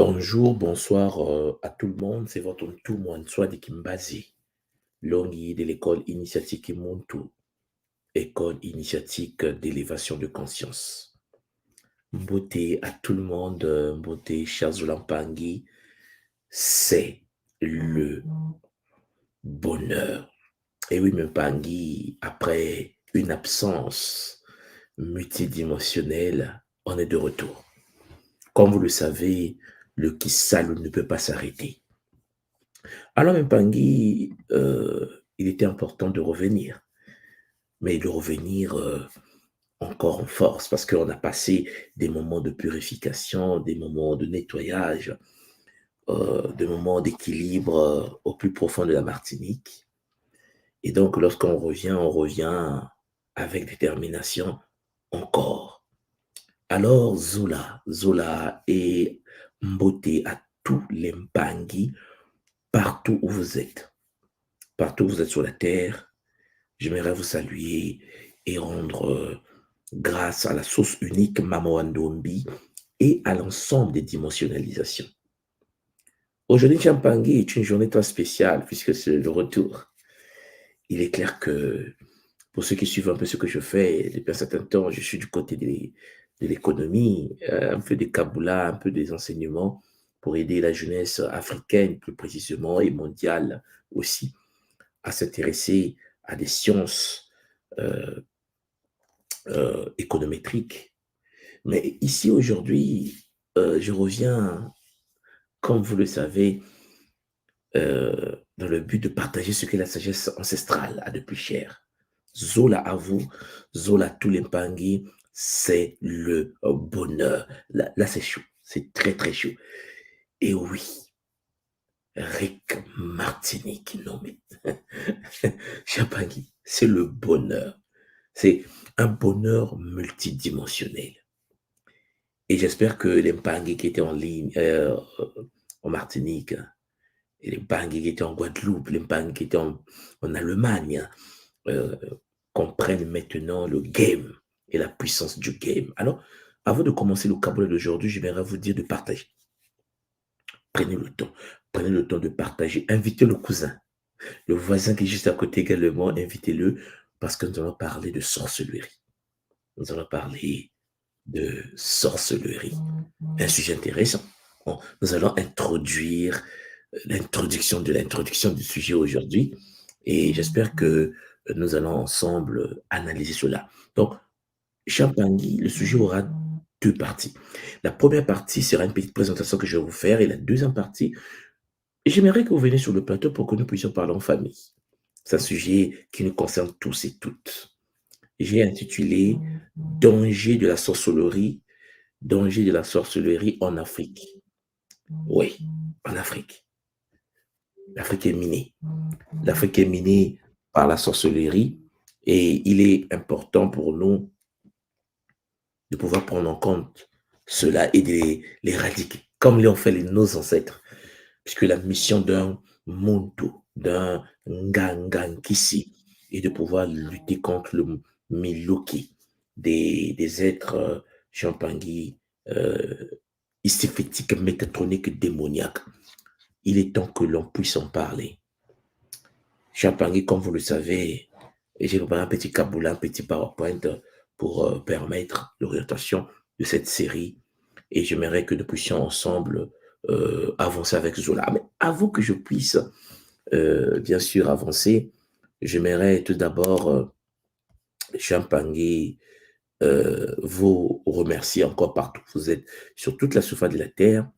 Bonjour, bonsoir à tout le monde. C'est votre tout monde, soit de Kimbazi, Longi de l'école initiatique Kimuntu, école initiatique d'élévation de conscience. Beauté à tout le monde, beauté chers Lampangi, c'est le bonheur. Et oui, Mpangi, après une absence multidimensionnelle, on est de retour. Comme vous le savez, le Kisalo ne peut pas s'arrêter. Alors, Mpangi, il était important de revenir, mais de revenir encore en force, parce qu'on a passé des moments de purification, des moments de nettoyage, des moments d'équilibre au plus profond de la Martinique. Et donc, lorsqu'on revient, on revient avec détermination encore. Alors, Zola et Mbote à tous les Mpangi, partout où vous êtes. Partout où vous êtes sur la terre, j'aimerais vous saluer et rendre grâce à la source unique Mama Ndombi et à l'ensemble des dimensionnalisations. Aujourd'hui, Champangui est une journée très spéciale puisque c'est le retour. Il est clair que pour ceux qui suivent un peu ce que je fais, depuis un certain temps, je suis du côté de l'économie, un peu des Kaboula, un peu des enseignements pour aider la jeunesse africaine plus précisément et mondiale aussi à s'intéresser à des sciences euh, économétriques. Mais ici aujourd'hui, je reviens, comme vous le savez, dans le but de partager ce que la sagesse ancestrale a de plus cher. Zola à vous, Zola tous les Mpangi, c'est le bonheur. Là c'est chaud, c'est très très chaud. Et oui, Rick Martinique nommé. Champagny, c'est le bonheur. C'est un bonheur multidimensionnel. Et j'espère que les Mpangui qui étaient en ligne en Martinique, et les Mpangui qui étaient en Guadeloupe, les Mpangui qui étaient en Allemagne, euh, comprennent maintenant le game et la puissance du game. Alors, avant de commencer le vocabulaire d'aujourd'hui, j'aimerais vous dire de partager. Prenez le temps. Prenez le temps de partager. Invitez le cousin. Le voisin qui est juste à côté également, invitez-le parce que nous allons parler de sorcellerie. Nous allons parler de sorcellerie. Un sujet intéressant. Bon, nous allons introduire l'introduction du sujet aujourd'hui et j'espère que nous allons ensemble analyser cela. Donc, Champagny, le sujet aura deux parties. La première partie sera une petite présentation que je vais vous faire et la deuxième partie, j'aimerais que vous veniez sur le plateau pour que nous puissions parler en famille. C'est un sujet qui nous concerne tous et toutes. J'ai intitulé Danger de la sorcellerie, danger de la sorcellerie en Afrique. Oui, en Afrique. L'Afrique est minée. L'Afrique est minée par la sorcellerie et il est important pour nous de pouvoir prendre en compte cela et de l'éradiquer, comme l'ont fait nos ancêtres. Puisque la mission d'un Muntu, d'un Ngangankisi, est de pouvoir lutter contre le Miloki, des êtres champangui, euh, iséphétiques, métatroniques, démoniaques. Il est temps que l'on puisse en parler. Champangui, comme vous le savez, j'ai préparé un petit kaboula, un petit PowerPoint pour permettre l'orientation de cette série. Et j'aimerais que nous puissions ensemble avancer avec Zola. Mais avant que je puisse, bien sûr, avancer, j'aimerais tout d'abord, Champangui, vous remercier encore partout. Vous êtes sur toute la surface de la Terre.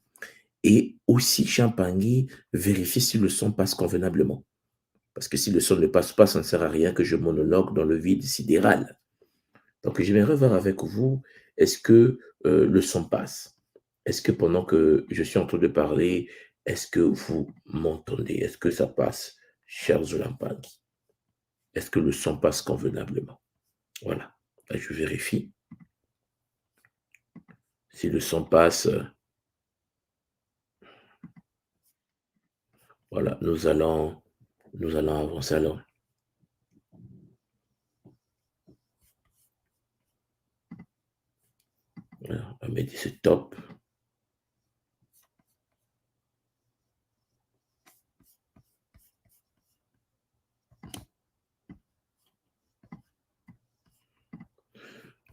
Et aussi, Champangui, vérifier si le son passe convenablement. Parce que si le son ne passe pas, ça ne sert à rien que je monologue dans le vide sidéral. Donc, j'aimerais voir avec vous, est-ce que le son passe? Est-ce que pendant que je suis en train de parler, est-ce que vous m'entendez? Est-ce que ça passe, chers Zolampagi? Est-ce que le son passe convenablement? Voilà. Là, je vérifie. Si le son passe, voilà, nous allons avancer alors. Voilà, on va mettre c'est top.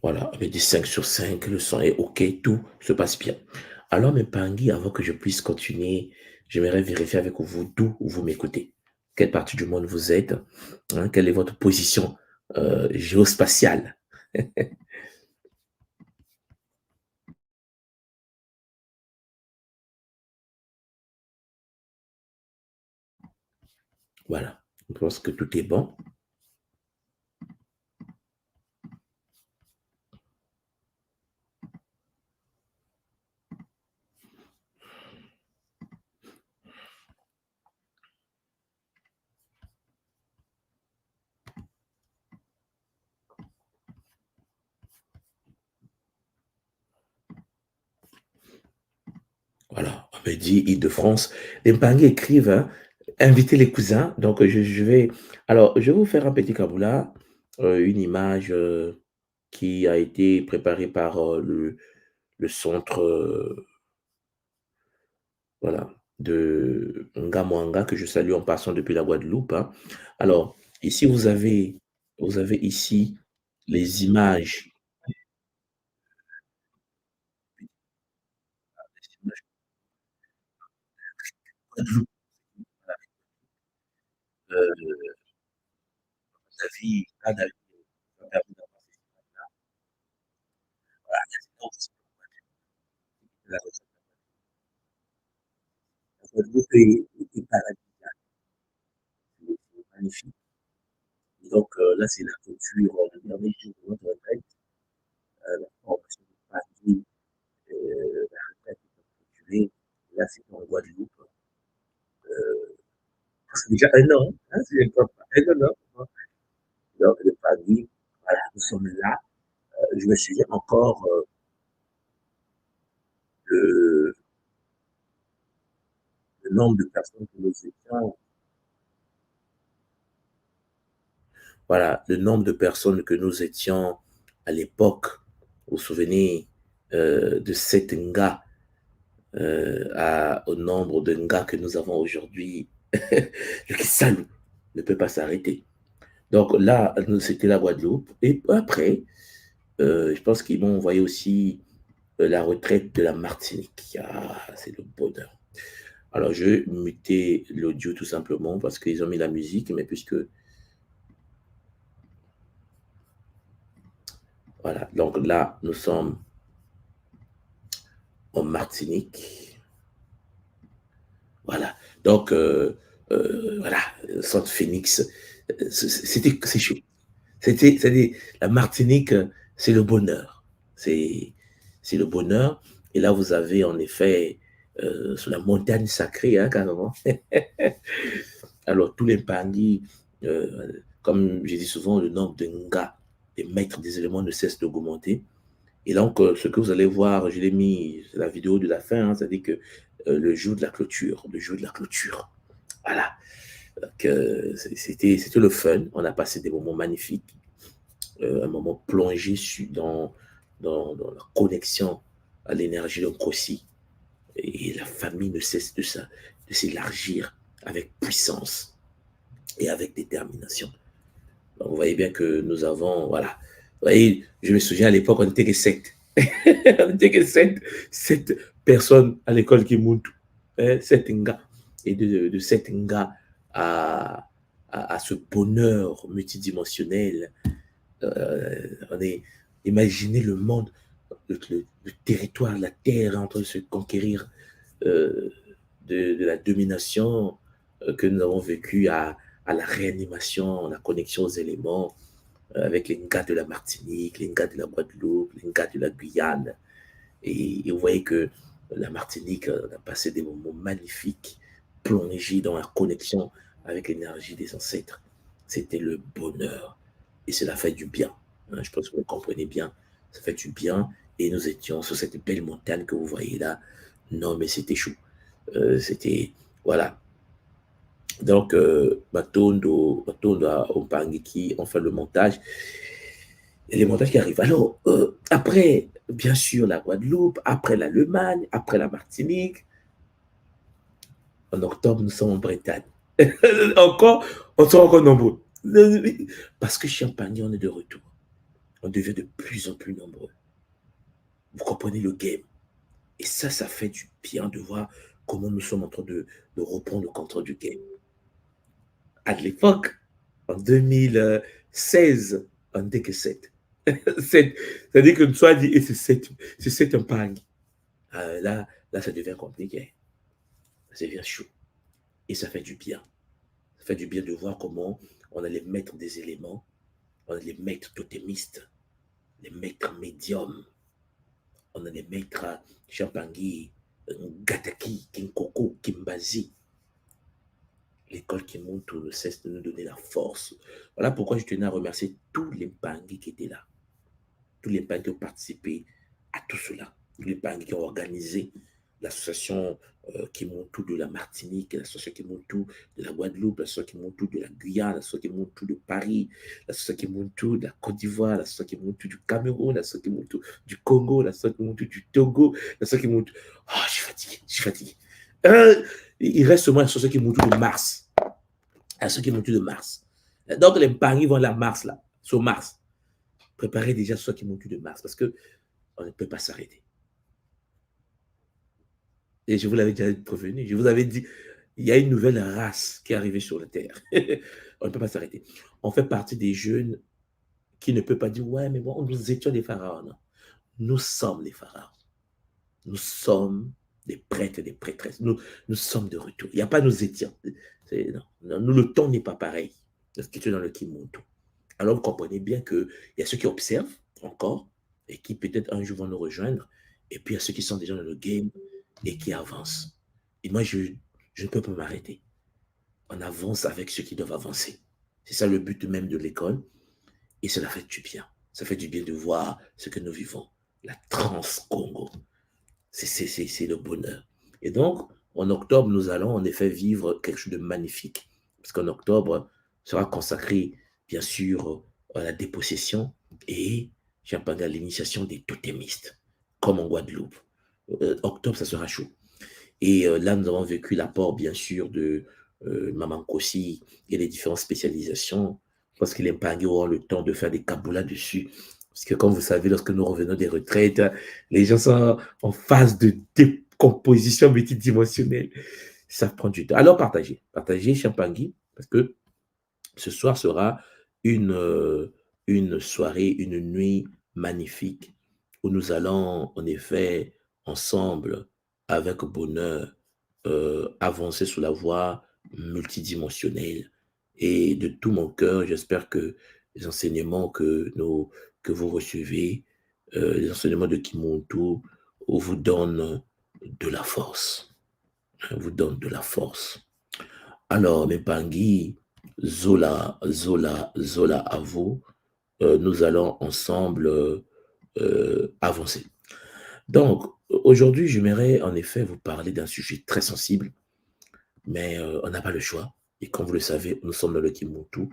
Voilà, avec des 5 sur 5, le son est OK, tout se passe bien. Alors, mes Pangui, avant que je puisse continuer, j'aimerais vérifier avec vous d'où vous m'écoutez. Quelle partie du monde vous êtes? Hein, quelle est votre position géospatiale? Voilà, je pense que tout est bon. Voilà, on me dit Île-de-France. Les Mpangui écrivent, hein, invitez les cousins. Donc, je vais. Alors, je vais vous faire un petit kaboula, une image qui a été préparée par le centre. Voilà, de Ngamouanga, que je salue en passant depuis la Guadeloupe, hein. Alors, ici, vous avez ici les images, les images Guadeloupe, David, ah, David, David, la Guadeloupe est paradisiaque, c'est magnifique. Et donc, là, c'est la clôture, le dernier jour de notre retraite, la formation de Paris, la retraite est clôturée. Là, c'est en Guadeloupe. C'est déjà un an, hein, c'est pas un an. Donc, le Paris, voilà, nous sommes là. Je me souviens encore le, le nombre de personnes que nous étions, voilà, le nombre de personnes que nous étions à l'époque. Vous vous souvenez de cet Nga au nombre de Nga que nous avons aujourd'hui. Le Kisalou ne peut pas s'arrêter. Donc là, c'était la Guadeloupe. Et après, je pense qu'ils m'ont envoyé aussi la retraite de la Martinique. Ah, c'est le bonheur. Alors, je vais muter l'audio tout simplement parce qu'ils ont mis la musique, mais puisque, voilà, donc là, nous sommes en Martinique. Voilà, donc, voilà, Centre Phoenix, c'est chaud. La Martinique, c'est le bonheur. C'est, c'est le bonheur. Et là, vous avez en effet, sur la montagne sacrée, hein, carrément. Alors, tous les Pangui, comme je dis souvent, le nombre de Nga, des maîtres des éléments, ne cesse d'augmenter. Et donc, ce que vous allez voir, je l'ai mis, c'est la vidéo de la fin, hein, c'est-à-dire que le jour de la clôture, le jour de la clôture. Voilà. Donc, c'était le fun. On a passé des moments magnifiques, un moment plongé dans la connexion à l'énergie de Nkossi. Et la famille ne cesse de s'élargir avec puissance et avec détermination. Donc, vous voyez bien que nous avons, voilà. Vous voyez, je me souviens à l'époque, on n'était que sept. On n'était que sept personnes à l'école qui montent. Hein, sept Nga. Et de sept Nga à ce bonheur multidimensionnel, on est, imaginez le monde, le territoire, la terre en train de se conquérir euh, de la domination que nous avons vécu à la réanimation, la connexion aux éléments, avec les Ngas de la Martinique, les Ngas de la Guadeloupe, les Ngas de la Guyane. Et vous voyez que la Martinique, on a passé des moments magnifiques, plongés dans la connexion avec l'énergie des ancêtres. C'était le bonheur. Et cela fait du bien. Hein, je pense que vous comprenez bien. Ça fait du bien. Et nous étions sur cette belle montagne que vous voyez là. Non, mais c'était chaud. C'était, voilà. Donc, Matondo Ompangiki, on fait le montage. Et les montages qui arrivent. Alors, après, bien sûr, la Guadeloupe, après l'Allemagne, après la Martinique, en octobre, nous sommes en Bretagne. Encore, on sera encore nombreux. Parce que Champagne, on est de retour. On devient de plus en plus nombreux. Vous comprenez le game. Et ça fait du bien de voir comment nous sommes en train de reprendre le contrôle du game. À l'époque, en 2016, on n'était que 7. C'est-à-dire que soit dit, et c'est 7 un pang. Là, ça devient compliqué. Ça devient chaud. Et ça fait du bien. Ça fait du bien de voir comment on allait mettre des éléments, on allait mettre totémistes, les maîtres médiums, on allait mettre Champangui, Gataki, Kinkoko, Kimbazi. L'école qui monte ne cesse de nous donner la force. Voilà pourquoi je tenais à remercier tous les Pangui qui étaient là, tous les Pangui qui ont participé à tout cela, tous les Pangui qui ont organisé l'association Kimontou de la Martinique, l'association Kimontou de la Guadeloupe, l'association Kimontou de la Guyane, l'association Kimontou de Paris, l'association Kimontou de la Côte d'Ivoire, l'association Kimontou du Cameroun, l'association Kimontou du Congo, l'association Kimontou du Togo, l'association Kimontou... Oh, je suis fatigué, je suis fatigué. Il reste seulement l'association Kimontou de Mars. L'association Kimontou de Mars. Donc les Pangui vont à la Mars, là, sur Mars. Préparez déjà l'association Kimontou de Mars, parce qu'on ne peut pas s'arrêter. Et je vous l'avais déjà prévenu, je vous avais dit, il y a une nouvelle race qui est arrivée sur la Terre. On ne peut pas s'arrêter. On fait partie des jeunes qui ne peuvent pas dire, ouais, mais bon, nous étions des pharaons. Non. Nous sommes les pharaons. Nous sommes des prêtres et des prêtresses. Nous sommes de retour. Il n'y a pas nous étions. Non, nous, le temps n'est pas pareil. Ce qui est dans le Kimuntu. Alors, vous comprenez bien qu'il y a ceux qui observent encore et qui peut-être un jour vont nous rejoindre. Et puis, il y a ceux qui sont déjà dans le game et qui avancent. Et moi, je ne peux pas m'arrêter. On avance avec ceux qui doivent avancer. C'est ça le but même de l'école. Et cela fait du bien. Ça fait du bien de voir ce que nous vivons. La trans-Congo. C'est le bonheur. Et donc, en octobre, nous allons en effet vivre quelque chose de magnifique. Parce qu'en octobre sera consacré, bien sûr, à la dépossession et, à l'initiation des totémistes, comme en Guadeloupe. Octobre, ça sera chaud. Et là, nous avons vécu l'apport, bien sûr, de Maman Kossi et les différentes spécialisations. Parce que les Mpangui auront le temps de faire des kaboulas dessus. Parce que, comme vous savez, lorsque nous revenons des retraites, les gens sont en phase de décomposition multidimensionnelle. Ça prend du temps. Alors, partagez. Partagez Champangui, parce que ce soir sera une soirée, une nuit magnifique où nous allons, en effet, ensemble, avec bonheur, avancer sur la voie multidimensionnelle. Et de tout mon cœur, j'espère que les enseignements que vous recevez, les enseignements de Kimuntu, vous donnent de la force. Vous donnent de la force. Alors, mes Pangui, Zola à vous, nous allons ensemble avancer. Donc, aujourd'hui, j'aimerais en effet vous parler d'un sujet très sensible, mais on n'a pas le choix. Et comme vous le savez, nous sommes dans le Kimuntu.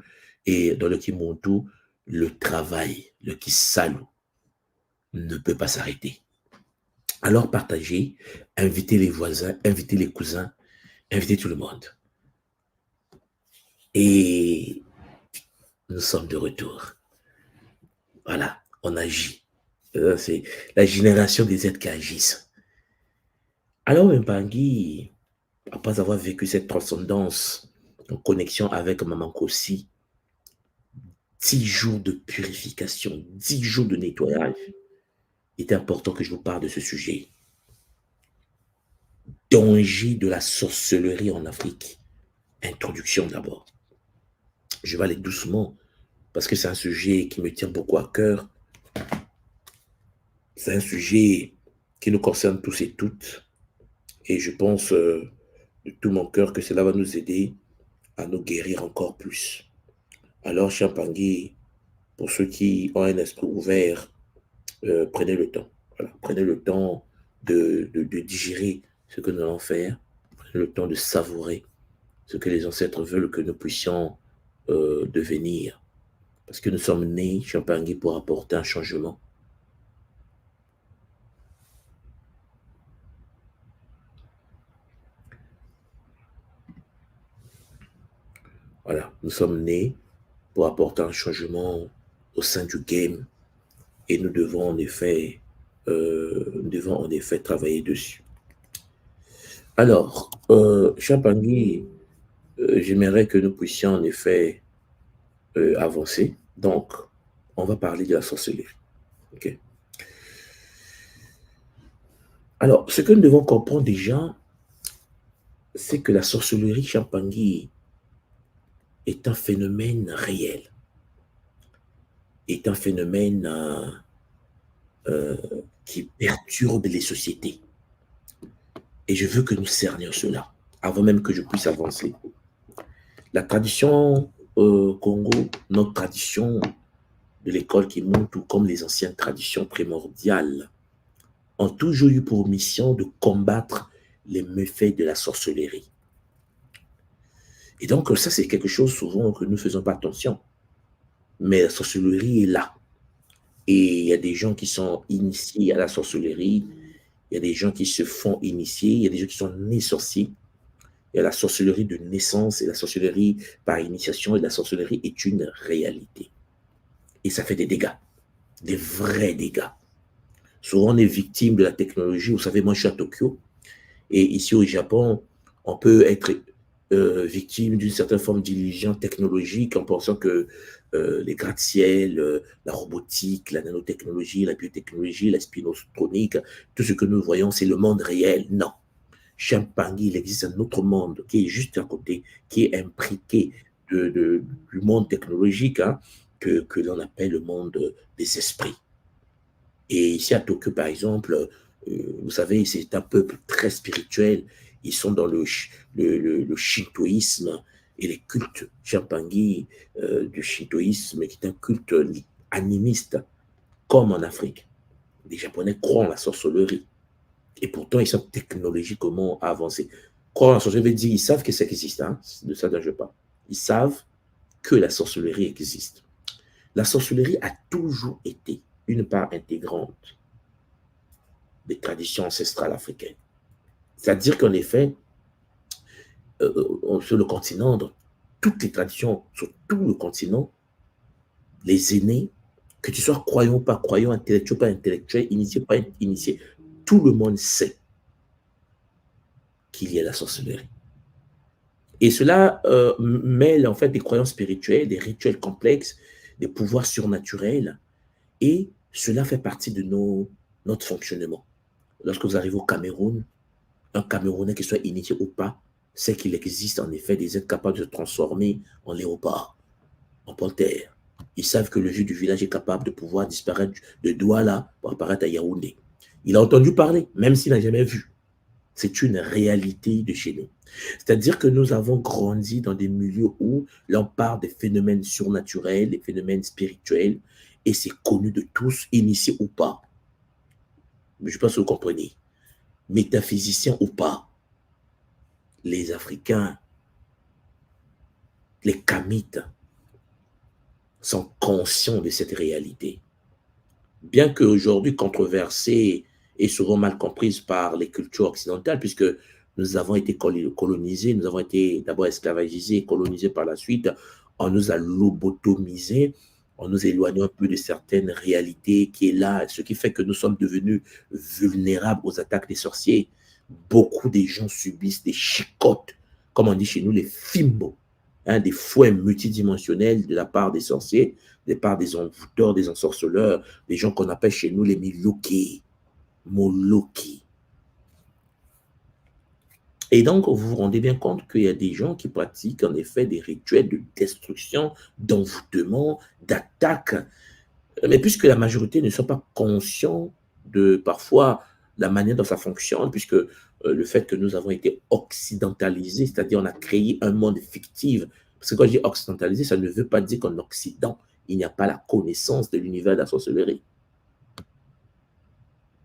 Et dans le Kimuntu, le travail, le Kisalu, ne peut pas s'arrêter. Alors partagez, invitez les voisins, invitez les cousins, invitez tout le monde. Et nous sommes de retour. Voilà, on agit. C'est la génération des êtres qui agissent. Alors, Mbangui, après avoir vécu cette transcendance en connexion avec Maman Kossi, 10 jours de purification, 10 jours de nettoyage, il est important que je vous parle de ce sujet. Danger de la sorcellerie en Afrique. Introduction d'abord. Je vais aller doucement parce que c'est un sujet qui me tient beaucoup à cœur. C'est un sujet qui nous concerne tous et toutes. Et je pense de tout mon cœur que cela va nous aider à nous guérir encore plus. Alors, Champangui, pour ceux qui ont un esprit ouvert, prenez le temps. Voilà. Prenez le temps de digérer ce que nous allons faire. Prenez le temps de savourer ce que les ancêtres veulent que nous puissions devenir. Parce que nous sommes nés, Champangui, pour apporter un changement. Voilà, nous sommes nés pour apporter un changement au sein du game. et nous devons en effet travailler dessus. Alors, cher Tanguy, j'aimerais que nous puissions en effet avancer. Donc, on va parler de la sorcellerie. Ok. Alors, ce que nous devons comprendre déjà, c'est que la sorcellerie, cher Tanguy, est un phénomène réel, est un phénomène qui perturbe les sociétés. Et je veux que nous cernions cela, avant même que je puisse avancer. La tradition Congo, notre tradition de l'école qui monte, tout comme les anciennes traditions primordiales, ont toujours eu pour mission de combattre les méfaits de la sorcellerie. Et donc, ça, c'est quelque chose souvent que nous ne faisons pas attention. Mais la sorcellerie est là. Et il y a des gens qui sont initiés à la sorcellerie, il y a des gens qui se font initier, il y a des gens qui sont nés sorciers. Il y a la sorcellerie de naissance et la sorcellerie par initiation, et la sorcellerie est une réalité. Et ça fait des dégâts, des vrais dégâts. Souvent, on est victime de la technologie. Vous savez, moi, je suis à Tokyo. Et ici au Japon, on peut être victime d'une certaine forme d'illusion technologique en pensant que les gratte-ciel, la robotique, la nanotechnologie, la biotechnologie, la spinotronique, tout ce que nous voyons, c'est le monde réel. Non. Champagne, il existe un autre monde qui est juste à côté, qui est imbriqué du monde technologique, hein, que l'on appelle le monde des esprits. Et ici à Tokyo, par exemple, vous savez, c'est un peuple très spirituel. Ils sont dans le shintoïsme et les cultes Champangui du shintoïsme, qui est un culte animiste, comme en Afrique. Les Japonais croient en la sorcellerie. Et pourtant, ils sont technologiquement avancés. Croire en la sorcellerie veut dire qu'ils savent que ça existe. Hein? C'est de ça dont je parle. Ils savent que la sorcellerie existe. La sorcellerie a toujours été une part intégrante des traditions ancestrales africaines. C'est-à-dire qu'en effet, sur le continent, dans toutes les traditions, sur tout le continent, les aînés, que tu sois croyant ou pas croyant, intellectuel ou pas intellectuel, initié ou pas initié, tout le monde sait qu'il y a la sorcellerie. Et cela mêle en fait des croyances spirituelles, des rituels complexes, des pouvoirs surnaturels, et cela fait partie de notre fonctionnement. Lorsque vous arrivez au Cameroun, un Camerounais qui soit initié ou pas, sait qu'il existe en effet des êtres capables de se transformer en léopard, en panthère. Ils savent que le vieux du village est capable de pouvoir disparaître de Douala pour apparaître à Yaoundé. Il a entendu parler, même s'il n'a jamais vu. C'est une réalité de chez nous. C'est-à-dire que nous avons grandi dans des milieux où l'on parle des phénomènes surnaturels, des phénomènes spirituels, et c'est connu de tous, initiés ou pas. Je pense que vous comprenez. Métaphysiciens ou pas, les Africains, les Kamites, sont conscients de cette réalité. Bien qu'aujourd'hui controversée et souvent mal comprise par les cultures occidentales, puisque nous avons été colonisés, nous avons été d'abord esclavagisés, colonisés par la suite, on nous a lobotomisés, on nous éloigne un peu de certaines réalités qui est là, ce qui fait que nous sommes devenus vulnérables aux attaques des sorciers. Beaucoup de gens subissent des chicottes, comme on dit chez nous, les fimbo, hein, des fouets multidimensionnels de la part des sorciers, de la part des envoûteurs, des ensorceleurs, des gens qu'on appelle chez nous les miloki, moloki. Et donc, vous vous rendez bien compte qu'il y a des gens qui pratiquent en effet des rituels de destruction, d'envoûtement, d'attaque. Mais puisque la majorité ne sont pas conscients de parfois la manière dont ça fonctionne, puisque le fait que nous avons été occidentalisés, c'est-à-dire on a créé un monde fictif. Parce que quand je dis occidentalisé, ça ne veut pas dire qu'en Occident, il n'y a pas la connaissance de l'univers de la sorcellerie.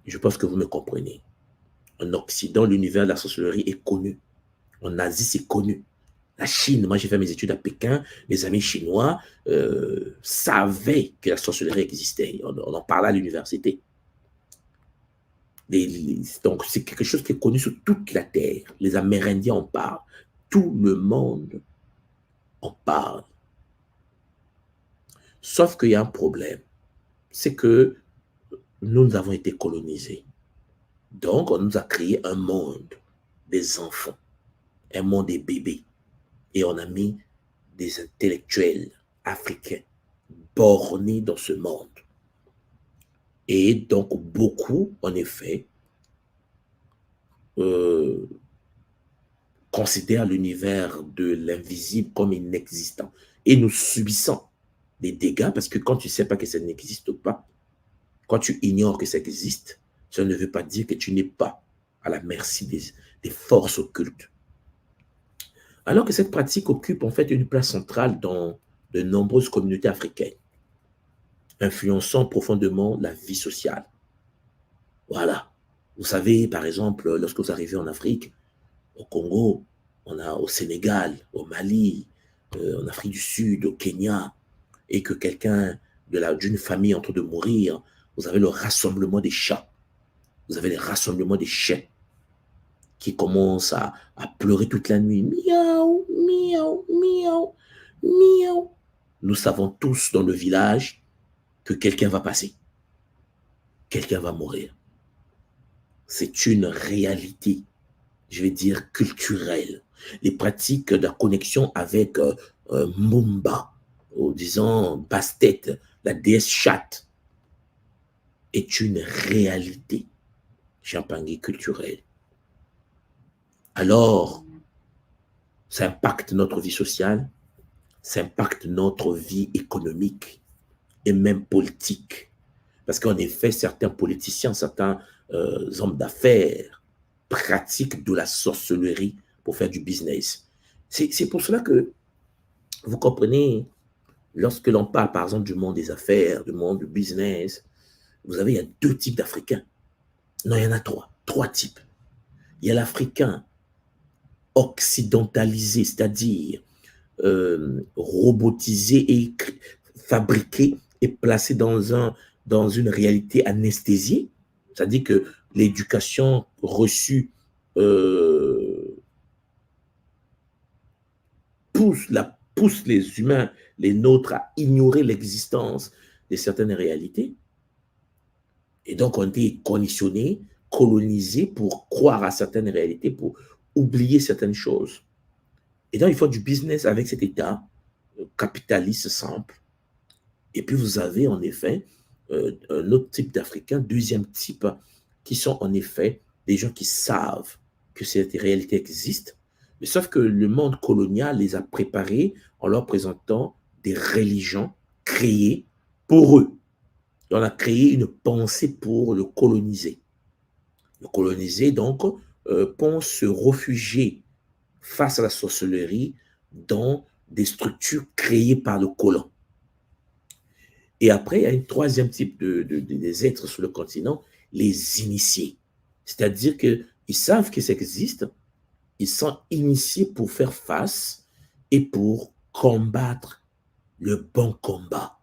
Je pense que vous me comprenez. En Occident, l'univers de la sorcellerie est connu. En Asie, c'est connu. La Chine, moi j'ai fait mes études à Pékin, mes amis chinois savaient que la sorcellerie existait. On en parlait à l'université. Donc c'est quelque chose qui est connu sur toute la Terre. Les Amérindiens en parlent. Tout le monde en parle. Sauf qu'il y a un problème. C'est que nous avons été colonisés. Donc, on nous a créé un monde des enfants, un monde des bébés. Et on a mis des intellectuels africains bornés dans ce monde. Et donc, beaucoup, en effet, euh, considèrent l'univers de l'invisible comme inexistant. Et nous subissons des dégâts parce que quand tu ne sais pas que ça n'existe pas, quand tu ignores que ça existe, ça ne veut pas dire que tu n'es pas à la merci des forces occultes. Alors que cette pratique occupe en fait une place centrale dans de nombreuses communautés africaines, influençant profondément la vie sociale. Voilà. Vous savez, par exemple, lorsque vous arrivez en Afrique, au Congo, on a au Sénégal, au Mali, en Afrique du Sud, au Kenya, et que quelqu'un d'une famille est en train de mourir, vous avez le rassemblement des chats, vous avez les rassemblements des chiens qui commencent à pleurer toute la nuit. Miaou, miaou, miaou, miaou. Nous savons tous dans le village que quelqu'un va passer, quelqu'un va mourir. C'est une réalité, je vais dire, culturelle. Les pratiques de la connexion avec Mumba, ou disons Bastet, la déesse chatte, est une réalité champagne culturelle. Alors, ça impacte notre vie sociale, ça impacte notre vie économique et même politique. Parce qu'en effet, certains politiciens, certains hommes d'affaires pratiquent de la sorcellerie pour faire du business. C'est pour cela que, vous comprenez, lorsque l'on parle par exemple du monde des affaires, du monde du business, vous savez, il y a deux types d'Africains. Non, il y en a trois types. Il y a l'Africain occidentalisé, c'est-à-dire robotisé et fabriqué et placé dans une réalité anesthésiée, c'est-à-dire que l'éducation reçue pousse les humains, les nôtres, à ignorer l'existence de certaines réalités. Et donc, on a été conditionnés, colonisés pour croire à certaines réalités, pour oublier certaines choses. Et donc, il faut du business avec cet État capitaliste simple. Et puis, vous avez en effet un autre type d'Africains, deuxième type, qui sont en effet des gens qui savent que cette réalité existe, mais sauf que le monde colonial les a préparés en leur présentant des religions créées pour eux. On a créé une pensée pour le coloniser. Le coloniser, donc, pense se réfugier face à la sorcellerie dans des structures créées par le colon. Et après, il y a un troisième type des êtres sur le continent, les initiés. C'est-à-dire qu'ils savent que ça existe, ils sont initiés pour faire face et pour combattre le bon combat,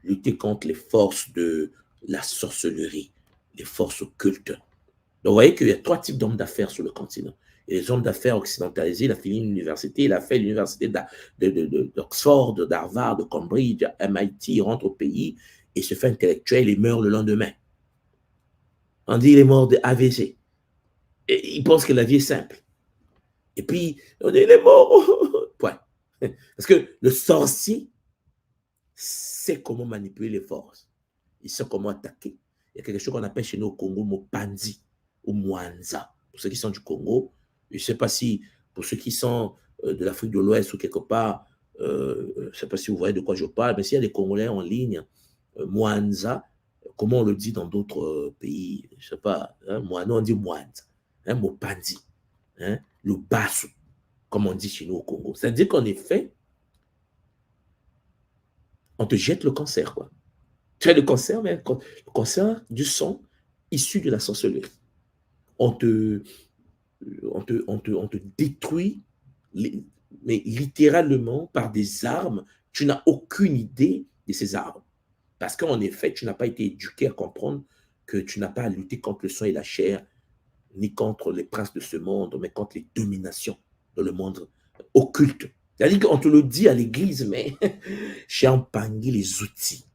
lutter contre les forces de la sorcellerie, les forces occultes. Donc, vous voyez qu'il y a trois types d'hommes d'affaires sur le continent. Et les hommes d'affaires occidentalisés, il a fini l'université, il a fait l'université d'Oxford, d'Harvard, de Cambridge, MIT, il rentre au pays et se fait intellectuel et meurt le lendemain. On dit qu'il est mort de AVC. Et il pense que la vie est simple. Et puis, on dit il est mort. Point. Parce que le sorcier sait comment manipuler les forces. Il sait comment attaquer. Il y a quelque chose qu'on appelle chez nous au Congo, Mopandi ou Mwanza. Pour ceux qui sont du Congo, je ne sais pas si, pour ceux qui sont de l'Afrique de l'Ouest ou quelque part, je ne sais pas si vous voyez de quoi je parle, mais s'il y a des Congolais en ligne, Mwanza, comment on le dit dans d'autres pays, je ne sais pas, hein, nous on dit Mwanza, hein, Mopandi, hein, le Bassou, comme on dit chez nous au Congo. C'est-à-dire qu'en effet, on te jette le cancer, quoi. Tu as le cancer, mais le cancer du sang issu de la sorcellerie. On te détruit, mais littéralement par des armes. Tu n'as aucune idée de ces armes. Parce qu'en effet, tu n'as pas été éduqué à comprendre que tu n'as pas à lutter contre le sang et la chair, ni contre les princes de ce monde, mais contre les dominations dans le monde occulte. C'est-à-dire qu'on te le dit à l'église, mais j'ai empangué les outils.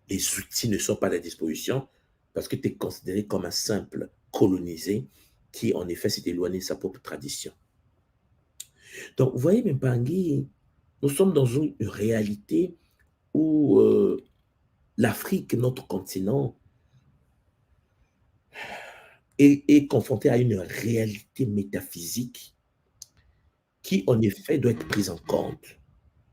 Les outils ne sont pas à la disposition parce que tu es considéré comme un simple colonisé qui, en effet, s'est éloigné de sa propre tradition. Donc, vous voyez, Mbangi, nous sommes dans une réalité où l'Afrique, notre continent, est confronté à une réalité métaphysique qui, en effet, doit être prise en compte,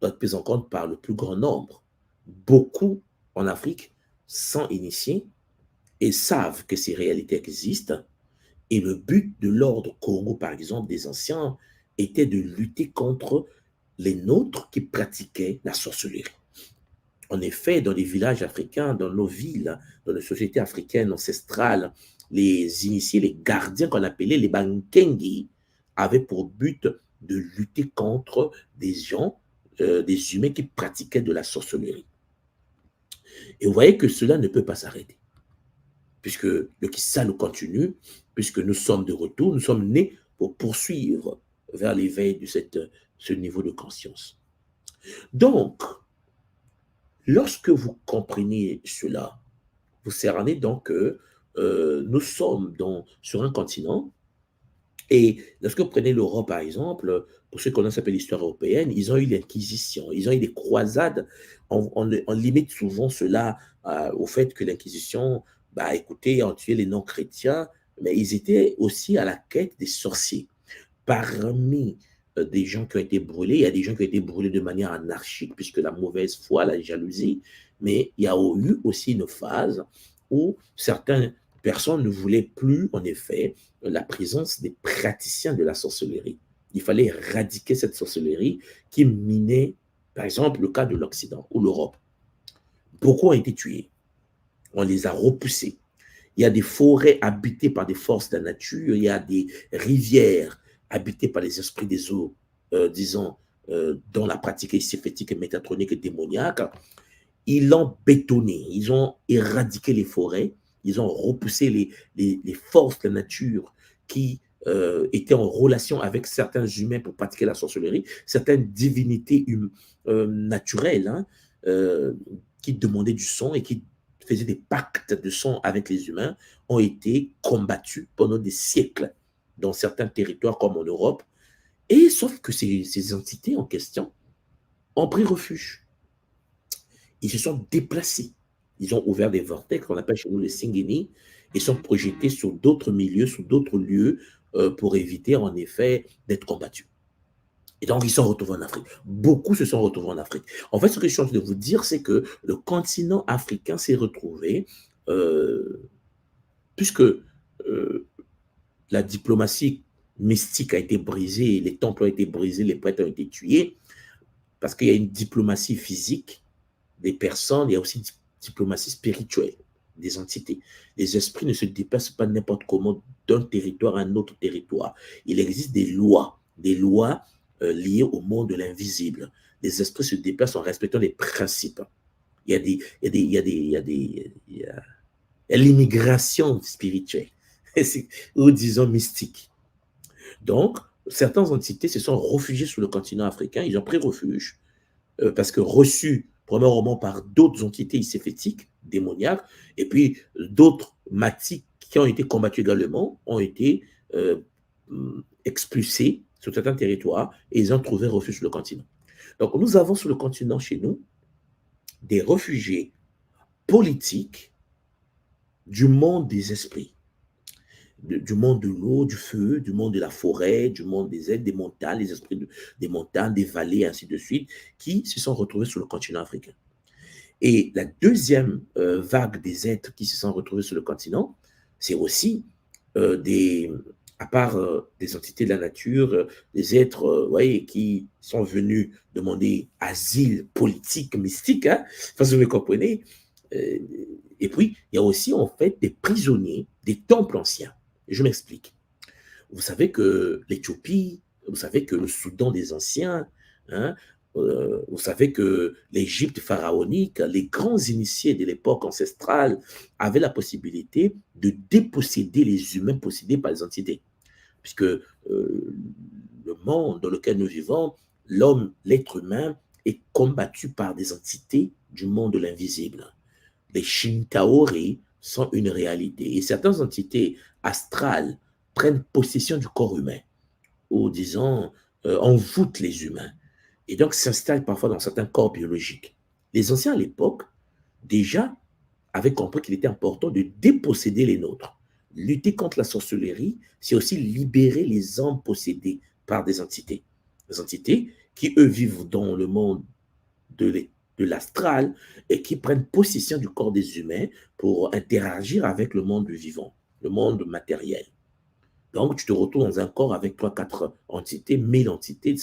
doit être prise en compte par le plus grand nombre. Beaucoup en Afrique sont initiés et savent que ces réalités existent. Et le but de l'ordre Congo, par exemple, des anciens, était de lutter contre les nôtres qui pratiquaient la sorcellerie. En effet, dans les villages africains, dans nos villes, dans les sociétés africaines ancestrales, les initiés, les gardiens qu'on appelait les Bankengi, avaient pour but de lutter contre des gens, des humains qui pratiquaient de la sorcellerie. Et vous voyez que cela ne peut pas s'arrêter, puisque le Kissa nous continue, puisque nous sommes de retour, nous sommes nés pour poursuivre vers l'éveil de ce niveau de conscience. Donc, lorsque vous comprenez cela, vous cernez donc que nous sommes sur un continent. Et lorsque vous prenez l'Europe, par exemple, pour ceux qui connaissent un peu l'histoire européenne, ils ont eu l'Inquisition, ils ont eu des croisades. On limite souvent cela au fait que l'Inquisition, bah, écoutez, ont tué les non-chrétiens, mais ils étaient aussi à la quête des sorciers. Parmi des gens qui ont été brûlés, il y a des gens qui ont été brûlés de manière anarchique, puisque la mauvaise foi, la jalousie, mais il y a eu aussi une phase où certaines personnes ne voulaient plus, en effet, la présence des praticiens de la sorcellerie. Il fallait éradiquer cette sorcellerie qui minait, par exemple, le cas de l'Occident ou l'Europe. Beaucoup ont été tués. On les a repoussés. Il y a des forêts habitées par des forces de la nature, il y a des rivières habitées par les esprits des eaux, disons, dont la pratique syphétique, métatronique et démoniaque. Ils l'ont bétonné, ils ont éradiqué les forêts, ils ont repoussé les forces de la nature qui étaient en relation avec certains humains pour pratiquer la sorcellerie, certaines divinités naturelles, hein, qui demandaient du sang et qui faisaient des pactes de sang avec les humains, ont été combattus pendant des siècles dans certains territoires comme en Europe. Et sauf que ces entités en question ont pris refuge. Ils se sont déplacés. Ils ont ouvert des vortex qu'on appelle chez nous les Singini et sont projetés sur d'autres milieux, sur d'autres lieux pour éviter en effet d'être combattus. Et donc, ils sont retrouvés en Afrique. Beaucoup se sont retrouvés en Afrique. En fait, ce que je suis en train de vous dire, c'est que le continent africain s'est retrouvé, puisque la diplomatie mystique a été brisée, les temples ont été brisés, les prêtres ont été tués, parce qu'il y a une diplomatie physique des personnes, il y a aussi une diplomatie spirituelle des entités. Les esprits ne se déplacent pas n'importe comment d'un territoire à un autre territoire. Il existe des lois liées au monde de l'invisible. Les esprits se déplacent en respectant des principes. Il y a des, il y a des, il y a des, il y a des, il y a l'immigration spirituelle, ou disons mystique. Donc, certaines entités se sont réfugiées sur le continent africain, ils ont pris refuge, parce que reçus premièrement par d'autres entités symphétiques, démoniaques, et puis d'autres matiques qui ont été combattus également, ont été expulsés sur certains territoires et ils ont trouvé refuge sur le continent. Donc nous avons sur le continent chez nous des réfugiés politiques du monde des esprits, du monde de l'eau, du feu, du monde de la forêt, du monde des ailes, des montagnes, les esprits des montagnes, des vallées, ainsi de suite, qui se sont retrouvés sur le continent africain. Et la deuxième vague des êtres qui se sont retrouvés sur le continent, c'est aussi à part des entités de la nature, des êtres voyez, qui sont venus demander asile politique, mystique, hein, enfin, vous me comprenez. Euh, et puis, il y a aussi en fait des prisonniers des temples anciens. Et je m'explique. Vous savez que l'Éthiopie, vous savez que le Soudan des anciens, hein, vous savez que l'Égypte pharaonique, les grands initiés de l'époque ancestrale avaient la possibilité de déposséder les humains possédés par les entités. Puisque le monde dans lequel nous vivons, l'homme, l'être humain, est combattu par des entités du monde de l'invisible. Les Shintaori sont une réalité. Et certaines entités astrales prennent possession du corps humain, ou disons, envoûtent les humains, et donc s'installent parfois dans certains corps biologiques. Les anciens à l'époque, déjà, avaient compris qu'il était important de déposséder les nôtres. Lutter contre la sorcellerie, c'est aussi libérer les âmes possédées par des entités. Des entités qui, eux, vivent dans le monde de l'astral et qui prennent possession du corps des humains pour interagir avec le monde du vivant, le monde matériel. Donc, tu te retrouves dans un corps avec 3, 4 entités, 1000 entités,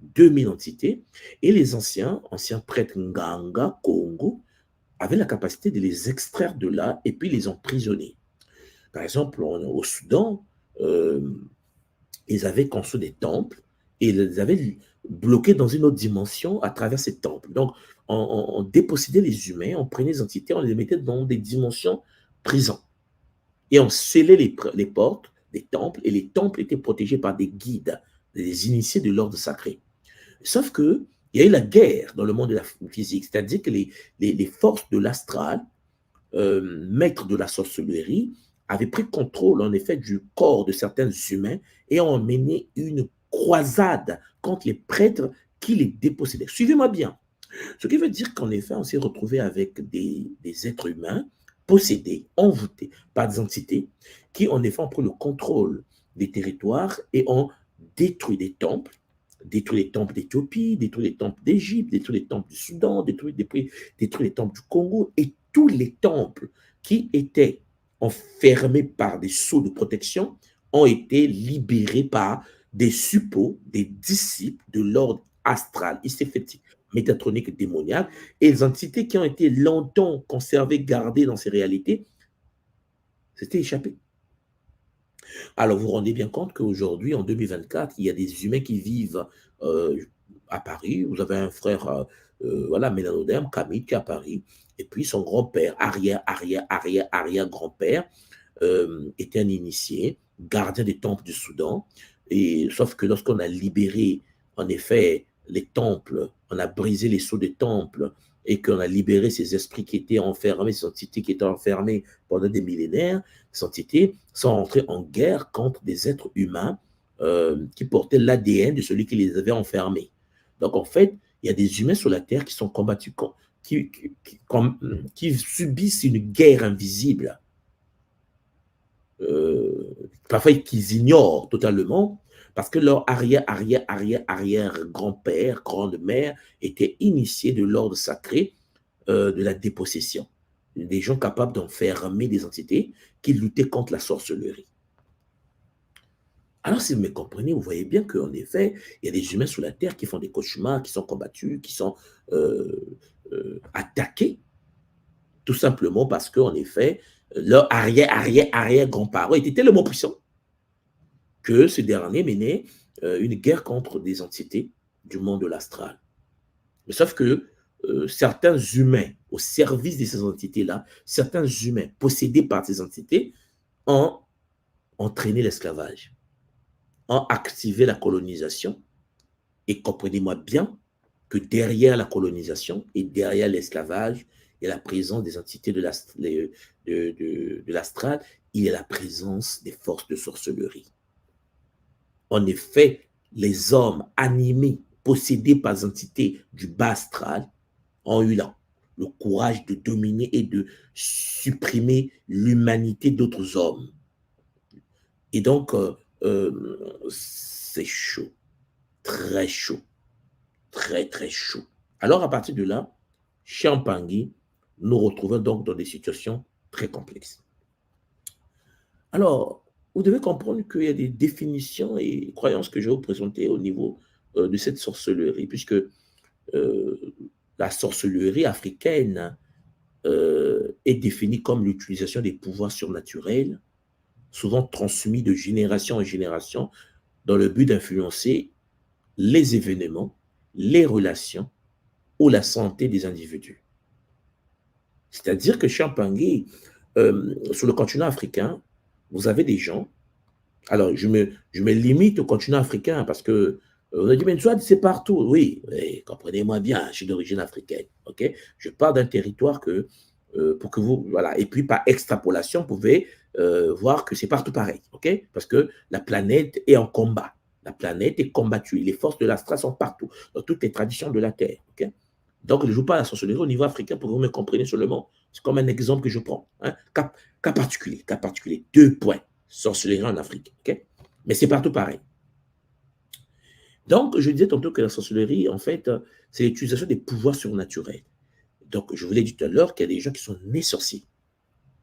2000 entités, et les anciens prêtres Nganga, Congo, avaient la capacité de les extraire de là et puis les emprisonner. Par exemple, au Soudan, euh, ils avaient construit des temples et ils les avaient bloqués dans une autre dimension à travers ces temples. Donc, on dépossédait les humains, on prenait les entités, on les mettait dans des dimensions prisons. Et on scellait les portes des temples, et les temples étaient protégés par des guides, des initiés de l'ordre sacré. Sauf que il y a eu la guerre dans le monde de la physique, c'est-à-dire que les forces de l'astral, maîtres de la sorcellerie, avaient pris contrôle en effet du corps de certains humains et ont mené une croisade contre les prêtres qui les dépossédaient. Suivez-moi bien. Ce qui veut dire qu'en effet, on s'est retrouvé avec des êtres humains possédés, envoûtés par des entités qui, en effet, ont pris le contrôle des territoires et ont détruit des temples, détruit les temples d'Éthiopie, détruit les temples d'Égypte, détruit les temples du Soudan, détruit les temples du Congo, et tous les temples qui étaient enfermés par des sceaux de protection ont été libérés par des suppôts, des disciples de l'ordre astral. Il s'est fait métatronique démoniaque, et les entités qui ont été longtemps conservées, gardées dans ces réalités, s'étaient échappées. Alors, vous vous rendez bien compte qu'aujourd'hui, en 2024, il y a des humains qui vivent euh, à Paris. Vous avez un frère, voilà, mélanoderme, Camille, qui est à Paris. Et puis, son grand-père, arrière-grand-père, était un initié, gardien des temples du Soudan. Et, sauf que lorsqu'on a libéré, en effet, les temples, on a brisé les sceaux des temples et qu'on a libéré ces esprits qui étaient enfermés, ces entités qui étaient enfermées pendant des millénaires, ces entités sont entrées en guerre contre des êtres humains qui portaient l'ADN de celui qui les avait enfermés. Donc, en fait, il y a des humains sur la Terre qui sont combattus, qui subissent une guerre invisible, parfois qu'ils ignorent totalement, parce que leur arrière-grand-père, grande-mère étaient initiés de l'ordre sacré de la dépossession. Des gens capables d'enfermer des entités qui luttaient contre la sorcellerie. Alors, si vous me comprenez, vous voyez bien qu'en effet, il y a des humains sur la Terre qui font des cauchemars, qui sont combattus, qui sont attaqués, tout simplement parce qu'en effet, leur arrière-grand-parent était tellement puissant que ce dernier menait une guerre contre des entités du monde de l'astral. Mais sauf que certains humains au service de ces entités-là, certains humains possédés par ces entités ont entraîné l'esclavage, ont activé la colonisation. Et comprenez-moi bien que derrière la colonisation et derrière l'esclavage, il y a la présence des entités de l'astral, il y a la présence des forces de sorcellerie. En effet, les hommes animés, possédés par des entités du bas astral, ont eu le courage de dominer et de supprimer l'humanité d'autres hommes. Et donc, c'est chaud, très chaud, très, très chaud. Alors, à partir de là, chez Mpangui, nous retrouvons donc dans des situations très complexes. Alors, vous devez comprendre qu'il y a des définitions et croyances que je vais vous présenter au niveau de cette sorcellerie, puisque la sorcellerie africaine est définie comme l'utilisation des pouvoirs surnaturels, souvent transmis de génération en génération, dans le but d'influencer les événements, les relations ou la santé des individus. C'est-à-dire que chez Mpangui, sur le continent africain, vous avez des gens. Alors, je me limite au continent africain parce que on a dit, mais soit c'est partout. Oui, comprenez-moi bien, je suis d'origine africaine. Ok, je pars d'un territoire que pour que vous, voilà. Et puis, par extrapolation, vous pouvez voir que c'est partout pareil, ok? Parce que la planète est en combat. La planète est combattue. Les forces de l'astra sont partout, dans toutes les traditions de la Terre, ok? Donc, je ne joue pas à la sorcellerie au niveau africain pour que vous me compreniez seulement. C'est comme un exemple que je prends. Hein? Cas particulier, cas particulier. 2 points. Sorcellerie en Afrique, ok? Mais c'est partout pareil. Donc, je disais tantôt que la sorcellerie, en fait, c'est l'utilisation des pouvoirs surnaturels. Donc, je vous l'ai dit tout à l'heure qu'il y a des gens qui sont nés sorciers.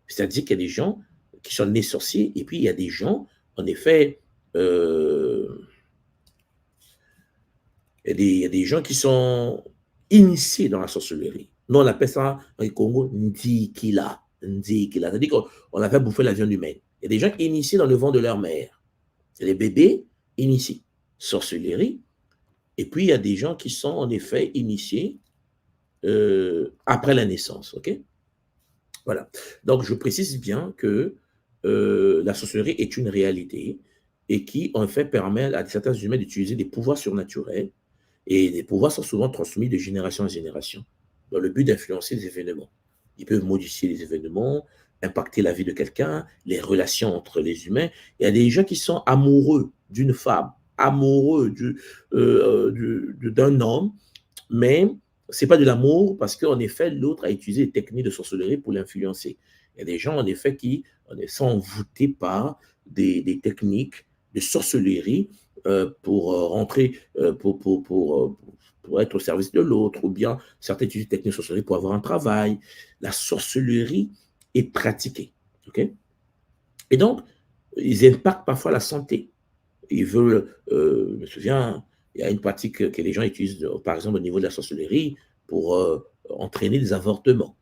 C'est-à-dire qu'il y a des gens qui sont nés sorciers, et puis il y a des gens, en effet, il y a des gens qui sont initiés dans la sorcellerie. Nous, on appelle ça, en Congo, Ndikila. Ndikila. C'est-à-dire qu'on avait bouffé la viande humaine. Il y a des gens initiés dans le ventre de leur mère. C'est les bébés initiés. Sorcellerie. Et puis, il y a des gens qui sont, en effet, initiés après la naissance. OK? Voilà. Donc, je précise bien que la sorcellerie est une réalité et qui, en fait, permet à certains humains d'utiliser des pouvoirs surnaturels. Et les pouvoirs sont souvent transmis de génération en génération dans le but d'influencer les événements. Ils peuvent modifier les événements, impacter la vie de quelqu'un, les relations entre les humains. Il y a des gens qui sont amoureux d'une femme, amoureux d'un homme, mais ce n'est pas de l'amour parce qu'en effet, l'autre a utilisé des techniques de sorcellerie pour l'influencer. Il y a des gens, en effet, qui sont envoûtés par des techniques de sorcellerie pour rentrer, pour être au service de l'autre, ou bien certains utilisent des techniques de sorcellerie pour avoir un travail. La sorcellerie est pratiquée. Okay? Et donc, ils impactent parfois la santé. Ils veulent, je me souviens, il y a une pratique que les gens utilisent, par exemple, au niveau de la sorcellerie, pour entraîner des avortements.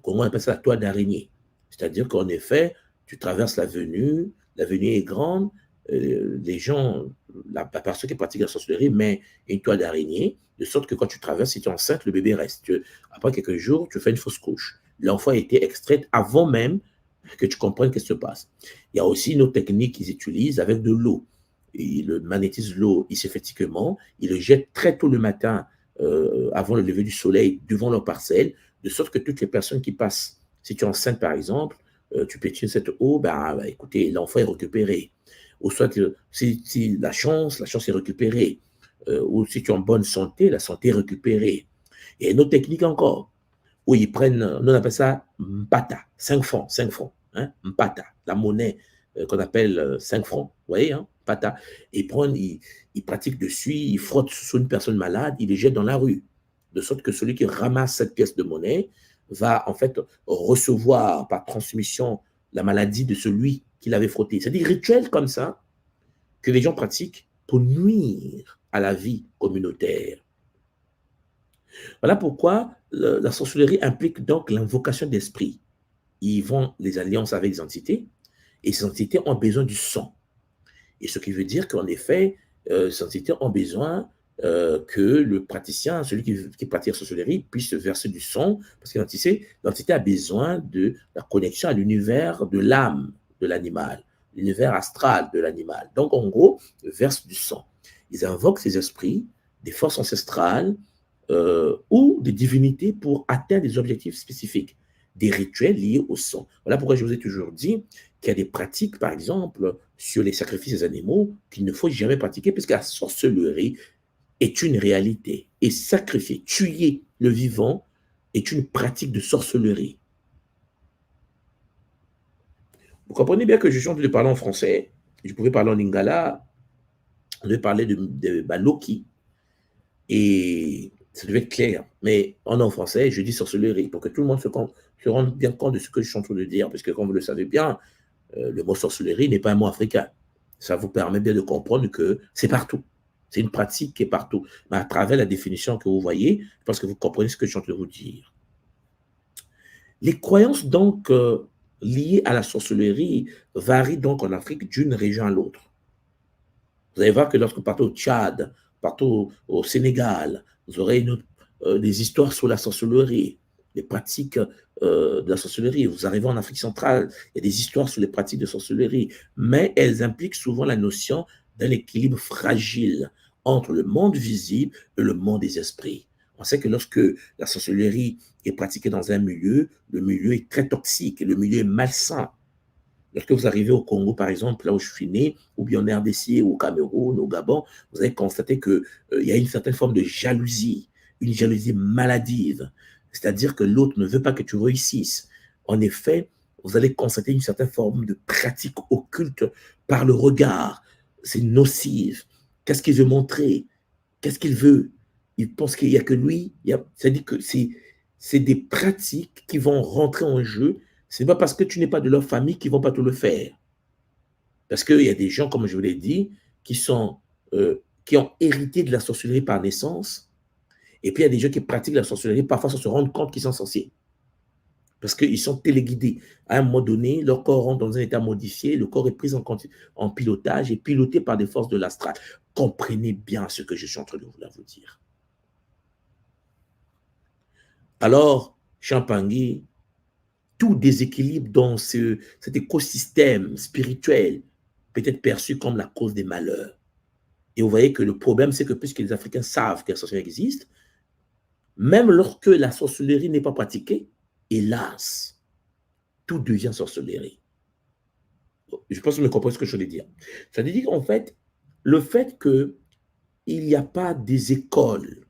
Comment on appelle ça? La toile d'araignée. C'est-à-dire qu'en effet, tu traverses l'avenue est grande, les gens, la personne qui pratique la sorcellerie met une toile d'araignée, de sorte que quand tu traverses, si tu es enceinte, le bébé reste. Après quelques jours, tu fais une fausse couche. L'enfant a été extraite avant même que tu comprennes ce qui se passe. Il y a aussi une autre technique qu'ils utilisent avec de l'eau. Ils magnétisent l'eau systématiquement, ils le jettent très tôt le matin, avant le lever du soleil, devant leur parcelle, de sorte que toutes les personnes qui passent, si tu es enceinte par exemple, tu pétines cette eau, écoutez, l'enfant est récupéré. Ou soit, si la chance est récupérée. Ou si tu es en bonne santé, la santé est récupérée. Il y a une autre technique encore, où ils prennent, on appelle ça mpata, 5 francs, 5 francs, hein, mpata, la monnaie qu'on appelle 5 francs, vous voyez, hein, mpata. Et ils pratiquent dessus, ils frottent sur une personne malade, ils les jettent dans la rue, de sorte que celui qui ramasse cette pièce de monnaie va en fait recevoir par transmission la maladie de celui qui l'avait frotté. C'est des rituels comme ça que les gens pratiquent pour nuire à la vie communautaire. Voilà pourquoi la sorcellerie implique donc l'invocation d'esprits. Ils vont les alliances avec les entités, et ces entités ont besoin du sang. Et ce qui veut dire qu'en effet, ces entités ont besoin que le praticien, celui qui pratique la sorcellerie, puisse verser du sang, parce que l'entité a besoin de la connexion à l'univers de l'âme de l'animal, l'univers astral de l'animal. Donc, en gros, verse du sang. Ils invoquent ces esprits, des forces ancestrales, ou des divinités pour atteindre des objectifs spécifiques, des rituels liés au sang. Voilà pourquoi je vous ai toujours dit qu'il y a des pratiques, par exemple, sur les sacrifices des animaux qu'il ne faut jamais pratiquer, puisque la sorcellerie est une réalité. Et sacrifier, tuer le vivant est une pratique de sorcellerie. Vous comprenez bien que je suis en train de parler en français, je pouvais parler en lingala, on devait parler de Loki, et ça devait être clair. Mais en français, je dis sorcellerie pour que tout le monde se rende bien compte de ce que je suis en train de dire. Parce que, comme vous le savez bien, le mot sorcellerie n'est pas un mot africain. Ça vous permet bien de comprendre que c'est partout. C'est une pratique qui est partout. Mais à travers la définition que vous voyez, je pense que vous comprenez ce que je suis en train de vous dire. Les croyances, donc, liées à la sorcellerie varient donc en Afrique d'une région à l'autre. Vous allez voir que lorsque vous partez au Tchad, partout au Sénégal, vous aurez des histoires sur la sorcellerie, les pratiques de la sorcellerie. Vous arrivez en Afrique centrale, il y a des histoires sur les pratiques de sorcellerie, mais elles impliquent souvent la notion d'un équilibre fragile entre le monde visible et le monde des esprits. On sait que lorsque la sorcellerie est pratiquée dans un milieu, le milieu est très toxique, le milieu est malsain. Lorsque vous arrivez au Congo, par exemple, là où je suis né, ou bien en RDC, ou au Cameroun, au Gabon, vous allez constater qu'il y a une certaine forme de jalousie, une jalousie maladive. C'est-à-dire que l'autre ne veut pas que tu réussisses. En effet, vous allez constater une certaine forme de pratique occulte par le regard. C'est nocif. Qu'est-ce qu'il veut montrer? Qu'est-ce qu'il veut? Il pense qu'il n'y a que lui. C'est-à-dire que c'est des pratiques qui vont rentrer en jeu. Ce n'est pas parce que tu n'es pas de leur famille qu'ils ne vont pas te le faire. Parce qu'il y a des gens, comme je vous l'ai dit, qui ont hérité de la sorcellerie par naissance. Et puis, il y a des gens qui pratiquent la sorcellerie parfois sans se rendre compte qu'ils sont sorciers. Parce qu'ils sont téléguidés. À un moment donné, leur corps rentre dans un état modifié, le corps est pris en pilotage et piloté par des forces de l'astral. Comprenez bien ce que je suis en train de vous dire. Alors, Champangui, tout déséquilibre dans cet écosystème spirituel peut être perçu comme la cause des malheurs. Et vous voyez que le problème, c'est que puisque les Africains savent que la sorcellerie existe, même lorsque la sorcellerie n'est pas pratiquée, hélas, tout devient sorcellerie. Je pense que vous me comprenez ce que je voulais dire. Ça veut dire qu'en fait, le fait qu'il n'y a pas des écoles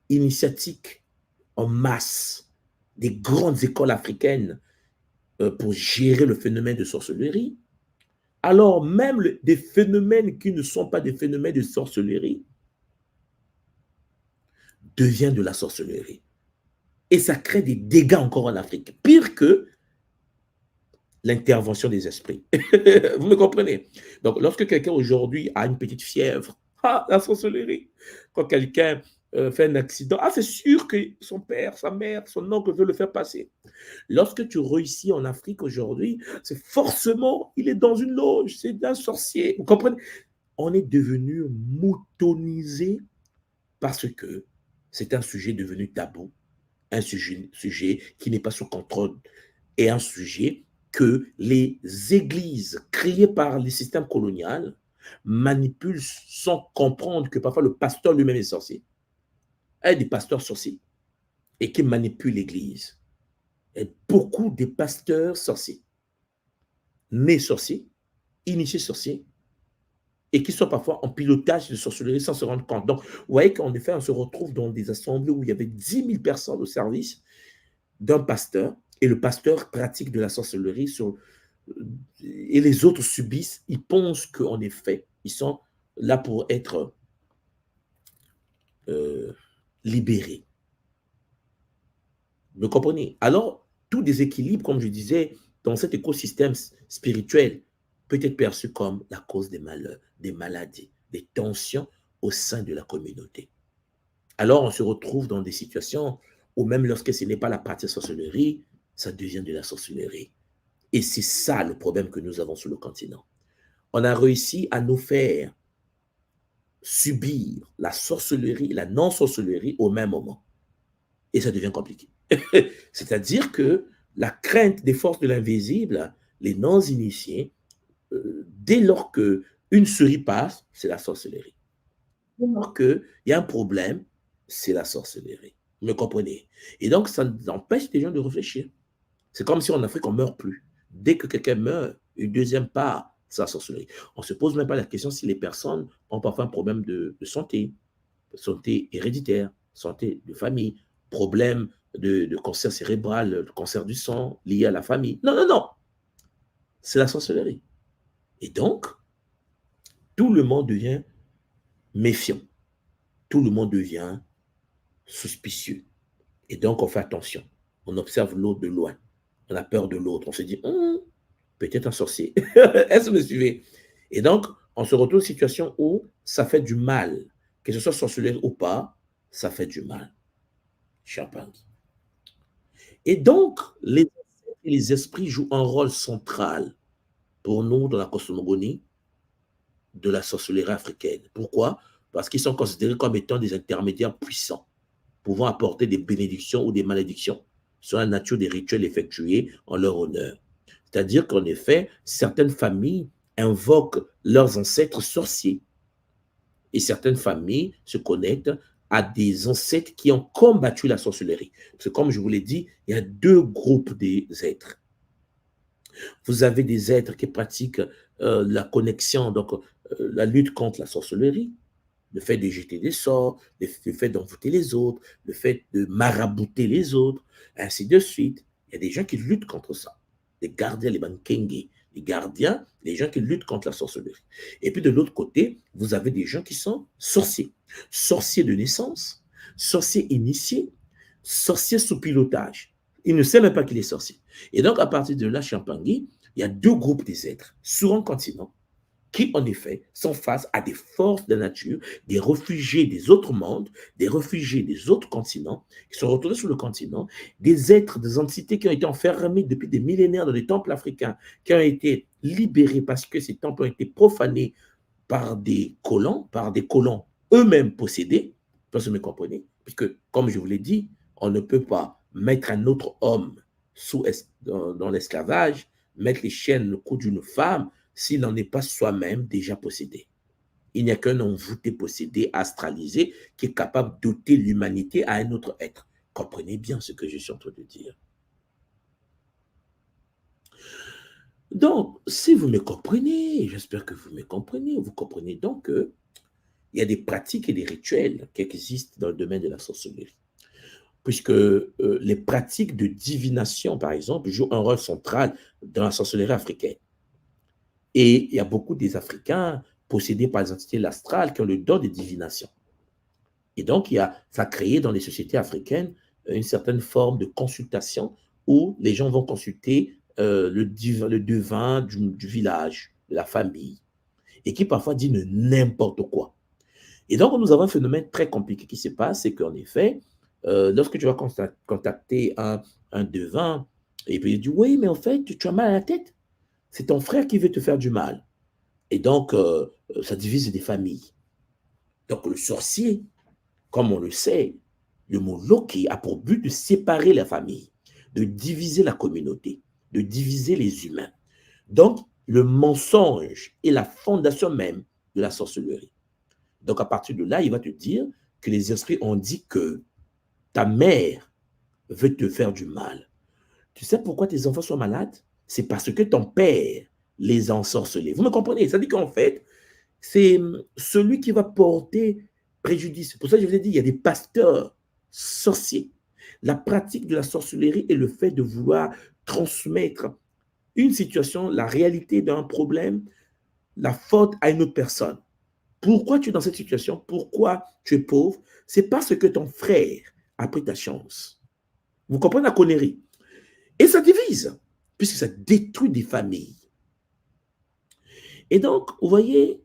initiatiques en masse, des grandes écoles africaines pour gérer le phénomène de sorcellerie, alors même des phénomènes qui ne sont pas des phénomènes de sorcellerie deviennent de la sorcellerie. Et ça crée des dégâts encore en Afrique, pire que l'intervention des esprits. Vous me comprenez? Donc, lorsque quelqu'un aujourd'hui a une petite fièvre, la sorcellerie. Quand quelqu'un fait un accident, c'est sûr que son père, sa mère, son oncle veut le faire passer. Lorsque tu réussis en Afrique aujourd'hui, c'est forcément, il est dans une loge, c'est un sorcier. Vous comprenez? On est devenu moutonisé parce que c'est un sujet devenu tabou, un sujet qui n'est pas sous contrôle et un sujet que les églises créées par les systèmes coloniaux manipulent sans comprendre que parfois le pasteur lui-même est sorcier. Il y a des pasteurs sorciers et qui manipulent l'église. Et beaucoup de pasteurs sorciers, nés sorciers, initiés sorciers, et qui sont parfois en pilotage de sorcellerie sans se rendre compte. Donc, vous voyez qu'en effet, on se retrouve dans des assemblées où il y avait 10 000 personnes au service d'un pasteur, et le pasteur pratique de la sorcellerie et les autres subissent, ils pensent qu'en effet, ils sont là pour être libérés. Vous comprenez? Alors, tout déséquilibre, comme je disais, dans cet écosystème spirituel peut être perçu comme la cause des malheurs, des maladies, des tensions au sein de la communauté. Alors, on se retrouve dans des situations où même lorsque ce n'est pas la pratique de sorcellerie, ça devient de la sorcellerie. Et c'est ça le problème que nous avons sur le continent. On a réussi à nous faire subir la sorcellerie, la non-sorcellerie au même moment. Et ça devient compliqué. C'est-à-dire que la crainte des forces de l'invisible, les non-initiés, dès lors qu'une souris passe, c'est la sorcellerie. Dès lors qu'il y a un problème, c'est la sorcellerie. Vous me comprenez? Et donc, ça empêche les gens de réfléchir. C'est comme si en Afrique, on ne meurt plus. Dès que quelqu'un meurt, une deuxième part, c'est la sorcellerie. On ne se pose même pas la question si les personnes ont parfois un problème de santé héréditaire, santé de famille, problème de cancer cérébral, de cancer du sang lié à la famille. Non, non, non. C'est la sorcellerie. Et donc, tout le monde devient méfiant. Tout le monde devient suspicieux. Et donc, on fait attention. On observe l'autre de loin. On a peur de l'autre. On se dit, peut-être un sorcier. Est-ce que vous me suivez? Et donc, on se retrouve dans une situation où ça fait du mal. Que ce soit sorcellerie ou pas, ça fait du mal. Champagne. Et donc, les esprits jouent un rôle central pour nous dans la cosmogonie de la sorcellerie africaine. Pourquoi? Parce qu'ils sont considérés comme étant des intermédiaires puissants, pouvant apporter des bénédictions ou des malédictions sur la nature des rituels effectués en leur honneur. C'est-à-dire qu'en effet, certaines familles invoquent leurs ancêtres sorciers et certaines familles se connectent à des ancêtres qui ont combattu la sorcellerie. Parce que comme je vous l'ai dit, il y a deux groupes des êtres. Vous avez des êtres qui pratiquent la connexion, donc la lutte contre la sorcellerie, le fait de jeter des sorts, le fait d'envoûter les autres, le fait de marabouter les autres, ainsi de suite. Il y a des gens qui luttent contre ça. Les gardiens, les bankenge, les gardiens, les gens qui luttent contre la sorcellerie. Et puis de l'autre côté, vous avez des gens qui sont sorciers. Sorciers de naissance, sorciers initiés, sorciers sous pilotage. Ils ne savent même pas qu'il est sorcier. Et donc, à partir de là, Champangui, il y a deux groupes des êtres sur un continent qui, en effet, sont face à des forces de la nature, des réfugiés des autres mondes, des réfugiés des autres continents, qui sont retournés sur le continent, des êtres, des entités qui ont été enfermés depuis des millénaires dans les temples africains, qui ont été libérés parce que ces temples ont été profanés par des colons eux-mêmes possédés, vous me comprenez, puisque, comme je vous l'ai dit, on ne peut pas mettre un autre homme dans l'esclavage, mettre les chaînes au cou d'une femme, s'il n'en est pas soi-même déjà possédé. Il n'y a qu'un envoûté possédé, astralisé, qui est capable d'ôter l'humanité à un autre être. Comprenez bien ce que je suis en train de dire. Donc, si vous me comprenez, j'espère que vous comprenez donc qu'il y a des pratiques et des rituels qui existent dans le domaine de la sorcellerie. Puisque les pratiques de divination, par exemple, jouent un rôle central dans la sorcellerie africaine. Et il y a beaucoup des Africains possédés par les entités l'astrale qui ont le don de divination. Et donc, ça a créé dans les sociétés africaines une certaine forme de consultation où les gens vont consulter le devin du village, de la famille, et qui parfois dit n'importe quoi. Et donc, nous avons un phénomène très compliqué qui se passe, c'est qu'en effet, lorsque tu vas contacter un devin, et puis il dit, oui, mais en fait, tu as mal à la tête. C'est ton frère qui veut te faire du mal. Et donc, ça divise des familles. Donc, le sorcier, comme on le sait, le mot Loki a pour but de séparer la famille, de diviser la communauté, de diviser les humains. Donc, le mensonge est la fondation même de la sorcellerie. Donc, à partir de là, il va te dire que les esprits ont dit que ta mère veut te faire du mal. Tu sais pourquoi tes enfants sont malades? C'est parce que ton père les a ensorcelés. Vous me comprenez? Ça dit qu'en fait, c'est celui qui va porter préjudice. C'est pour ça que je vous ai dit, il y a des pasteurs sorciers. La pratique de la sorcellerie est le fait de vouloir transmettre une situation, la réalité d'un problème, la faute à une autre personne. Pourquoi tu es dans cette situation? Pourquoi tu es pauvre? C'est parce que ton frère a pris ta chance. Vous comprenez la connerie? Et ça divise, puisque ça détruit des familles. Et donc, vous voyez,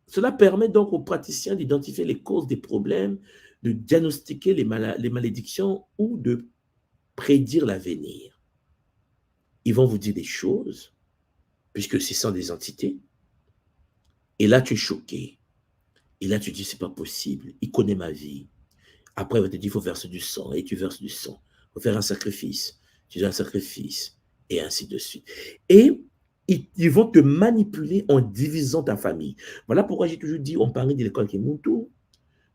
cela permet donc aux praticiens d'identifier les causes des problèmes, de diagnostiquer les malédictions ou de prédire l'avenir. Ils vont vous dire des choses, puisque ce sont des entités. Et là, tu es choqué. Et là, tu dis, c'est pas possible. Il connaît ma vie. Après, il va te dire, il faut verser du sang. Et tu verses du sang. Il faut faire un sacrifice. Tu fais un sacrifice. Et ainsi de suite. Et ils vont te manipuler en divisant ta famille. Voilà pourquoi j'ai toujours dit, on parlait de l'école Kimuntu,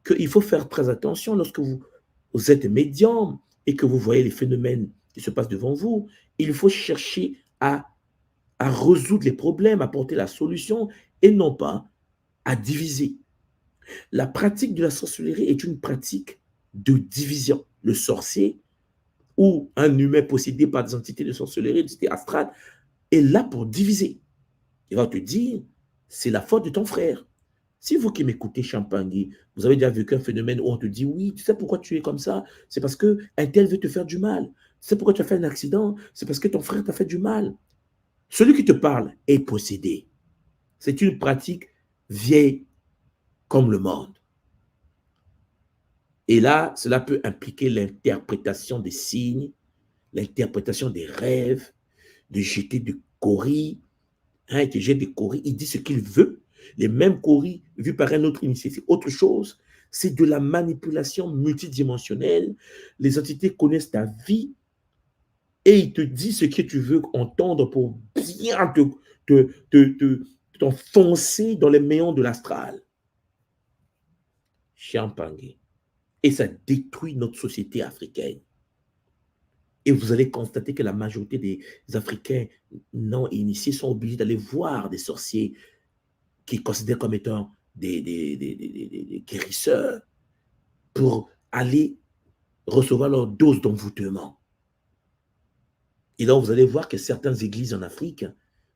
qu'il faut faire très attention lorsque vous êtes médium et que vous voyez les phénomènes qui se passent devant vous. Il faut chercher à résoudre les problèmes, à apporter la solution et non pas à diviser. La pratique de la sorcellerie est une pratique de division. Le sorcier ou un humain possédé par des entités de sorcellerie, des entités astrales, est là pour diviser. Il va te dire, c'est la faute de ton frère. Si vous qui m'écoutez, Champangui, vous avez déjà vécu un phénomène où on te dit, oui, tu sais pourquoi tu es comme ça? C'est parce qu'un tel veut te faire du mal. Tu sais pourquoi tu as fait un accident? C'est parce que ton frère t'a fait du mal. Celui qui te parle est possédé. C'est une pratique vieille comme le monde. Et là, cela peut impliquer l'interprétation des signes, l'interprétation des rêves, de jeter des coris, il te jette des coris, il dit ce qu'il veut. Les mêmes coris vus par un autre initié, c'est autre chose. C'est de la manipulation multidimensionnelle. Les entités connaissent ta vie et il te dit ce que tu veux entendre pour bien t'enfoncer dans les méandres de l'astral. Chiampangé. Et ça détruit notre société africaine. Et vous allez constater que la majorité des Africains non initiés sont obligés d'aller voir des sorciers qu'ils considèrent comme étant des guérisseurs pour aller recevoir leur dose d'envoûtement. Et donc, vous allez voir que certaines églises en Afrique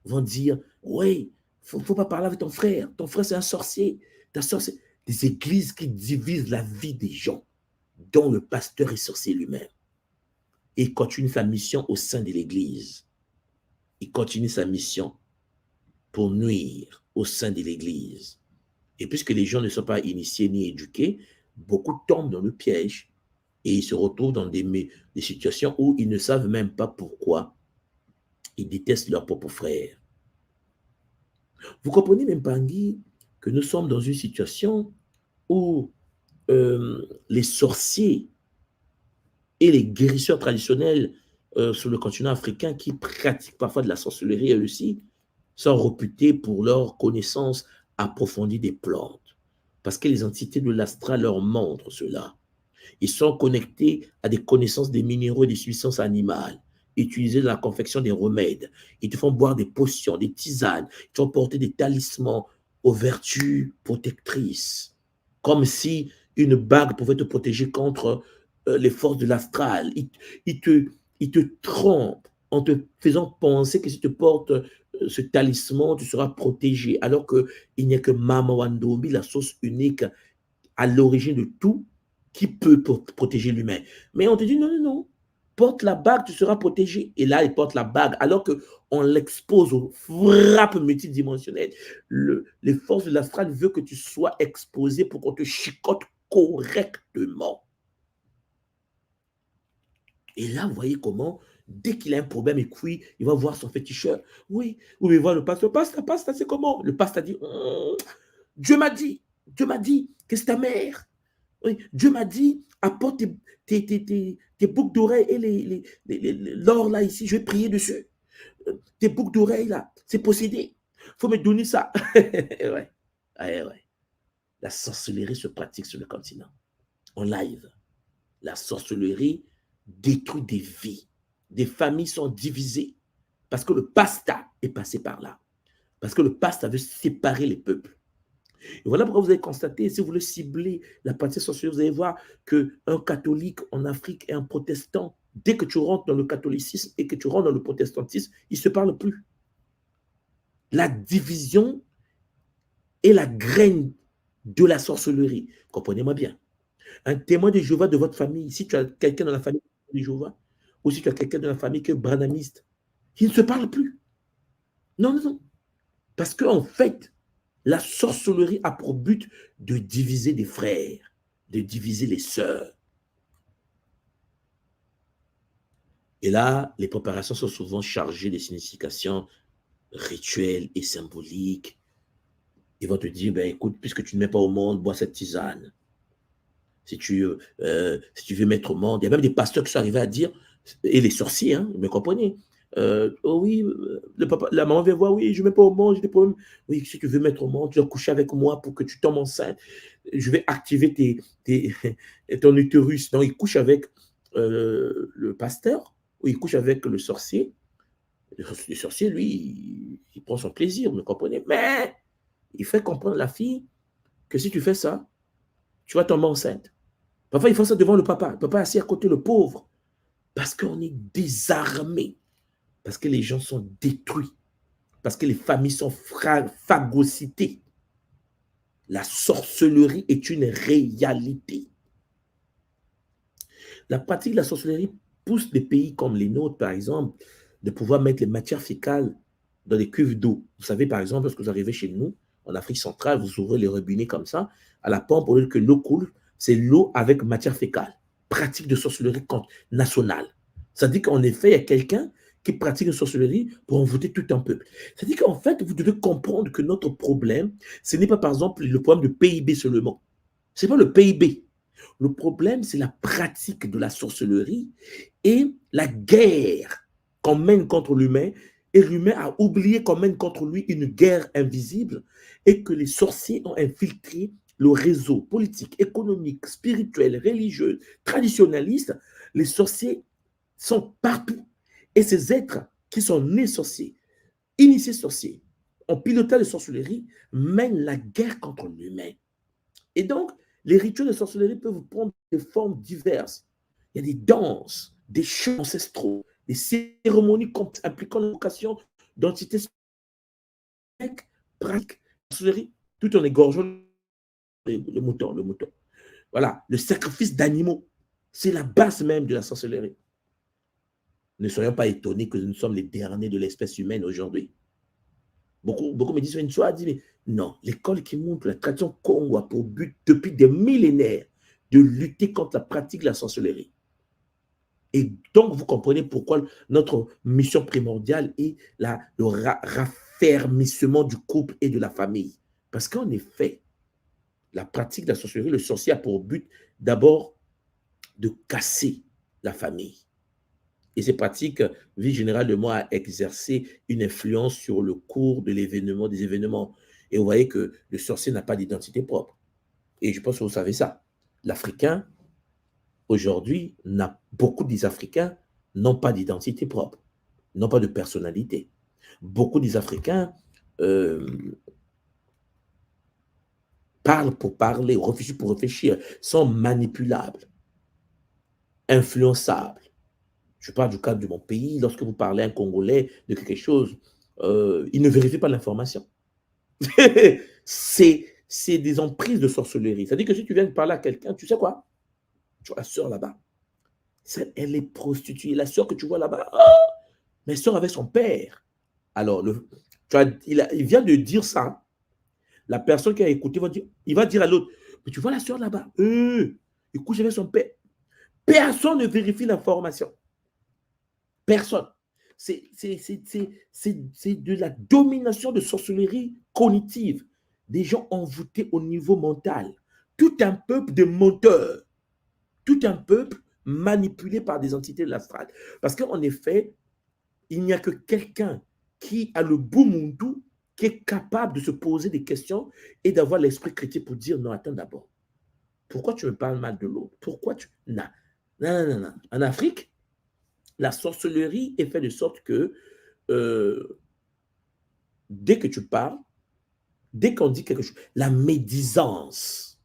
vont dire, oui, il ne faut pas parler avec ton frère c'est un sorcier. Des églises qui divisent la vie des gens, dont le pasteur est sorcier lui-même. Et il continue sa mission au sein de l'église. Il continue sa mission pour nuire au sein de l'église. Et puisque les gens ne sont pas initiés ni éduqués, beaucoup tombent dans le piège et ils se retrouvent dans des situations où ils ne savent même pas pourquoi ils détestent leur propre frère. Vous comprenez, même Pangui, que nous sommes dans une situation où les sorciers et les guérisseurs traditionnels sur le continent africain qui pratiquent parfois de la sorcellerie eux aussi sont réputés pour leur connaissance approfondie des plantes. Parce que les entités de l'astral leur montrent cela. Ils sont connectés à des connaissances des minéraux et des substances animales utilisées dans la confection des remèdes. Ils te font boire des potions, des tisanes, ils te font porter des talismans aux vertus protectrices. Comme si une bague pouvait te protéger contre les forces de l'astral. Ils te trompent en te faisant penser que si tu portes ce talisman, tu seras protégé. Alors qu'il n'y a que Mama Wandombi, la source unique à l'origine de tout, qui peut protéger l'humain. Mais on te dit non, non, non. Porte la bague, tu seras protégé. Et là, il porte la bague, alors qu'on l'expose aux frappes multidimensionnelles. Les forces de l'astral veulent que tu sois exposé pour qu'on te chicote correctement. Et là, vous voyez comment, dès qu'il a un problème, il va voir son féticheur. Oui, oui, il va voir le pasteur. Pasteur, c'est comment? Le pasteur dit, Dieu m'a dit que c'est ta mère. Oui, Dieu m'a dit, apporte tes boucles d'oreilles et l'or là ici, je vais prier dessus. Tes boucles d'oreilles là, c'est possédé. Il faut me donner ça. Ouais. Ouais. La sorcellerie se pratique sur le continent. En live. La sorcellerie détruit des vies. Des familles sont divisées. Parce que le pasta est passé par là. Parce que le pasta veut séparer les peuples. Et voilà pourquoi vous allez constater, si vous voulez cibler la pratique sorcellerie, vous allez voir qu'un catholique en Afrique et un protestant, dès que tu rentres dans le catholicisme et que tu rentres dans le protestantisme, ils ne se parlent plus. La division est la graine de la sorcellerie. Comprenez-moi bien. Un témoin de Jéhovah de votre famille, si tu as quelqu'un dans la famille de Jéhovah, ou si tu as quelqu'un dans la famille qui est branamiste, ils ne se parlent plus. Non, non, non. Parce qu'en fait, la sorcellerie a pour but de diviser des frères, de diviser les sœurs. Et là, les préparations sont souvent chargées de significations rituelles et symboliques. Ils vont te dire, ben, écoute, puisque tu ne mets pas au monde, bois cette tisane. Si tu veux mettre au monde, il y a même des pasteurs qui sont arrivés à dire, et les sorciers, hein, vous me comprenez, oh oui, la maman vient voir, oui, je ne mets pas au monde, j'ai des problèmes. Oui, si tu veux mettre au monde, tu dois coucher avec moi pour que tu tombes enceinte. Je vais activer ton utérus. Donc, il couche avec le pasteur, ou il couche avec le sorcier. Le sorcier, lui, il prend son plaisir, vous me comprenez. Mais il fait comprendre à la fille que si tu fais ça, tu vas tomber enceinte. Parfois, il faut ça devant le papa. Le papa est assis à côté, le pauvre. Parce qu'on est désarmé. Parce que les gens sont détruits. Parce que les familles sont phagocytées. La sorcellerie est une réalité. La pratique de la sorcellerie pousse des pays comme les nôtres, par exemple, de pouvoir mettre les matières fécales dans des cuves d'eau. Vous savez, par exemple, lorsque vous arrivez chez nous, en Afrique centrale, vous ouvrez les robinets comme ça, à la pompe, au lieu que l'eau coule, c'est l'eau avec matière fécale. Pratique de sorcellerie nationale. Ça dit qu'en effet, il y a quelqu'un qui pratique une sorcellerie pour envoûter tout un peuple. Ça dit qu'en fait, vous devez comprendre que notre problème, ce n'est pas, par exemple, le problème de PIB seulement. Ce n'est pas le PIB. Le problème, c'est la pratique de la sorcellerie et la guerre qu'on mène contre l'humain. Et l'humain a oublié qu'on mène contre lui une guerre invisible et que les sorciers ont infiltré le réseau politique, économique, spirituel, religieux, traditionnaliste, les sorciers sont partout. Et ces êtres qui sont nés sorciers, initiés sorciers, en pilotage de sorcellerie, mènent la guerre contre l'humain. Et donc, les rituels de sorcellerie peuvent prendre des formes diverses. Il y a des danses, des chants ancestraux, des cérémonies impliquant l'invocation d'entités pratiques, sorcellerie, tout en égorgeant le mouton, le mouton. Voilà, le sacrifice d'animaux, c'est la base même de la sorcellerie. Ne soyons pas étonnés que nous sommes les derniers de l'espèce humaine aujourd'hui. Beaucoup me disent une chose, mais non, l'école qui montre la tradition Congo a pour but depuis des millénaires de lutter contre la pratique de la sorcellerie. Et donc, vous comprenez pourquoi notre mission primordiale est le raffermissement du couple et de la famille. Parce qu'en effet, la pratique de la sorcellerie, le sorcier a pour but d'abord de casser la famille. Et ces pratiques visent généralement à exercer une influence sur le cours de l'événement, des événements. Et vous voyez que le sorcier n'a pas d'identité propre. Et je pense que vous savez ça. L'Africain, aujourd'hui, beaucoup des Africains n'ont pas d'identité propre, n'ont pas de personnalité. Beaucoup des Africains parlent pour parler, réfléchissent pour réfléchir, sont manipulables, influençables. Je parle du cadre de mon pays. Lorsque vous parlez à un Congolais de quelque chose, il ne vérifie pas l'information. C'est des emprises de sorcellerie. C'est-à-dire que si tu viens de parler à quelqu'un, tu sais quoi? Tu vois la sœur là-bas. Elle est prostituée. La sœur que tu vois là-bas, oh, mais elle sort avec son père. Alors, il vient de dire ça. La personne qui a écouté il va dire à l'autre, mais tu vois la sœur là-bas, il couche avec son père. Personne ne vérifie l'information. Personne. C'est de la domination de sorcellerie cognitive. Des gens envoûtés au niveau mental. Tout un peuple de menteurs. Tout un peuple manipulé par des entités de l'astral. Parce qu'en effet, il n'y a que quelqu'un qui a le bout mondou, qui est capable de se poser des questions et d'avoir l'esprit critique pour dire non, attends d'abord. Pourquoi tu me parles mal de l'autre? Pourquoi tu. Non. Non, non, non. En Afrique, la sorcellerie est faite de sorte que dès que tu parles, dès qu'on dit quelque chose, la médisance,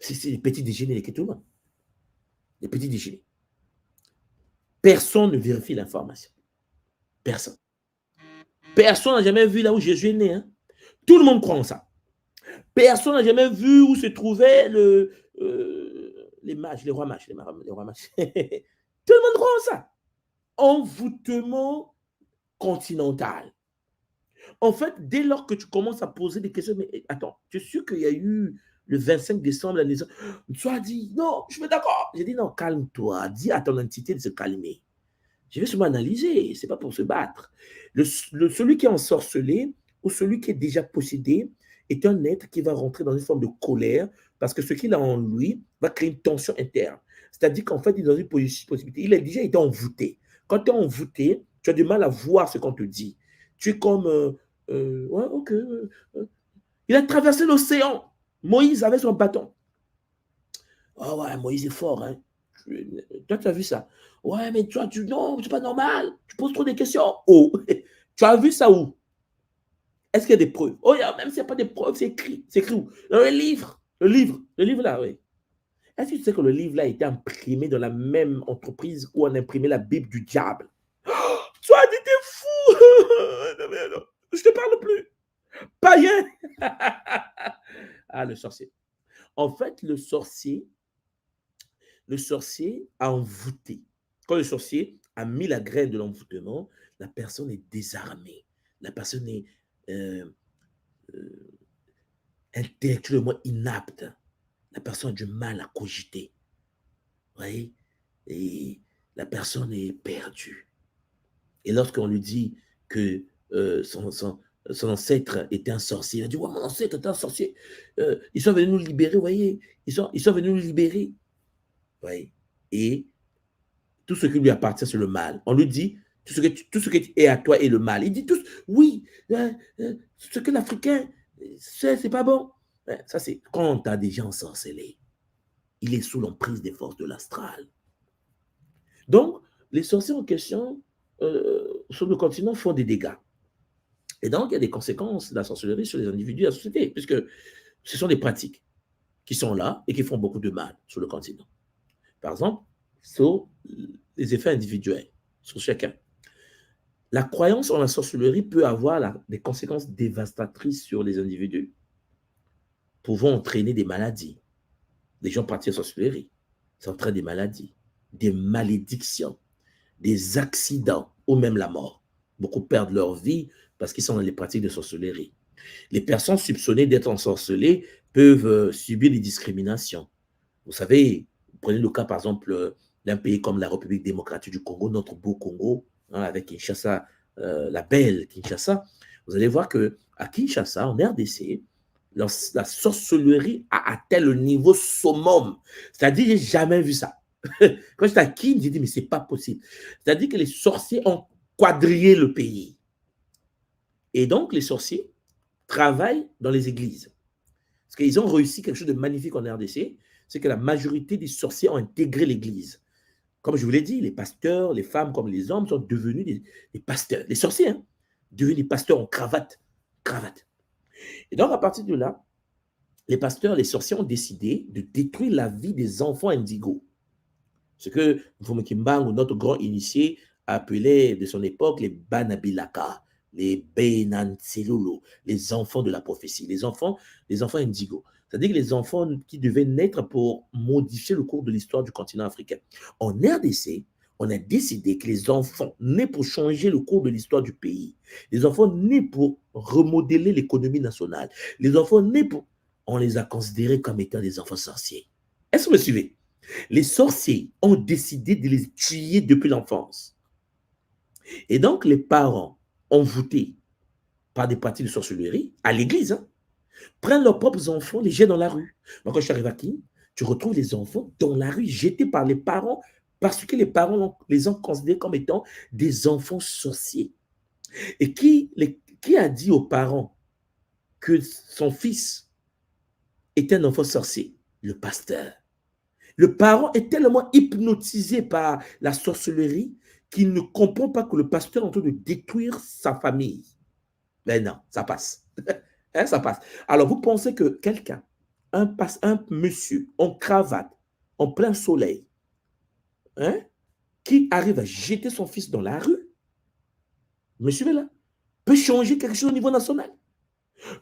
c'est les petits déjeuners qui tout le monde. Les petits déjeuners. Personne ne vérifie l'information. Personne. Personne n'a jamais vu là où Jésus est né. Hein. Tout le monde croit en ça. Personne n'a jamais vu où se trouvaient les mages, les rois mages. Les rois mages. Tout le monde croit en ça. Envoûtement continental. En fait, dès lors que tu commences à poser des questions, mais attends, tu es sûr qu'il y a eu le 25 décembre, la naissance, tu as dit, non, je suis d'accord. J'ai dit, non, calme-toi, dis à ton entité de se calmer. Je vais seulement analyser, ce n'est pas pour se battre. Celui qui est ensorcelé ou celui qui est déjà possédé est un être qui va rentrer dans une forme de colère parce que ce qu'il a en lui va créer une tension interne. C'est-à-dire qu'en fait, il est dans une possibilité. Il a déjà été envoûté. Quand tu es envoûté, tu as du mal à voir ce qu'on te dit. Tu es comme, ouais, ok. Il a traversé l'océan. Moïse avait son bâton. Ah ouais, Moïse est fort, hein. Toi, tu as vu ça. Ouais, mais toi, non, c'est pas normal. Tu poses trop de questions. Oh, tu as vu ça où? Est-ce qu'il y a des preuves? Oh, même s'il n'y a pas de preuves, c'est écrit. C'est écrit où? Dans le livre. Le livre là, oui. Est-ce que tu sais que le livre là a été imprimé dans la même entreprise où on a imprimé la Bible du diable? Oh, toi, tu t'es fou! Non, mais non, je te parle plus. Païen! Ah, le sorcier. En fait, le sorcier a envoûté. Quand le sorcier a mis la graine de l'envoûtement, la personne est désarmée. La personne est intellectuellement inapte. La personne a du mal à cogiter. Vous voyez? Et la personne est perdue. Et lorsqu'on lui dit que son ancêtre était un sorcier, il a dit, ouais, mon ancêtre était un sorcier. Ils sont venus nous libérer, vous voyez? Ils sont venus nous libérer. Vous voyez? Et tout ce qui lui appartient, c'est le mal. On lui dit, tout ce qui est à toi est le mal. Il dit tous, oui, ce que l'Africain, c'est pas bon. Ouais, ça, c'est quand on t'a déjà ensorcelé. Il est sous l'emprise des forces de l'astral. Donc, les sorciers en question, sur le continent, font des dégâts. Et donc, il y a des conséquences de la sorcellerie sur les individus et la société, puisque ce sont des pratiques qui sont là et qui font beaucoup de mal sur le continent. Par exemple, sur les effets individuels, sur chacun. La croyance en la sorcellerie peut avoir des conséquences dévastatrices sur les individus, pouvant entraîner des maladies. Les gens pratiquent la sorcellerie, ça entraîne des maladies, des malédictions, des accidents ou même la mort. Beaucoup perdent leur vie parce qu'ils sont dans les pratiques de sorcellerie. Les personnes soupçonnées d'être ensorcelées peuvent subir des discriminations. Vous savez, prenez le cas par exemple d'un pays comme la République démocratique du Congo, notre beau Congo, hein, avec Kinshasa, la belle Kinshasa. Vous allez voir qu'à Kinshasa, en RDC, la sorcellerie a atteint le niveau summum. C'est-à-dire, j'ai jamais vu ça. Quand j'étais à Kin, j'ai dit, mais c'est pas possible. C'est-à-dire que les sorciers ont quadrillé le pays. Et donc, les sorciers travaillent dans les églises. Parce qu'ils ont réussi quelque chose de magnifique en RDC, c'est que la majorité des sorciers ont intégré l'église. Comme je vous l'ai dit, les pasteurs, les femmes comme les hommes sont devenus des pasteurs. Les sorciers, hein, devenus des pasteurs en cravate. Cravate. Et donc, à partir de là, les pasteurs, les sorciers ont décidé de détruire la vie des enfants indigos. Ce que Mfumu Kimbangu, notre grand initié, appelait de son époque les Banabilaka, les Benanselolo, les enfants de la prophétie, les enfants indigos. C'est-à-dire que les enfants qui devaient naître pour modifier le cours de l'histoire du continent africain. En RDC, on a décidé que les enfants nés pour changer le cours de l'histoire du pays, les enfants nés pour remodeler l'économie nationale, les enfants nés pour... On les a considérés comme étant des enfants sorciers. Est-ce que vous me suivez? Les sorciers ont décidé de les tuer depuis l'enfance. Et donc, les parents envoûtés par des pratiques de sorcellerie, à l'église, hein, prennent leurs propres enfants, les jettent dans la rue. Moi, quand je suis arrivé à Kin, tu retrouves les enfants dans la rue, jetés par les parents, parce que les parents les ont considérés comme étant des enfants sorciers. Et qui a dit aux parents que son fils était un enfant sorcier? Le pasteur. Le parent est tellement hypnotisé par la sorcellerie qu'il ne comprend pas que le pasteur est en train de détruire sa famille. Mais non, ça passe. Hein, ça passe. Alors, vous pensez que quelqu'un, un monsieur en cravate, en plein soleil, hein, qui arrive à jeter son fils dans la rue, monsieur là, peut changer quelque chose au niveau national?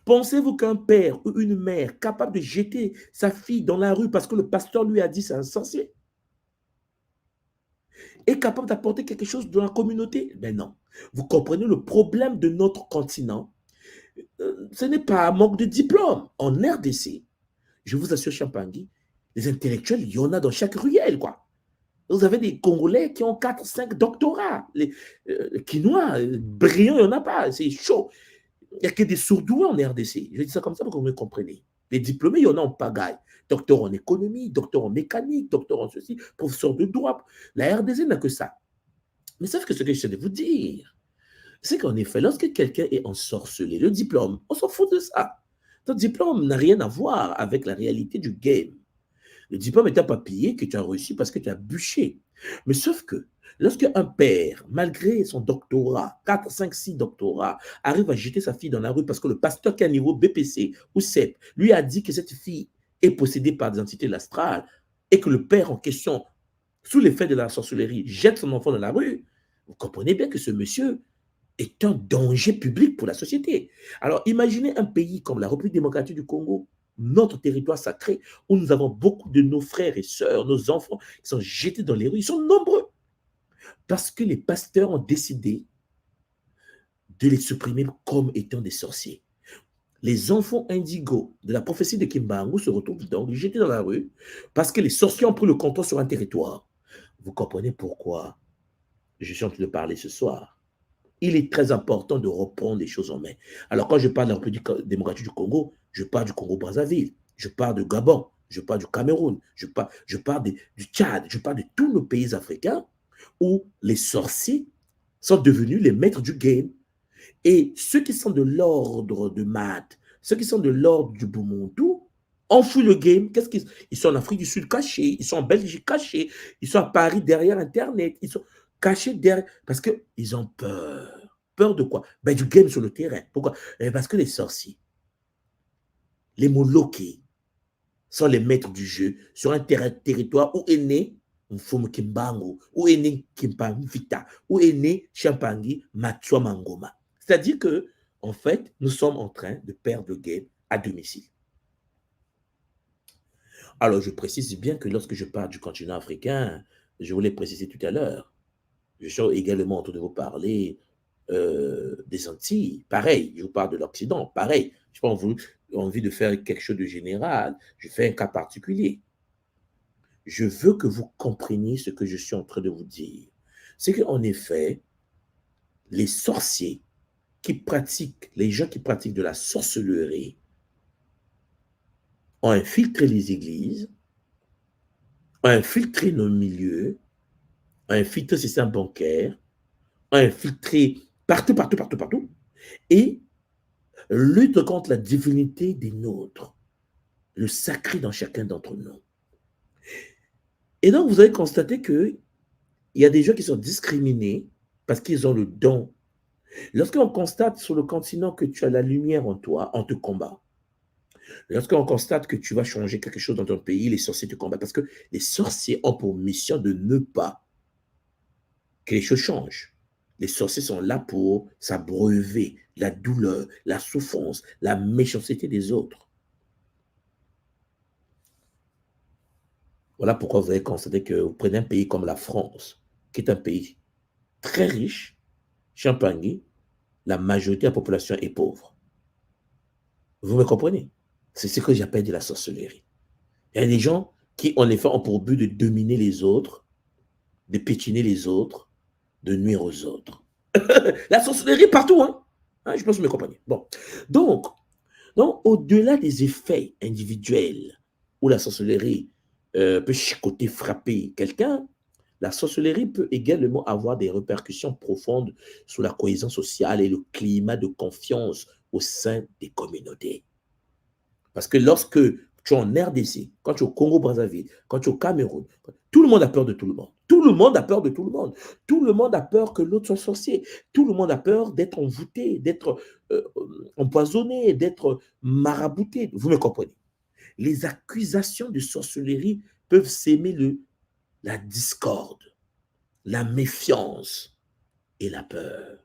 Pensez-vous qu'un père ou une mère capable de jeter sa fille dans la rue parce que le pasteur lui a dit c'est un sorcier est capable d'apporter quelque chose dans la communauté? Mais non. Vous comprenez le problème de notre continent? Ce n'est pas un manque de diplôme. En RDC, je vous assure, Champangui, les intellectuels, il y en a dans chaque ruelle, quoi. Vous avez des Congolais qui ont 4, 5 doctorats. Les Quinois, brillants, il n'y en a pas. C'est chaud. Il n'y a que des sourdoués en RDC. Je dis ça comme ça pour que vous me compreniez. Les diplômés, il y en a en pagaille. Docteur en économie, docteur en mécanique, docteur en ceci, professeur de droit. La RDC n'a que ça. Mais sauf que ce que je de vous dire, c'est qu'en effet, lorsque quelqu'un est ensorcelé, le diplôme, on s'en fout de ça. Ton diplôme n'a rien à voir avec la réalité du game. Le diplôme est un papier que tu as reçu parce que tu as bûché. Mais sauf que lorsque un père, malgré son doctorat, 4, 5, 6 doctorats, arrive à jeter sa fille dans la rue parce que le pasteur qui est à niveau BPC ou CEP lui a dit que cette fille est possédée par des entités de l'astral et que le père en question, sous l'effet de la sorcellerie, jette son enfant dans la rue, vous comprenez bien que ce monsieur est un danger public pour la société. Alors imaginez un pays comme la République démocratique du Congo, notre territoire sacré, où nous avons beaucoup de nos frères et sœurs, nos enfants qui sont jetés dans les rues. Ils sont nombreux parce que les pasteurs ont décidé de les supprimer comme étant des sorciers. Les enfants indigos de la prophétie de Kimbangu se retrouvent donc jetés dans la rue parce que les sorciers ont pris le contrôle sur un territoire. Vous comprenez pourquoi je suis en train de parler ce soir. Il est très important de reprendre les choses en main. Alors, quand je parle de la République démocratique du Congo, je parle du Congo-Brazzaville, je parle de Gabon, je parle du Cameroun, je parle du Tchad, je parle de tous nos pays africains où les sorciers sont devenus les maîtres du game. Et ceux qui sont de l'ordre de Maat, ceux qui sont de l'ordre du Bumuntu, On fout le game. Qu'est-ce qu'ils ils sont en Afrique du Sud cachés, ils sont en Belgique cachés, ils sont à Paris derrière Internet, ils sont cachés derrière parce qu'ils ont peur. Peur de quoi? Ben, du game sur le terrain. Pourquoi? Parce que les sorciers, les Moloké sont les maîtres du jeu sur un territoire où est né Mfumu Kimbangu, où est né Kimpamvita, où est né Champangi Matsua Mangoma. C'est-à-dire que, en fait, nous sommes en train de perdre le game à domicile. Alors, je précise bien que lorsque je parle du continent africain, je voulais préciser tout à l'heure, je suis également en train de vous parler des Antilles, pareil, je vous parle de l'Occident, pareil. Je n'ai pas envie de faire quelque chose de général, je fais un cas particulier. Je veux que vous compreniez ce que je suis en train de vous dire. C'est qu'en effet, les sorciers qui pratiquent, les gens qui pratiquent de la sorcellerie, ont infiltré les églises, ont infiltré nos milieux, ont infiltré le système bancaire, ont infiltré partout, partout, partout, partout, et luttent contre la divinité des nôtres, le sacré dans chacun d'entre nous. Et donc, vous allez constater qu'il y a des gens qui sont discriminés parce qu'ils ont le don. Lorsqu'on constate sur le continent que tu as la lumière en toi, on te combat. Lorsqu'on constate que tu vas changer quelque chose dans ton pays, les sorciers te combattent parce que les sorciers ont pour mission de ne pas que les choses changent. Les sorciers sont là pour s'abreuver la douleur, la souffrance, la méchanceté des autres. Voilà pourquoi vous avez constaté que vous prenez un pays comme la France, qui est un pays très riche, Champagne, la majorité de la population est pauvre. Vous me comprenez? C'est ce que j'appelle de la sorcellerie. Il y a des gens qui, en effet, ont pour but de dominer les autres, de pétiner les autres, de nuire aux autres. La sorcellerie partout, hein? Je pense que vous me comprenez. Bon. Donc au-delà des effets individuels où la sorcellerie peut chicoter, frapper quelqu'un, la sorcellerie peut également avoir des répercussions profondes sur la cohésion sociale et le climat de confiance au sein des communautés. Parce que lorsque tu es en RDC, quand tu es au Congo-Brazzaville, quand tu es au Cameroun, tout le monde a peur de tout le monde. Tout le monde a peur de tout le monde. Tout le monde a peur que l'autre soit sorcier. Tout le monde a peur d'être envoûté, d'être empoisonné, d'être marabouté. Vous me comprenez? Les accusations de sorcellerie peuvent s'aimer la discorde, la méfiance et la peur.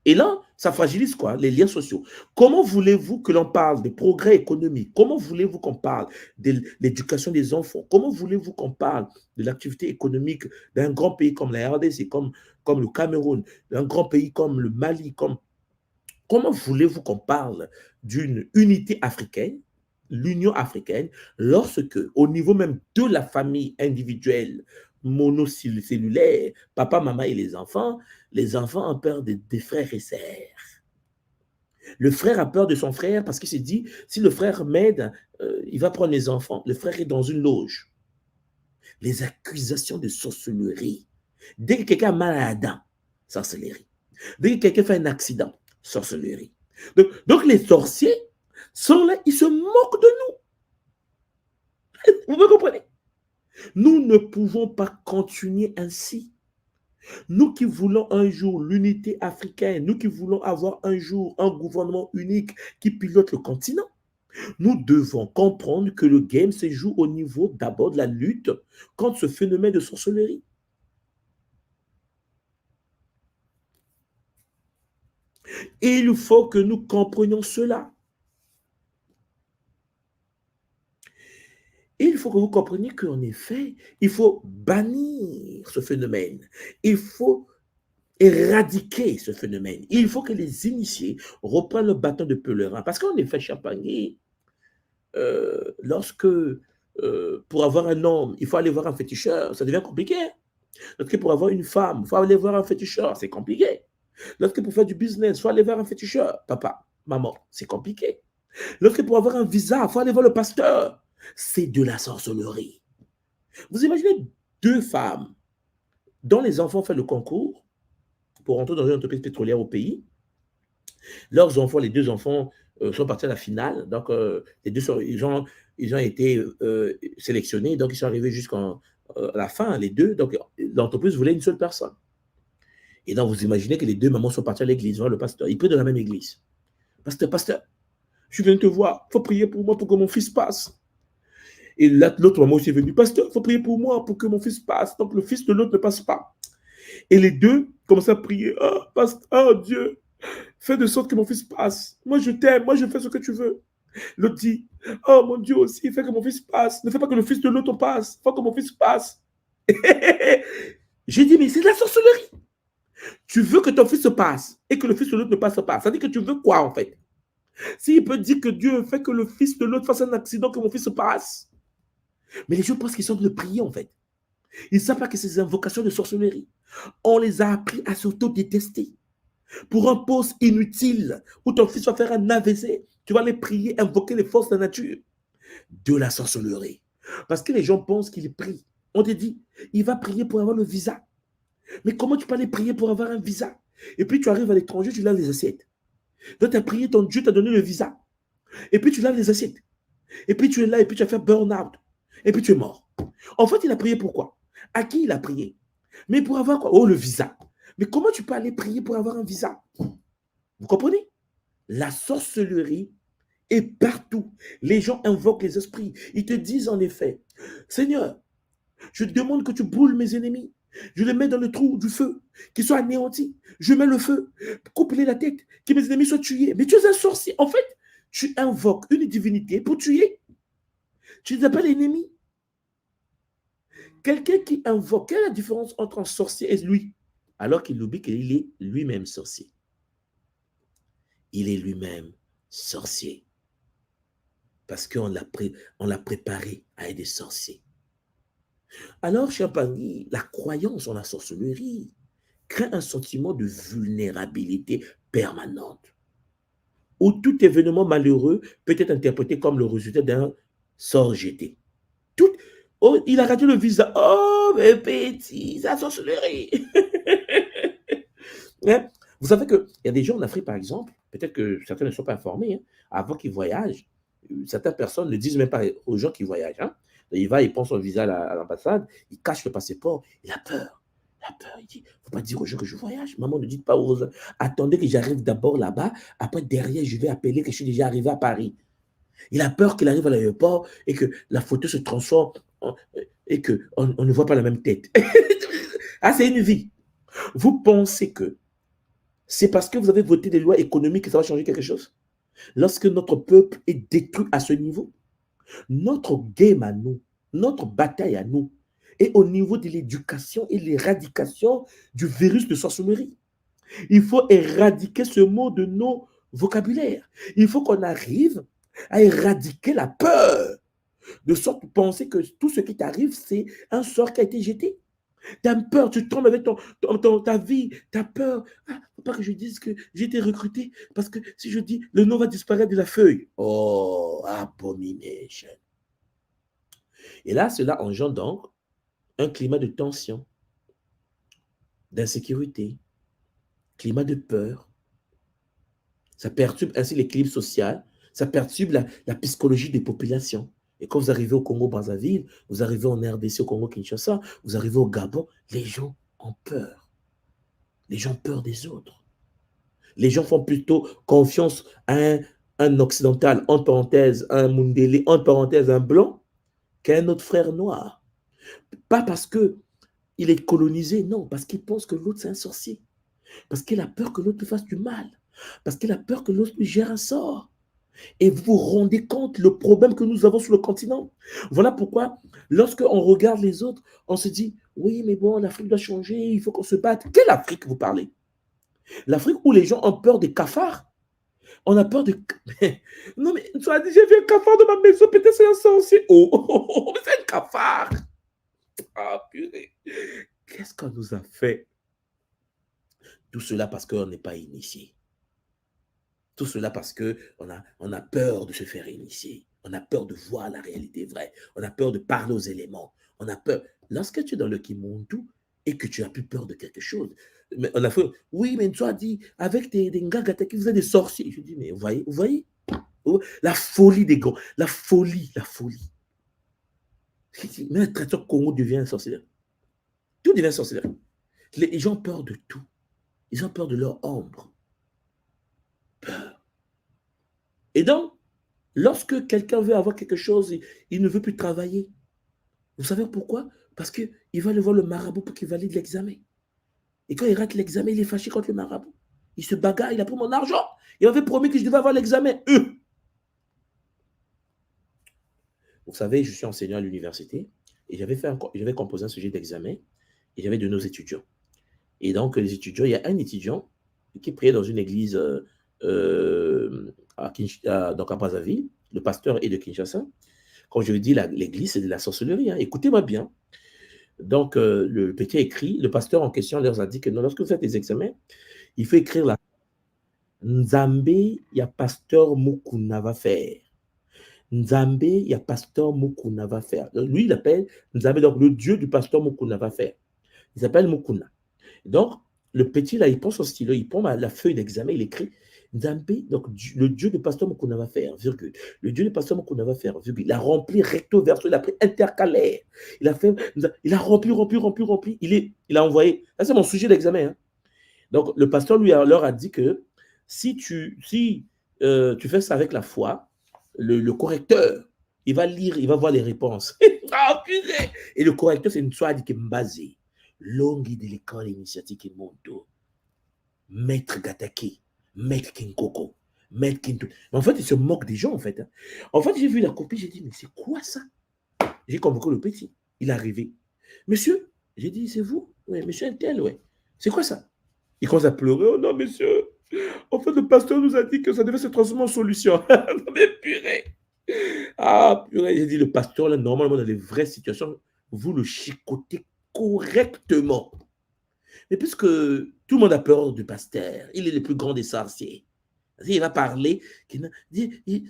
Et là, ça fragilise quoi? Les liens sociaux. Comment voulez-vous que l'on parle des progrès économiques? Comment voulez-vous qu'on parle de l'éducation des enfants? Comment voulez-vous qu'on parle de l'activité économique d'un grand pays comme la RDC, comme le Cameroun, d'un grand pays comme le Mali? Comment voulez-vous qu'on parle d'une unité africaine, l'Union africaine, lorsque, au niveau même de la famille individuelle, monocellulaire, papa, maman et les enfants ont peur des frères et sœurs. Le frère a peur de son frère parce qu'il se dit, si le frère m'aide, il va prendre les enfants. Le frère est dans une loge. Les accusations de sorcellerie. Dès que quelqu'un a mal à la dent, sorcellerie. Dès que quelqu'un fait un accident, sorcellerie. Donc les sorciers sont là, ils se moquent de nous. Vous me comprenez? Nous ne pouvons pas continuer ainsi. Nous qui voulons un jour l'unité africaine, nous qui voulons avoir un jour un gouvernement unique qui pilote le continent, nous devons comprendre que le game se joue au niveau d'abord de la lutte contre ce phénomène de sorcellerie. Et il faut que nous comprenions cela. Et il faut que vous compreniez qu'en effet, il faut bannir ce phénomène. Il faut éradiquer ce phénomène. Il faut que les initiés reprennent le bâton de pèlerin. Parce qu'en effet, Champagne, lorsque pour avoir un homme, il faut aller voir un féticheur, ça devient compliqué. Lorsque pour avoir une femme, il faut aller voir un féticheur, c'est compliqué. Lorsque pour faire du business, il faut aller voir un féticheur, papa, maman, c'est compliqué. Lorsque pour avoir un visa, il faut aller voir le pasteur. C'est de la sorcellerie. Vous imaginez deux femmes dont les enfants font le concours pour entrer dans une entreprise pétrolière au pays. Leurs enfants, les deux enfants, sont partis à la finale. Donc, les deux ils ont été sélectionnés. Donc, ils sont arrivés jusqu'à la fin, les deux. Donc, l'entreprise voulait une seule personne. Et donc, vous imaginez que les deux mamans sont partis à l'église, voir le pasteur. Ils prient dans la même église. Pasteur, pasteur, je viens te voir. Il faut prier pour moi pour que mon fils passe. Et l'autre maman aussi est venue. Pasteur, il faut prier pour moi pour que mon fils passe. Donc, le fils de l'autre ne passe pas. Et les deux commencent à prier. Oh, pasteur, oh Dieu, fais de sorte que mon fils passe. Moi, je t'aime. Moi, je fais ce que tu veux. L'autre dit, oh mon Dieu aussi, fais que mon fils passe. Ne fais pas que le fils de l'autre passe. Fais que mon fils passe. J'ai dit, mais c'est de la sorcellerie. Tu veux que ton fils se passe et que le fils de l'autre ne passe pas. Ça veut dire que tu veux quoi, en fait? S'il peut dire que Dieu fait que le fils de l'autre fasse un accident, que mon fils se passe. Mais les gens pensent qu'ils sont de prier, en fait. Ils ne savent pas que c'est des invocations de sorcellerie. On les a appris à s'auto-détester. Pour un poste inutile où ton fils va faire un AVC, tu vas aller prier, invoquer les forces de la nature. De la sorcellerie. Parce que les gens pensent qu'il prie. On te dit, il va prier pour avoir le visa. Mais comment tu peux aller prier pour avoir un visa? Et puis tu arrives à l'étranger, tu laves les assiettes. Donc tu as prié, ton Dieu t'a donné le visa. Et puis tu laves les assiettes. Et puis tu es là, et puis tu as fait burn-out. Et puis tu es mort. En fait, il a prié pour quoi? À qui il a prié? Mais pour avoir quoi? Oh, le visa. Mais comment tu peux aller prier pour avoir un visa? Vous comprenez? La sorcellerie est partout. Les gens invoquent les esprits. Ils te disent en effet, Seigneur, je demande que tu brûles mes ennemis. Je les mets dans le trou du feu, qu'ils soient anéantis. Je mets le feu, coupe-les la tête, que mes ennemis soient tués. Mais tu es un sorcier. En fait, tu invoques une divinité pour tuer. Tu les appelles ennemis. Quelqu'un qui invoque, quelle est la différence entre un sorcier et lui? Alors qu'il oublie qu'il est lui-même sorcier. Il est lui-même sorcier. Parce qu'on l'a préparé à être des sorciers. Alors, cher Pangui, la croyance en la sorcellerie crée un sentiment de vulnérabilité permanente, où tout événement malheureux peut être interprété comme le résultat d'un sort jeté. Tout, oh, il a raté le visa. Oh, mais petit, c'est la sorcellerie. Hein? Vous savez qu'il y a des gens en Afrique, par exemple, peut-être que certains ne sont pas informés, hein, avant qu'ils voyagent, certaines personnes ne disent même pas aux gens qui voyagent. Hein. Il va, il prend son visa à l'ambassade, il cache le passeport, il a peur. Il a peur, il dit, il ne faut pas dire aux gens que je voyage. Maman, ne dites pas aux gens, attendez que j'arrive d'abord là-bas, après derrière, je vais appeler que je suis déjà arrivé à Paris. Il a peur qu'il arrive à l'aéroport et que la photo se transforme et qu'on ne voit pas la même tête. Ah, c'est une vie. Vous pensez que c'est parce que vous avez voté des lois économiques que ça va changer quelque chose? Lorsque notre peuple est détruit à ce niveau, notre game à nous, notre bataille à nous, est au niveau de l'éducation et l'éradication du virus de sorcellerie. Il faut éradiquer ce mot de nos vocabulaires. Il faut qu'on arrive à éradiquer la peur, de sorte de penser que tout ce qui t'arrive, c'est un sort qui a été jeté. Tu as peur, tu tombes avec ta vie, tu as peur. Ah, faut pas que je dise que j'ai été recruté, parce que si je dis, le nom va disparaître de la feuille. Oh, abomination. Et là, cela engendre donc un climat de tension, d'insécurité, climat de peur. Ça perturbe ainsi l'équilibre social, ça perturbe la psychologie des populations. Et quand vous arrivez au Congo-Brazzaville, vous arrivez en RDC, au Congo-Kinshasa, vous arrivez au Gabon, les gens ont peur. Les gens ont peur des autres. Les gens font plutôt confiance à un occidental, en parenthèse, un Mundélé, en parenthèse, un blanc, qu'à un autre frère noir. Pas parce qu'il est colonisé, non, parce qu'il pense que l'autre c'est un sorcier. Parce qu'il a peur que l'autre lui fasse du mal. Parce qu'il a peur que l'autre lui gère un sort. Et vous vous rendez compte le problème que nous avons sur le continent. Voilà pourquoi, lorsqu'on regarde les autres, on se dit, oui, mais bon, l'Afrique doit changer, il faut qu'on se batte. Quelle Afrique vous parlez? L'Afrique où les gens ont peur des cafards. On a peur de... Non, mais tu as dit, j'ai vu un cafard de ma maison, peut-être c'est un sorcier. Oh, c'est un cafard. Ah, purée. Qu'est-ce qu'on nous a fait? Tout cela parce qu'on n'est pas initié. Tout cela parce qu'on a peur de se faire initier. On a peur de voir la réalité vraie. On a peur de parler aux éléments. On a peur. Lorsque tu es dans le Kimuntu et que tu as plus peur de quelque chose, mais on a fait, oui, mais tu as dit, avec des Ngagata qui faisaient des sorciers. Je dis, mais vous voyez, Oh, la folie des grands, la folie, la folie. Mais la tradition Congo devient sorcellerie. Tout devient sorcellerie. Les gens ont peur de tout. Ils ont peur de leur ombre. Peur. Et donc, lorsque quelqu'un veut avoir quelque chose, il ne veut plus travailler. Vous savez pourquoi? Parce qu'il va aller voir le marabout pour qu'il valide l'examen. Et quand il rate l'examen, il est fâché contre le marabout. Il se bagarre, il a pris mon argent. Il m'avait promis que je devais avoir l'examen. Vous savez, je suis enseignant à l'université et j'avais composé un sujet d'examen et j'avais de nos étudiants. Et donc, les étudiants, il y a un étudiant qui priait dans une église donc à Brazzaville. Le pasteur est de Kinshasa. Quand je dis l'église, c'est de la sorcellerie. Hein. Écoutez-moi bien. Donc, le petit a écrit, le pasteur en question leur a dit que non, lorsque vous faites des examens, il faut écrire la Nzambe, ya pasteur Mukuna va faire. Nzambe, ya pasteur Mukuna va faire. Donc, lui, il appelle Nzambe, donc le Dieu du pasteur Mukuna va faire. Il s'appelle Mukuna. Donc, le petit, là, il prend son stylo, il prend la feuille d'examen, il écrit Nzambe, donc le Dieu du pasteur Mukuna va faire, virgule. Le Dieu du pasteur Mukuna va faire, virgule. Il a rempli recto verso, il a pris intercalaire. Il a rempli. Il a envoyé. Ça, c'est mon sujet d'examen. Hein. Donc, le pasteur lui leur a dit que si tu fais ça avec la foi, le correcteur, il va lire, il va voir les réponses. Ah, et le correcteur, c'est une soirée qui est basée. Longue de l'école initiatique et Monto, Maître Gataki, Maître Kinkoko, Maître Kinto. En fait, il se moque des gens, en fait. Hein. En fait, j'ai vu la copie, j'ai dit, mais c'est quoi ça? J'ai convoqué le petit. Il est arrivé. Monsieur, j'ai dit, c'est vous? Oui, monsieur Intel, oui. C'est quoi ça? Il commence à pleurer. Oh non, monsieur. En fait, le pasteur nous a dit que ça devait se transformer en solution. Non, mais purée. Ah, purée. J'ai dit, le pasteur, là, normalement, dans les vraies situations, vous le chicotez correctement. Mais puisque tout le monde a peur du pasteur, il est le plus grand des sorciers. Il va parler,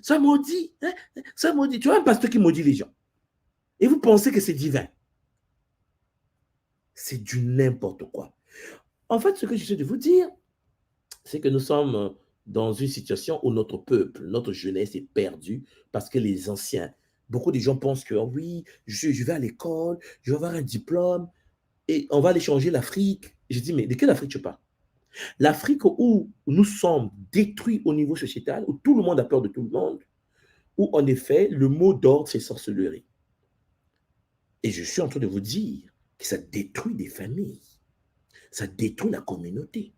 ça maudit, hein, ça maudit. Tu vois un pasteur qui maudit les gens. Et vous pensez que c'est divin. C'est du n'importe quoi. En fait, ce que j'essaie de vous dire, c'est que nous sommes dans une situation où notre peuple, notre jeunesse est perdue parce que les anciens, beaucoup de gens pensent que oh oui, je vais à l'école, je vais avoir un diplôme et on va aller changer l'Afrique. Je dis, mais de quelle Afrique tu parles? L'Afrique où nous sommes détruits au niveau sociétal, où tout le monde a peur de tout le monde, où en effet, le mot d'ordre, c'est sorcellerie. Et je suis en train de vous dire que ça détruit des familles, ça détruit la communauté.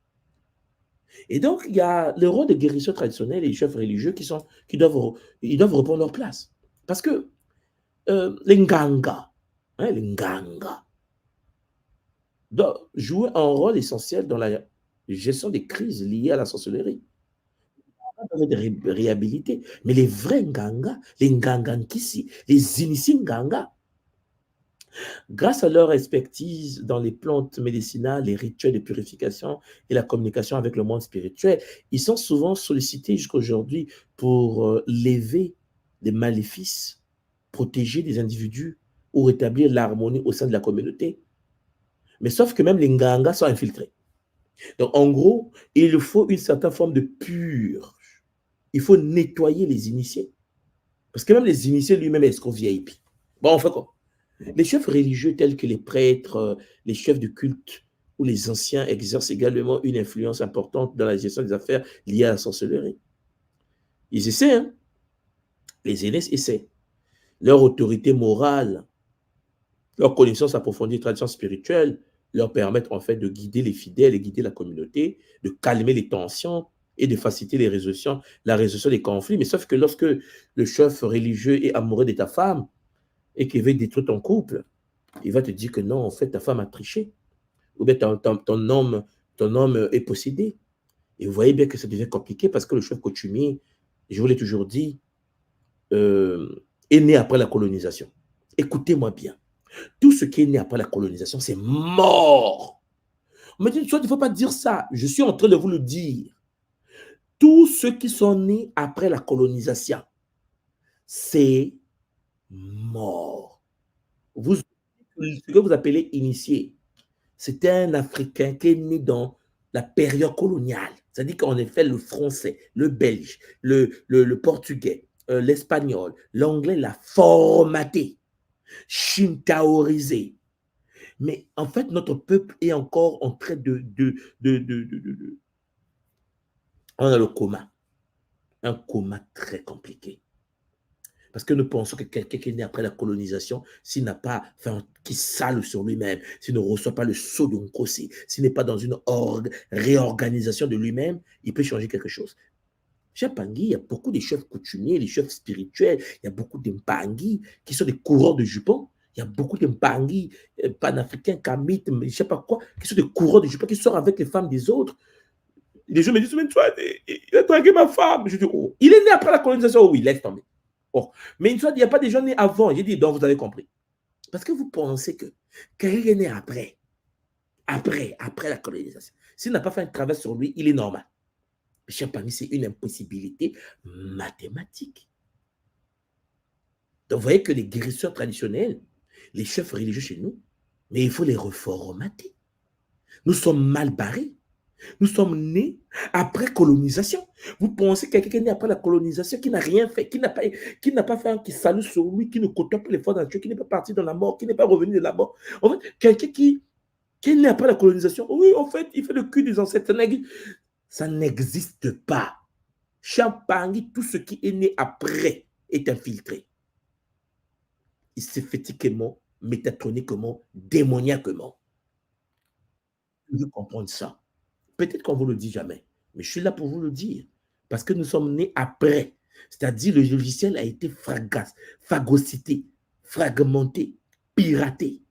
Et donc, il y a le rôle des guérisseurs traditionnels et les chefs religieux ils doivent reprendre leur place. Parce que les nganga, les nganga, doivent jouer un rôle essentiel dans la gestion des crises liées à la sorcellerie. De réhabiliter. Mais les vrais nganga, les ngangankisi, les initiés nganga, grâce à leur expertise dans les plantes médicinales, les rituels de purification et la communication avec le monde spirituel, ils sont souvent sollicités jusqu'à aujourd'hui pour lever des maléfices, protéger des individus ou rétablir l'harmonie au sein de la communauté. Mais sauf que même les ngangas sont infiltrés. Donc en gros, il faut une certaine forme de purge. Il faut nettoyer les initiés. Parce que même les initiés lui-même escrocs VIP. Bon, on fait quoi? Les chefs religieux tels que les prêtres, les chefs de culte ou les anciens exercent également une influence importante dans la gestion des affaires liées à la sorcellerie. Ils essaient, hein? Les aînés essaient. Leur autorité morale, leur connaissance approfondie des traditions spirituelles leur permettent en fait de guider les fidèles et guider la communauté, de calmer les tensions et de faciliter la résolution des conflits. Mais sauf que lorsque le chef religieux est amoureux de ta femme et qu'il veut détruire ton couple, il va te dire que non, en fait, ta femme a triché. Ou bien ton homme est possédé. Et vous voyez bien que ça devient compliqué parce que le chef coutumier, je vous l'ai toujours dit, est né après la colonisation. Écoutez-moi bien. Tout ce qui est né après la colonisation, c'est mort. On me dit, il ne faut pas dire ça. Je suis en train de vous le dire. Tous ceux qui sont nés après la colonisation, c'est mort. Ce que vous appelez initié, c'était un Africain qui est né dans la période coloniale. C'est-à-dire qu'en effet, le français, le belge, le portugais, l'espagnol, l'anglais l'a formaté, shintaorisé. Mais en fait, notre peuple est encore en train on a le coma, un coma très compliqué. Parce que nous pensons que quelqu'un qui est né après la colonisation, s'il n'a pas fait un qui sale sur lui-même, s'il ne reçoit pas le sceau de Nkosi, s'il n'est pas dans une réorganisation de lui-même, il peut changer quelque chose. Chez Pangui, il y a beaucoup de chefs coutumiers, des chefs spirituels, il y a beaucoup de Mpangui qui sont des coureurs de jupons. Il y a beaucoup de Mpangui, panafricains, kamites, je ne sais pas quoi, qui sont des coureurs de jupons, qui sortent avec les femmes des autres. Les gens me disent, mais toi, il a dragué ma femme. Je dis, oh, il est né après la colonisation. Oh oui, laisse tomber. Oh. Mais une fois, il n'y a pas des gens nés avant. J'ai dit, donc vous avez compris. Parce que vous pensez que quelqu'un est né après la colonisation. S'il n'a pas fait un travail sur lui, il est normal. Cher Pangui, c'est une impossibilité mathématique. Donc, vous voyez que les guérisseurs traditionnels, les chefs religieux chez nous, mais il faut les reformater. Nous sommes mal barrés. Nous sommes nés après colonisation. Vous pensez que quelqu'un qui est né après la colonisation, qui n'a rien fait, qui n'a pas fait un qui salue sur lui, qui ne côtoie pas les forces de Dieu, qui n'est pas parti dans la mort, qui n'est pas revenu de la mort. En fait, quelqu'un qui est né après la colonisation, oui, en fait, il fait le cul des ancêtres. Ça n'existe pas. Champagne, tout ce qui est né après est infiltré. Symphétiquement, métatroniquement, démoniaquement. Vous devez comprendre ça. Peut-être qu'on ne vous le dit jamais, mais je suis là pour vous le dire. Parce que nous sommes nés après. C'est-à-dire le logiciel a été phagocyté, fragmenté, piraté.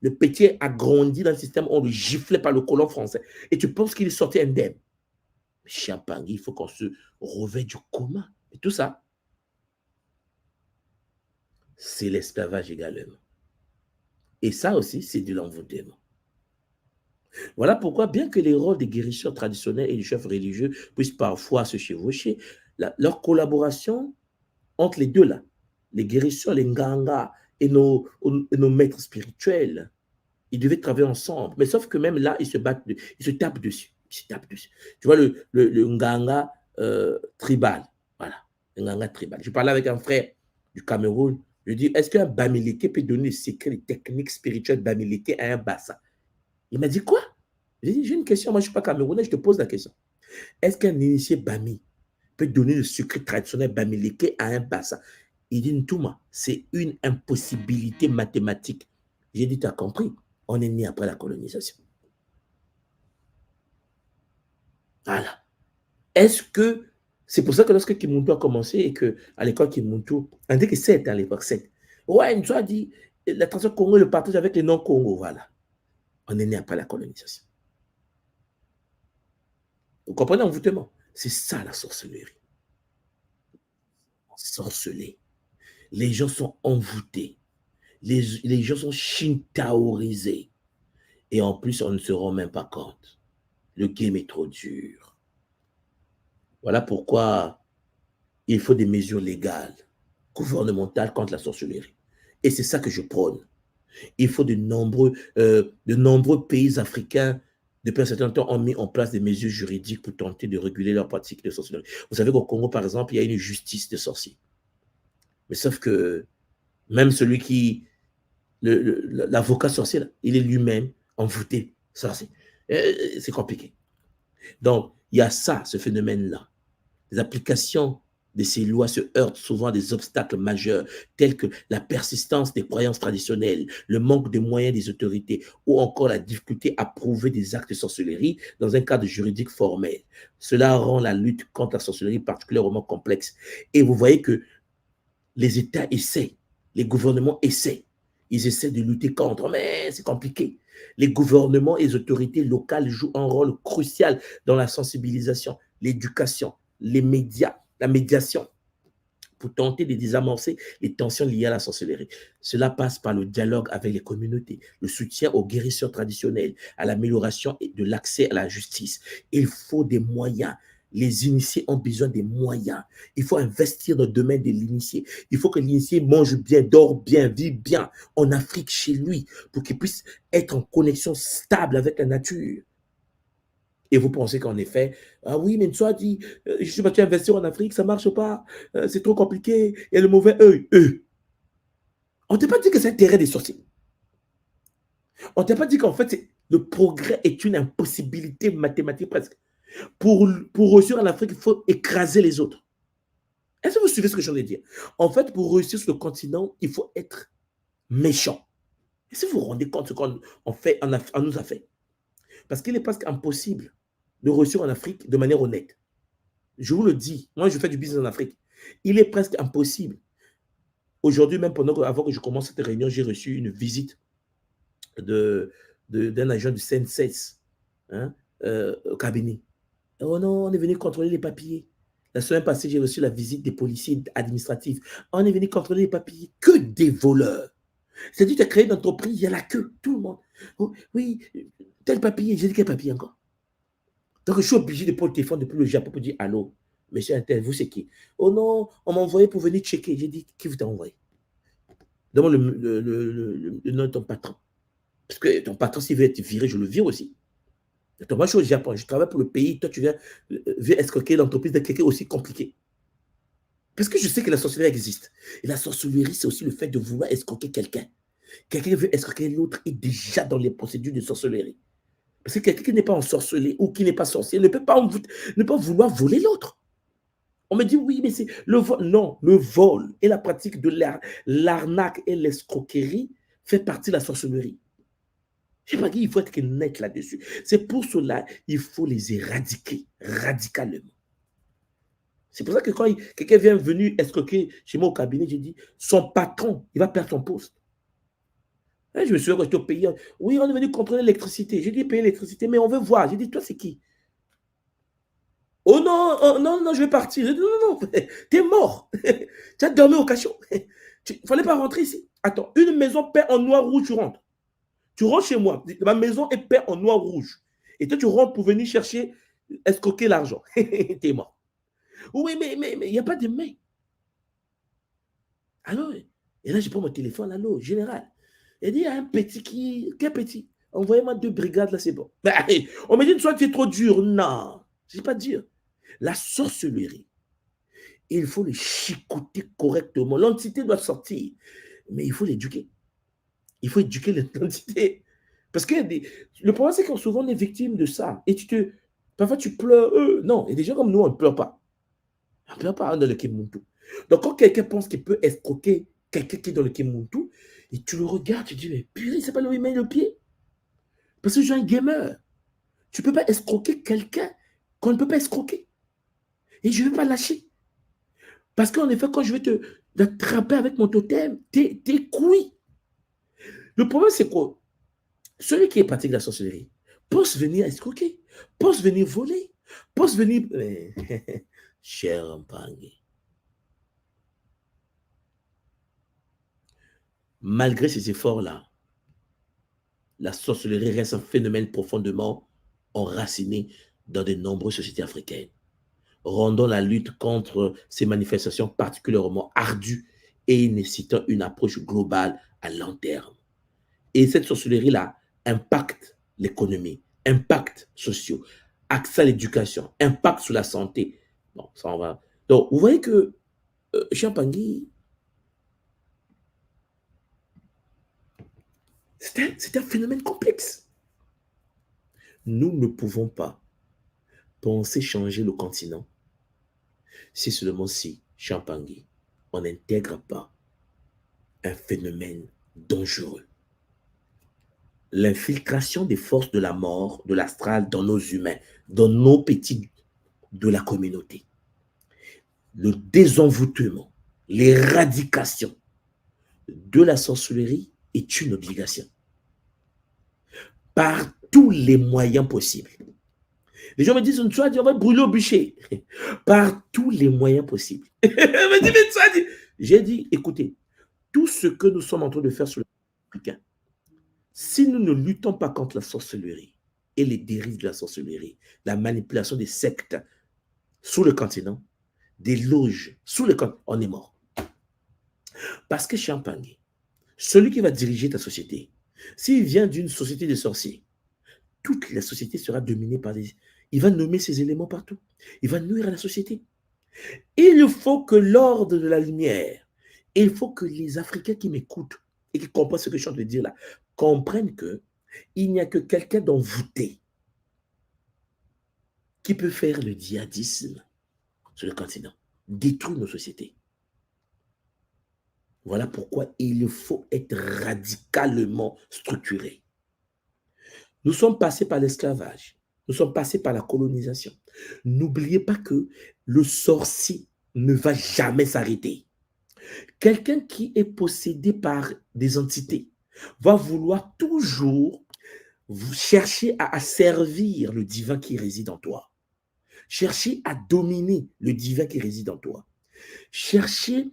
Le petit a grandi dans le système, on le giflait par le colon français. Et tu penses qu'il est sorti indemne. Champagne, il faut qu'on se revête du coma. Et tout ça, c'est l'esclavage également. Et ça aussi, c'est de l'envoûtement. Voilà pourquoi, bien que les rôles des guérisseurs traditionnels et des chefs religieux puissent parfois se chevaucher, leur collaboration entre les deux là, les guérisseurs, les nganga et nos maîtres spirituels, ils devaient travailler ensemble. Mais sauf que même là, ils se battent, ils se tapent dessus. Ils se tapent dessus. Tu vois le nganga tribal. Voilà, le nganga tribal. Je parlais avec un frère du Cameroun. Je lui dis, est-ce qu'un Bamileke peut donner les secrets, les techniques spirituelles Bamileke à un Bassa? Il m'a dit quoi? J'ai dit, j'ai une question, moi je ne suis pas camerounais, je te pose la question. Est-ce qu'un initié Bami peut donner le secret traditionnel Bamileke à un Bassa? Il dit, Ntouma, c'est une impossibilité mathématique. J'ai dit, tu as compris, on est né après la colonisation. Voilà. Est-ce que, c'est pour ça que lorsque Kimuntu a commencé et qu'à l'école Kimuntu, on dit que 7 à l'époque, 7. Ouais, nous a dit, la transition Congo le partage avec les non-Congo, voilà. On est né après la colonisation. Vous comprenez l'envoûtement? C'est ça la sorcellerie. Sorcelé. Les gens sont envoûtés. Les gens sont shintaorisés. Et en plus, on ne se rend même pas compte. Le game est trop dur. Voilà pourquoi il faut des mesures légales, gouvernementales contre la sorcellerie. Et c'est ça que je prône. Il faut de nombreux pays africains, depuis un certain temps, ont mis en place des mesures juridiques pour tenter de réguler leur pratique de sorcellerie. Vous savez qu'au Congo, par exemple, il y a une justice des sorciers. Mais sauf que même celui qui, l'avocat sorcier, il est lui-même envoûté sorcier. C'est compliqué. Donc, il y a ça, ce phénomène-là. Les applications de ces lois se heurtent souvent à des obstacles majeurs, tels que la persistance des croyances traditionnelles, le manque de moyens des autorités, ou encore la difficulté à prouver des actes de sorcellerie dans un cadre juridique formel. Cela rend la lutte contre la sorcellerie particulièrement complexe. Et vous voyez que les États essaient, les gouvernements essaient, ils essaient de lutter contre, mais c'est compliqué. Les gouvernements et les autorités locales jouent un rôle crucial dans la sensibilisation, l'éducation, les médias, la médiation, pour tenter de désamorcer les tensions liées à la sorcellerie. Cela passe par le dialogue avec les communautés, le soutien aux guérisseurs traditionnels, à l'amélioration de l'accès à la justice. Il faut des moyens. Les initiés ont besoin des moyens. Il faut investir dans le domaine de l'initié. Il faut que l'initié mange bien, dort bien, vit bien en Afrique chez lui pour qu'il puisse être en connexion stable avec la nature. Et vous pensez qu'en effet, ah oui, mais toi dit, je suis parti investir en Afrique, ça ne marche pas, c'est trop compliqué, il y a le mauvais œil. On ne t'a pas dit que c'est un terrain des sorciers. On ne t'a pas dit qu'en fait, le progrès est une impossibilité mathématique presque. Pour réussir en Afrique, il faut écraser les autres. Est-ce que vous suivez ce que je viens de dire? En fait, pour réussir sur le continent, il faut être méchant. Est-ce que vous vous rendez compte de ce qu'on fait, on nous a fait? Parce qu'il est presque impossible de réussir en Afrique de manière honnête. Je vous le dis, moi je fais du business en Afrique. Il est presque impossible. Aujourd'hui, même avant que je commence cette réunion, j'ai reçu une visite d'un agent du CNSS, hein, au cabinet. Oh non, on est venu contrôler les papiers. La semaine passée, j'ai reçu la visite des policiers administratifs. On est venu contrôler les papiers. Que des voleurs. C'est-à-dire, tu as créé une entreprise, il y a la queue, tout le monde. Oh, oui, tel papier, j'ai dit quel papier encore? Donc, je suis obligé de prendre le téléphone depuis le Japon pour dire allô, monsieur Intel, vous c'est qui? Oh non, on m'a envoyé pour venir checker. J'ai dit, qui vous t'a envoyé? Demande le nom de ton patron. Parce que ton patron, s'il veut être viré, je le vire aussi. Donc, moi, je suis au Japon, je travaille pour le pays, toi, tu viens escroquer l'entreprise de quelqu'un aussi compliqué. Parce que je sais que la sorcellerie existe. Et la sorcellerie, c'est aussi le fait de vouloir escroquer quelqu'un. Quelqu'un veut escroquer l'autre est déjà dans les procédures de sorcellerie. Parce que quelqu'un qui n'est pas ensorcelé ou qui n'est pas sorcier ne peut pas vouloir voler l'autre. On me dit oui, mais c'est le vol. Non, le vol et la pratique de l'arnaque et l'escroquerie fait partie de la sorcellerie. Je sais pas, il faut être net là-dessus. C'est pour cela qu'il faut les éradiquer radicalement. C'est pour ça que quand quelqu'un vient venir escroquer chez moi au cabinet, j'ai dit, son patron, il va perdre son poste. Et je me suis resté au pays. Oui, on est venu contrôler l'électricité. J'ai dit, payer l'électricité, mais on veut voir. J'ai dit, toi, c'est qui? Oh non, oh, non, non, je vais partir. J'ai dit, non, non, non, t'es mort. Tu as dormi au cachot. Il ne fallait pas rentrer ici. Attends, une maison peint en noir-rouge, tu rentres. Tu rentres chez moi. Ma maison est peinte en noir-rouge. Et toi, tu rentres pour venir chercher, escroquer l'argent. T'es mort. Oui, mais il n'y a pas de mais. Allô? Et là, je prends mon téléphone. Allô, général. Il dit, il y a un petit qui. Quel petit? Envoyez-moi 2 brigades, là, c'est bon. On me dit, soit tu es trop dur. Non, c'est pas dur. La sorcellerie, il faut le chicoter correctement. L'entité doit sortir, mais il faut l'éduquer. Il faut éduquer l'entité. Parce que le problème, c'est que souvent, on est victime de ça. Et parfois, tu pleures. Non, et des gens comme nous, on ne pleure pas. On ne pleure pas dans le Kimuntu. Donc, quand quelqu'un pense qu'il peut escroquer quelqu'un qui est dans le Kimuntu, et tu le regardes, tu dis, mais purée, c'est pas là où il met le pied. Parce que je suis un gamer. Tu ne peux pas escroquer quelqu'un qu'on ne peut pas escroquer. Et je ne vais pas lâcher. Parce qu'en effet, quand je vais t'attraper avec mon totem, t'es couilles. Le problème, c'est quoi? Celui qui est pratique de la sorcellerie pense venir escroquer, pense venir voler, pense venir... Cher Mpangi, malgré ces efforts-là, la sorcellerie reste un phénomène profondément enraciné dans de nombreuses sociétés africaines, rendant la lutte contre ces manifestations particulièrement ardue et nécessitant une approche globale à long terme. Et cette sorcellerie-là impacte l'économie, impacte sociaux, accès à l'éducation, impact sur la santé. Bon, ça en va. Donc, vous voyez que Champangui, c'est un phénomène complexe. Nous ne pouvons pas penser changer le continent si seulement si, Champangui, on n'intègre pas un phénomène dangereux. L'infiltration des forces de la mort, de l'astral dans nos humains, dans nos petits de la communauté. Le désenvoûtement, l'éradication de la sorcellerie est une obligation. Par tous les moyens possibles. Les gens me disent, on va brûler au bûcher. Par tous les moyens possibles. J'ai dit, écoutez, tout ce que nous sommes en train de faire sur le africain, si nous ne luttons pas contre la sorcellerie et les dérives de la sorcellerie, la manipulation des sectes sur le continent, des loges sur le continent, on est mort. Parce que Champagne, celui qui va diriger ta société, s'il vient d'une société de sorciers, toute la société sera dominée par des... Il va nommer ces éléments partout. Il va nuire à la société. Il faut que l'ordre de la lumière, il faut que les Africains qui m'écoutent et qui comprennent ce que je suis en train de dire là, comprennent que il n'y a que quelqu'un d'envoûté qui peut faire le djihadisme sur le continent, détruire nos sociétés. Voilà pourquoi il faut être radicalement structuré. Nous sommes passés par l'esclavage. Nous sommes passés par la colonisation. N'oubliez pas que le sorcier ne va jamais s'arrêter. Quelqu'un qui est possédé par des entités va vouloir toujours chercher à servir le divin qui réside en toi. Chercher à dominer le divin qui réside en toi. Chercher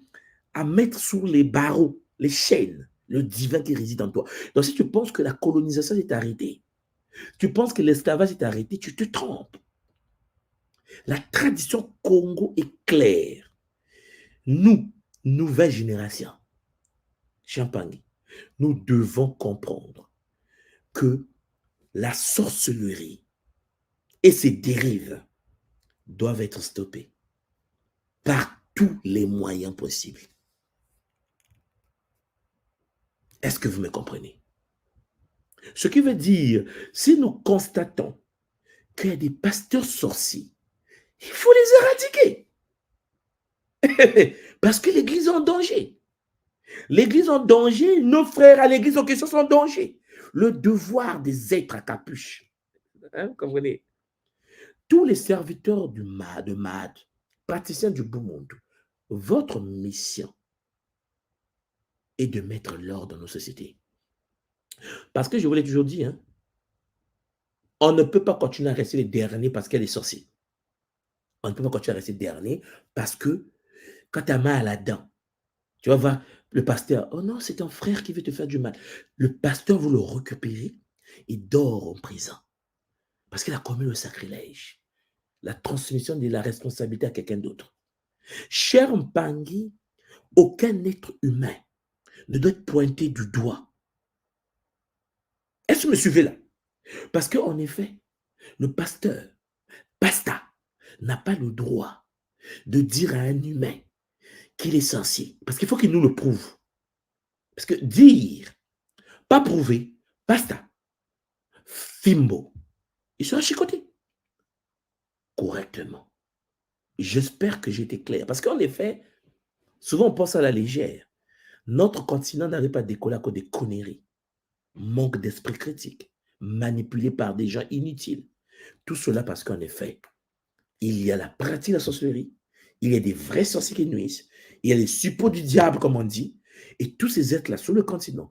à mettre sous les barreaux, les chaînes, le divin qui réside en toi. Donc si tu penses que la colonisation est arrêtée, tu penses que l'esclavage est arrêté, tu te trompes. La tradition Congo est claire. Nous, nouvelle génération, Champagne, nous devons comprendre que la sorcellerie et ses dérives doivent être stoppées par tous les moyens possibles. Est-ce que vous me comprenez? Ce qui veut dire, si nous constatons qu'il y a des pasteurs sorciers, il faut les éradiquer. Parce que l'Église est en danger. L'Église en danger, nos frères à l'Église en question sont en danger. Le devoir des êtres à capuche. Hein, vous comprenez? Tous les serviteurs de MAD, praticiens du beau monde, votre mission est de mettre l'ordre dans nos sociétés. Parce que je vous l'ai toujours dit, hein, on ne peut pas continuer à rester les derniers parce qu'il y a des sorciers. On ne peut pas continuer à rester dernier parce que quand tu as mal à la dent, tu vas voir le pasteur, oh non, c'est ton frère qui veut te faire du mal. Le pasteur veut le récupérer, il dort en prison parce qu'il a commis le sacrilège, la transmission de la responsabilité à quelqu'un d'autre. Cher Mpangi, aucun être humain ne doit être pointé du doigt. Est-ce que vous me suivez là? Parce qu'en effet, le pasteur, pasta, n'a pas le droit de dire à un humain qu'il est sorcier. Parce qu'il faut qu'il nous le prouve. Parce que dire, pas prouver, basta. Fimbo, il sera chicoté correctement. J'espère que j'ai été clair. Parce qu'en effet, souvent on pense à la légère. Notre continent n'arrive pas à décoller à cause des conneries. Manque d'esprit critique. Manipulé par des gens inutiles. Tout cela parce qu'en effet, il y a la pratique de la sorcellerie. Il y a des vrais sorciers qui nuisent. Il y a les suppôts du diable, comme on dit. Et tous ces êtres-là sur le continent.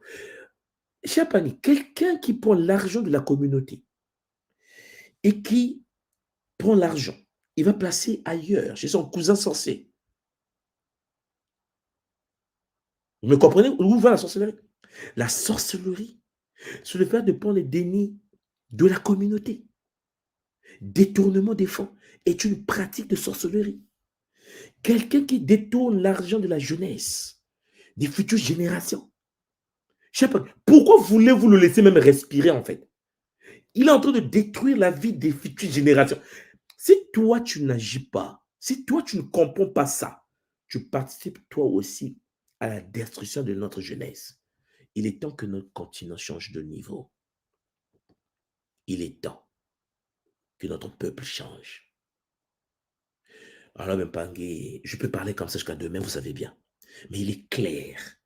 Chapani, quelqu'un qui prend l'argent de la communauté et qui prend l'argent, il va placer ailleurs, chez son cousin sorcier. Vous me comprenez? Où va la sorcellerie? La sorcellerie, c'est le fait de prendre les dénis de la communauté. Détournement des fonds est une pratique de sorcellerie. Quelqu'un qui détourne l'argent de la jeunesse, des futures générations. Je sais pas, pourquoi voulez-vous le laisser même respirer en fait? Il est en train de détruire la vie des futures générations. Si toi, tu n'agis pas, si toi, tu ne comprends pas ça, tu participes toi aussi à la destruction de notre jeunesse. Il est temps que notre continent change de niveau. Il est temps que notre peuple change. Alors, même pas, je peux parler comme ça jusqu'à demain, vous savez bien. Mais il est clair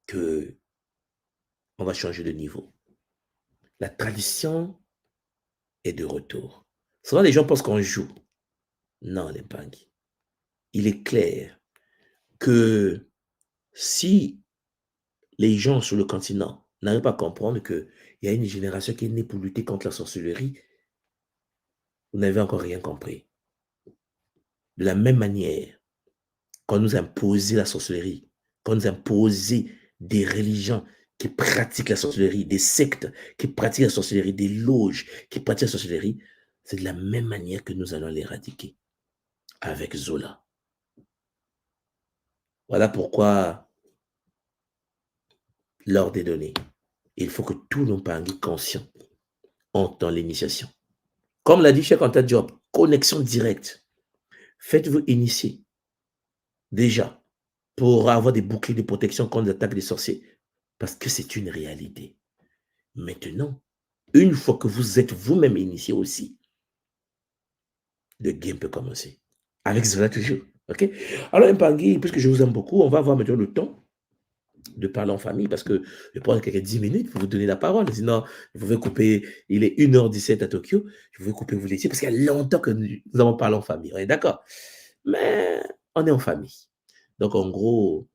que on va changer de niveau. La tradition est de retour. Souvent, les gens pensent qu'on joue. Non, les Bangui. Il est clair que si les gens sur le continent n'arrivent pas à comprendre qu'il y a une génération qui est née pour lutter contre la sorcellerie, vous n'avez encore rien compris. De la même manière, qu'on nous a imposé la sorcellerie, qu'on nous a imposé des religions qui pratiquent la sorcellerie, des sectes qui pratiquent la sorcellerie, des loges qui pratiquent la sorcellerie, c'est de la même manière que nous allons l'éradiquer avec Zola. Voilà pourquoi l'ordre est donné. Il faut que tout le monde soit conscient en temps l'initiation. Comme l'a dit Cheikh Anta Diop, connexion directe. Faites-vous initier déjà pour avoir des boucliers de protection contre l'attaque des sorciers. Parce que c'est une réalité. Maintenant, une fois que vous êtes vous-même initié aussi, le game peut commencer. Avec cela toujours. OK? Alors, Mpangui, puisque je vous aime beaucoup, on va avoir maintenant le temps de parler en famille parce que je vais prendre quelques 10 minutes pour vous donner la parole. Sinon, vous pouvez couper, il est 1h17 à Tokyo, je vais couper vous laisser parce qu'il y a longtemps que nous avons parlé en famille. On est d'accord? Mais on est en famille. Donc, en gros,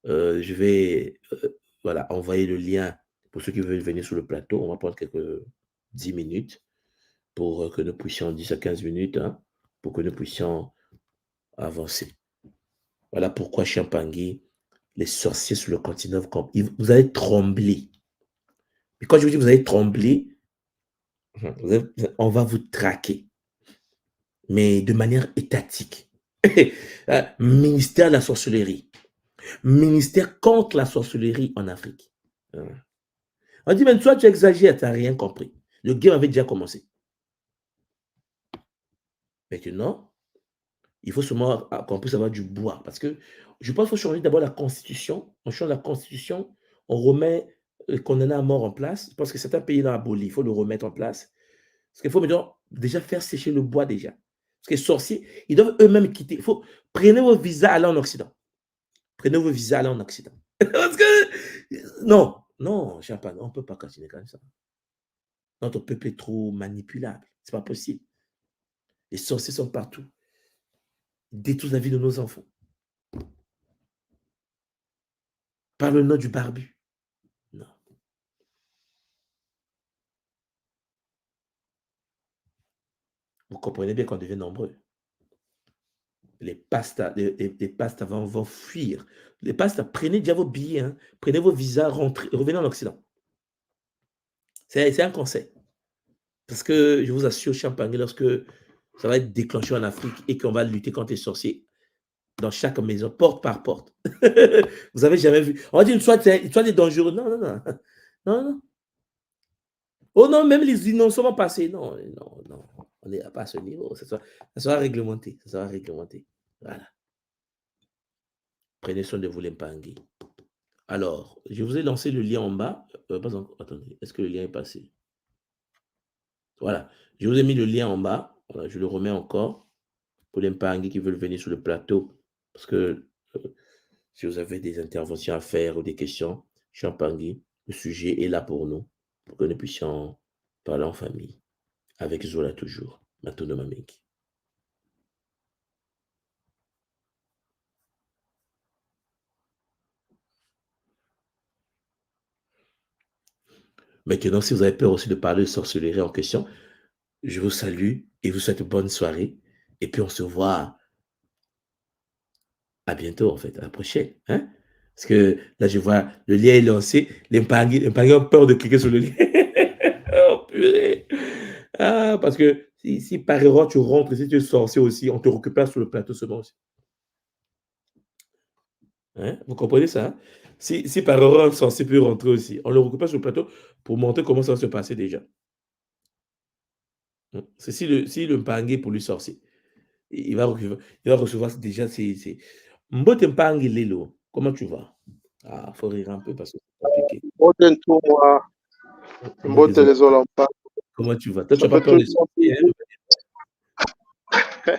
je vais voilà, envoyer le lien pour ceux qui veulent venir sur le plateau. On va prendre quelques 10 minutes pour que nous puissions, 10 à 15 minutes, hein, pour que nous puissions avancer. Voilà pourquoi Champangui, les sorciers sur le continent, vous allez trembler. Et quand je vous dis vous allez trembler, on va vous traquer, mais de manière étatique. Ministère de la sorcellerie. Ministère contre la sorcellerie en Afrique. On dit, mais toi, tu exagères, tu n'as rien compris. Le game avait déjà commencé. Maintenant, il faut seulement qu'on puisse avoir du bois. Parce que je pense qu'il faut changer d'abord la constitution. On change la constitution, on remet le condamné à mort en place. Parce que certains pays l'ont aboli, il faut le remettre en place. Parce qu'il faut maintenant déjà faire sécher le bois déjà. Parce que les sorciers, ils doivent eux-mêmes quitter. Prenez vos visas, allez en Occident. Prenez vos visas, allez en Occident. Parce que, non, non, Champagne, on ne peut pas continuer comme ça. Notre peuple est trop manipulable. Ce n'est pas possible. Les sorciers sont partout. Ils détruisent la vie de nos enfants. Par le nom du barbu. Non. Vous comprenez bien qu'on devient nombreux. Les pastas vont fuir. Les pastas, prenez déjà vos billets, hein, prenez vos visas, rentrez, revenez en Occident. C'est un conseil. Parce que je vous assure, Champagne, lorsque ça va être déclenché en Afrique et qu'on va lutter contre les sorciers dans chaque maison, porte par porte. Vous n'avez jamais vu. On va dire, soit tu es dangereux. Non, non, non. Non, non. Oh non, même les innocents vont passer. Non, non, non. On n'est pas à ce niveau. Ça sera réglementé. Ça sera réglementé. Voilà. Prenez soin de vous, les Mpangui. Alors, je vous ai lancé le lien en bas. Pas encore. Attendez, est-ce que le lien est passé? Voilà. Je vous ai mis le lien en bas. Voilà, je le remets encore pour les Mpangui qui veulent venir sur le plateau. Parce que si vous avez des interventions à faire ou des questions, Champangui, le sujet est là pour nous, pour que nous puissions parler en famille. Avec Zola toujours, Matono Mameki. Maintenant, si vous avez peur aussi de parler de sorcellerie en question, je vous salue et vous souhaite une bonne soirée. Et puis, on se voit à bientôt, en fait, à la prochaine. Hein? Parce que là, je vois le lien est lancé. Les Mpangui ont peur de cliquer sur le lien. Oh, purée. Ah, parce que si par erreur tu rentres, si tu es sorcier aussi, on te récupère sur le plateau seulement aussi. Hein? Vous comprenez ça? Hein? Si par erreur un sorcier peut rentrer aussi, on le récupère sur le plateau pour montrer comment ça va se passer déjà. C'est si le Mpangui pour lui sorcier. Il va recevoir déjà ses. Mbote Mpangi Lelo, comment tu vas? Ah, faut rire un peu parce que c'est compliqué. Mbote les Olympiques. Comment tu vas? Toi, tu n'as pas peur des sorciers, hein?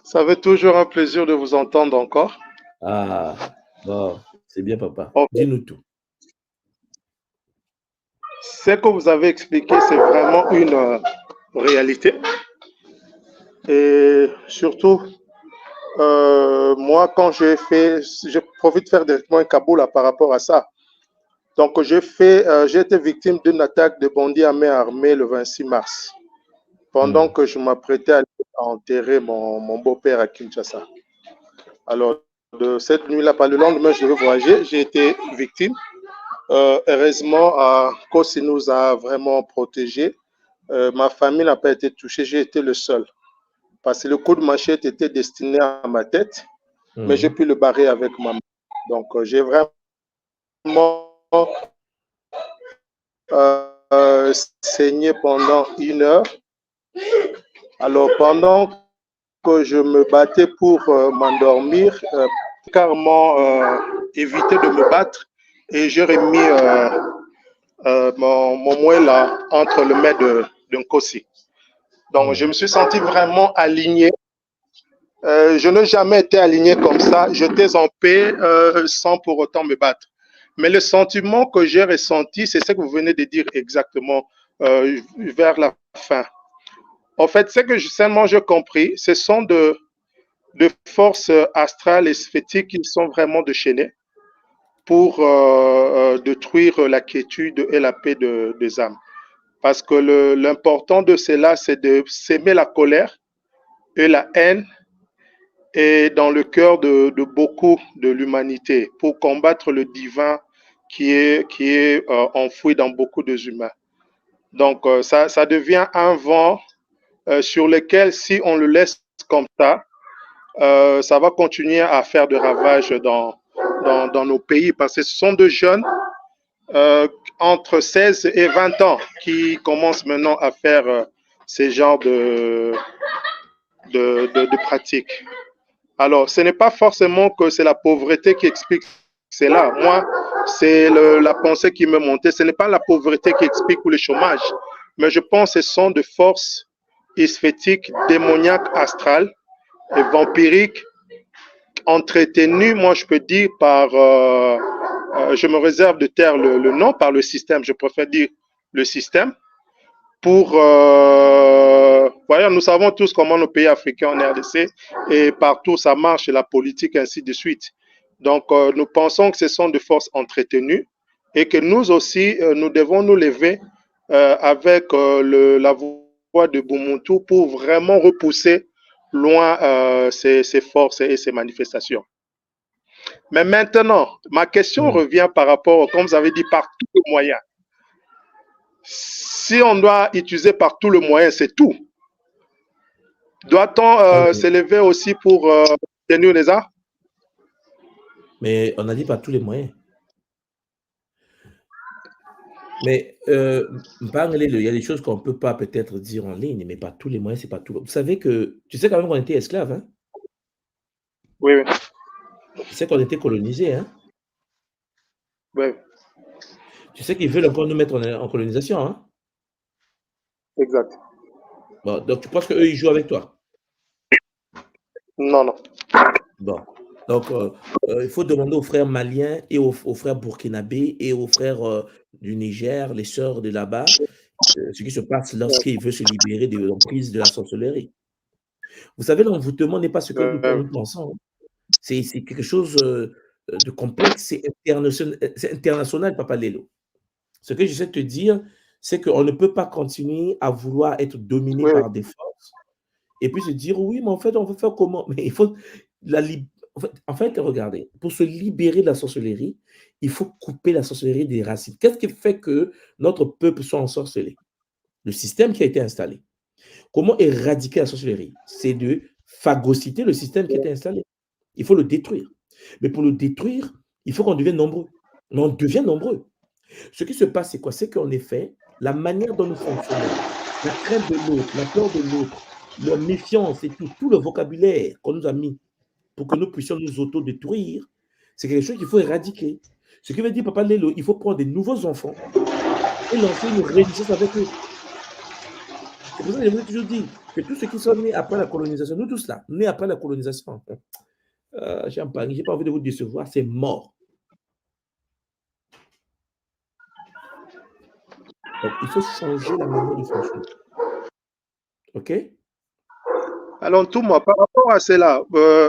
Ça fait toujours un plaisir de vous entendre encore. Ah, bon, c'est bien, papa. Okay. Dis-nous tout. Ce que vous avez expliqué, c'est vraiment une réalité. Et surtout, moi, quand je profite de faire directement un Kaboul par rapport à ça. Donc, j'ai été victime d'une attaque de bandits à main armée le 26 mars, pendant que je m'apprêtais à enterrer mon beau-père à Kinshasa. Alors, de cette nuit-là, pas le lendemain, je devais voyager, j'ai été victime. Heureusement, Kossi nous a vraiment protégés. Ma famille n'a pas été touchée, j'ai été le seul. Parce que le coup de machette était destiné à ma tête, mais j'ai pu le barrer avec ma main. Donc, j'ai vraiment saigné pendant 1 heure. Alors, pendant que je me battais pour m'endormir, carrément évité de me battre et j'ai remis mon moelle là entre le mains de Nkosi. Donc, je me suis senti vraiment aligné. Je n'ai jamais été aligné comme ça. J'étais en paix sans pour autant me battre. Mais le sentiment que j'ai ressenti, c'est ce que vous venez de dire exactement vers la fin. En fait, ce que seulement j'ai compris, ce sont de forces astrales et sphétiques qui sont vraiment déchaînées pour détruire la quiétude et la paix des âmes. Parce que l'important de cela, c'est de s'aimer la colère et la haine et dans le cœur de beaucoup de l'humanité pour combattre le divin qui est enfoui dans beaucoup de humains. Donc, ça devient un vent sur lequel, si on le laisse comme ça va continuer à faire des ravages dans nos pays parce que ce sont des jeunes entre 16 et 20 ans qui commencent maintenant à faire ces genres de pratiques. Alors, ce n'est pas forcément que c'est la pauvreté qui explique cela. Moi, c'est la pensée qui me montait. Ce n'est pas la pauvreté qui explique ou le chômage, mais je pense que ce sont des forces sphétiques, démoniaques, astrales et vampiriques entretenues, moi je peux dire, par, je me réserve de taire le nom, par le système, je préfère dire le système, pour, voyons, nous savons tous comment nos pays africains en RDC, et partout ça marche, la politique, ainsi de suite. Donc, nous pensons que ce sont des forces entretenues et que nous aussi, nous devons nous lever avec la voix de Bumuntu pour vraiment repousser loin ces forces et ces manifestations. Mais maintenant, ma question revient par rapport, comme vous avez dit, par tous les moyens. Si on doit utiliser par tous les moyens, c'est tout. Doit-on s'élever aussi pour tenir les arts? Mais on a dit par tous les moyens. Mais il y a des choses qu'on ne peut pas peut-être dire en ligne, mais par tous les moyens, c'est pas tout. Vous savez que, tu sais quand même qu'on était esclaves, hein? Oui, oui. Tu sais qu'on était colonisés, hein? Oui. Tu sais qu'ils veulent encore nous mettre en colonisation, hein? Exact. Bon, donc tu penses qu'eux, ils jouent avec toi? Non, non. Bon. Donc, il faut demander aux frères maliens et aux frères burkinabés et aux frères du Niger, les sœurs de là-bas, ce qui se passe lorsqu'ils veulent se libérer de l'emprise de la sorcellerie. Vous savez, l'envoûtement n'est pas ce que nous pensons. C'est quelque chose de complexe, c'est international, Papa Lelo. Ce que j'essaie de te dire, c'est qu'on ne peut pas continuer à vouloir être dominé par des forces et puis se dire, oui, mais en fait, on veut faire comment? Mais il faut en fait, regardez, pour se libérer de la sorcellerie, il faut couper la sorcellerie des racines. Qu'est-ce qui fait que notre peuple soit ensorcelé? Le système qui a été installé. Comment éradiquer la sorcellerie? C'est de phagocyter le système qui a été installé. Il faut le détruire. Mais pour le détruire, il faut qu'on devienne nombreux. Mais on devient nombreux. Ce qui se passe, c'est quoi? C'est qu'en effet, la manière dont nous fonctionnons, la crainte de l'autre, la peur de l'autre, la méfiance et tout le vocabulaire qu'on nous a mis pour que nous puissions nous autodétruire, c'est quelque chose qu'il faut éradiquer. Ce qui veut dire, Papa Lelo, il faut prendre des nouveaux enfants et lancer une résistance avec eux. C'est pour ça que je vous ai toujours dit que tous ceux qui sont nés après la colonisation, nous tous là, nés après la colonisation, je n'ai pas envie de vous décevoir, c'est mort. Donc, il faut changer la manière de fonctionner. OK? Alors, tout moi, par rapport à cela,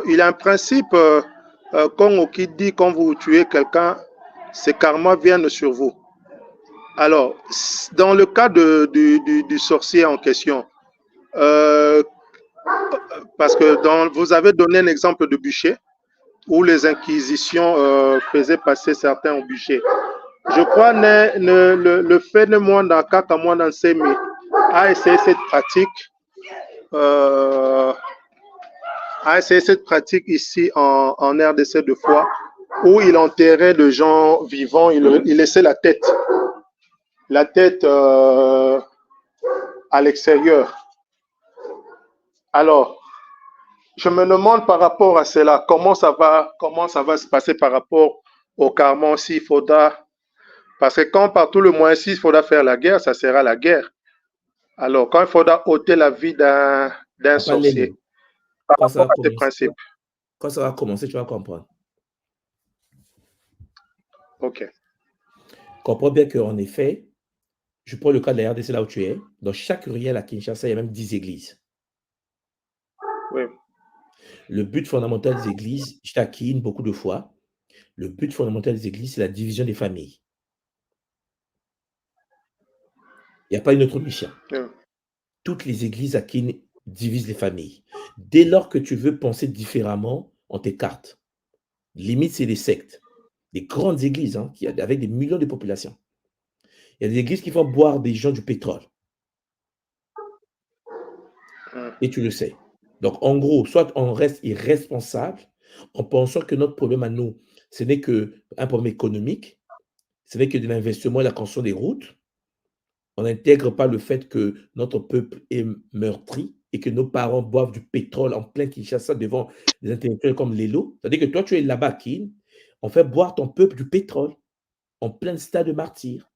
il y a un principe qui dit quand vous tuez quelqu'un, ces karmas viennent sur vous. Alors, dans le cas du sorcier en question, parce que vous avez donné un exemple de bûcher, où les inquisitions faisaient passer certains au bûcher. Je crois le fait de moi dans Kaka moi dans Semi a essayé cette pratique. A essayé cette pratique ici en RDC deux fois, où il enterrait des gens vivants, il laissait la tête à l'extérieur. Alors, je me demande par rapport à cela, comment ça va se passer par rapport au karma s'il faudra, parce que quand par tout le moyen, s'il faudra faire la guerre, ça sera la guerre. Alors, quand il faudra ôter la vie d'un Papa sorcier, Lenny, par quand ça rapport va à ces commencer, principes. quand ça va commencer, tu vas comprendre. Ok. Comprends bien qu'en effet, je prends le cas de la RDC là où tu es. Dans chaque ruelle à Kinshasa, il y a même 10 églises. Oui. Le but fondamental des églises, je taquine beaucoup de fois, le but fondamental des églises, c'est la division des familles. Il n'y a pas une autre mission. Oui. Toutes les églises à Kin divisent les familles. Dès lors que tu veux penser différemment, on t'écarte. Limite, c'est des sectes. Des grandes églises hein, avec des millions de populations. Il y a des églises qui font boire des gens du pétrole. Et tu le sais. Donc, en gros, soit on reste irresponsable en pensant que notre problème à nous, ce n'est qu'un problème économique, ce n'est que de l'investissement et la construction des routes. On n'intègre pas le fait que notre peuple est meurtri et que nos parents boivent du pétrole en plein Kinshasa devant des intellectuels comme Lelo. C'est-à-dire que toi, tu es là-bas, Kin, on fait boire ton peuple du pétrole en plein stade de martyr.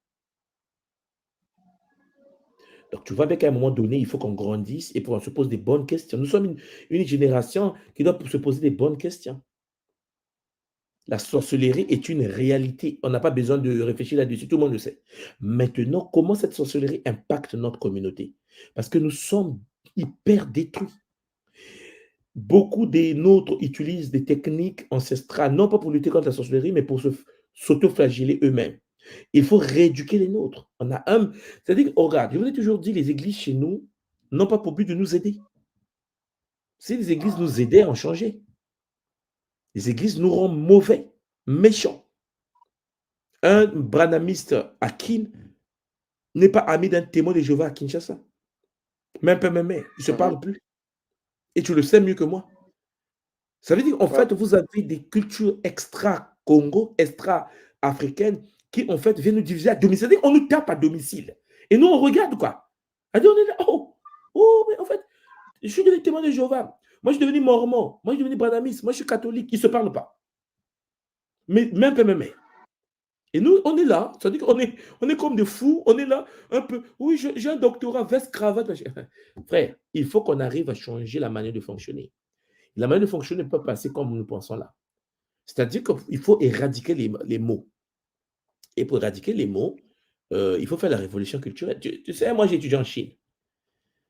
Donc, tu vois bien qu'à un moment donné, il faut qu'on grandisse et qu'on se pose des bonnes questions. Nous sommes une génération qui doit se poser des bonnes questions. La sorcellerie est une réalité. On n'a pas besoin de réfléchir là-dessus. Tout le monde le sait. Maintenant, comment cette sorcellerie impacte notre communauté? Parce que nous sommes hyper détruits. Beaucoup des nôtres utilisent des techniques ancestrales, non pas pour lutter contre la sorcellerie, mais pour s'auto-flageller eux-mêmes. Il faut rééduquer les nôtres. On a un. C'est-à-dire, regarde, je vous ai toujours dit, les églises chez nous n'ont pas pour but de nous aider. Si les églises nous aidaient, on changeait. Les églises nous rendent mauvais, méchants. Un branamiste à Kin n'est pas ami d'un témoin de Jéhovah à Kinshasa. Même pas, même, ils ne se parlent plus. Et tu le sais mieux que moi. Ça veut dire, en fait, vous avez des cultures extra-Congo, extra-africaines, qui, en fait, viennent nous diviser à domicile. C'est-à-dire, on nous tape à domicile. Et nous, on regarde, quoi. C'est-à-dire, on est là, mais en fait, je suis devenu témoin de Jéhovah. Moi, je suis devenu mormon. Moi, je suis devenu branamiste. Moi, je suis catholique. Ils ne se parlent pas. Mais même pas, même. Et nous, on est là, c'est-à-dire qu'on est comme des fous, on est là, un peu, oui, j'ai un doctorat, veste, cravate. Frère, il faut qu'on arrive à changer la manière de fonctionner. La manière de fonctionner ne peut pas passer comme nous pensons là. C'est-à-dire qu'il faut éradiquer les mots. Et pour éradiquer les mots, il faut faire la révolution culturelle. Tu sais, moi j'ai étudié en Chine.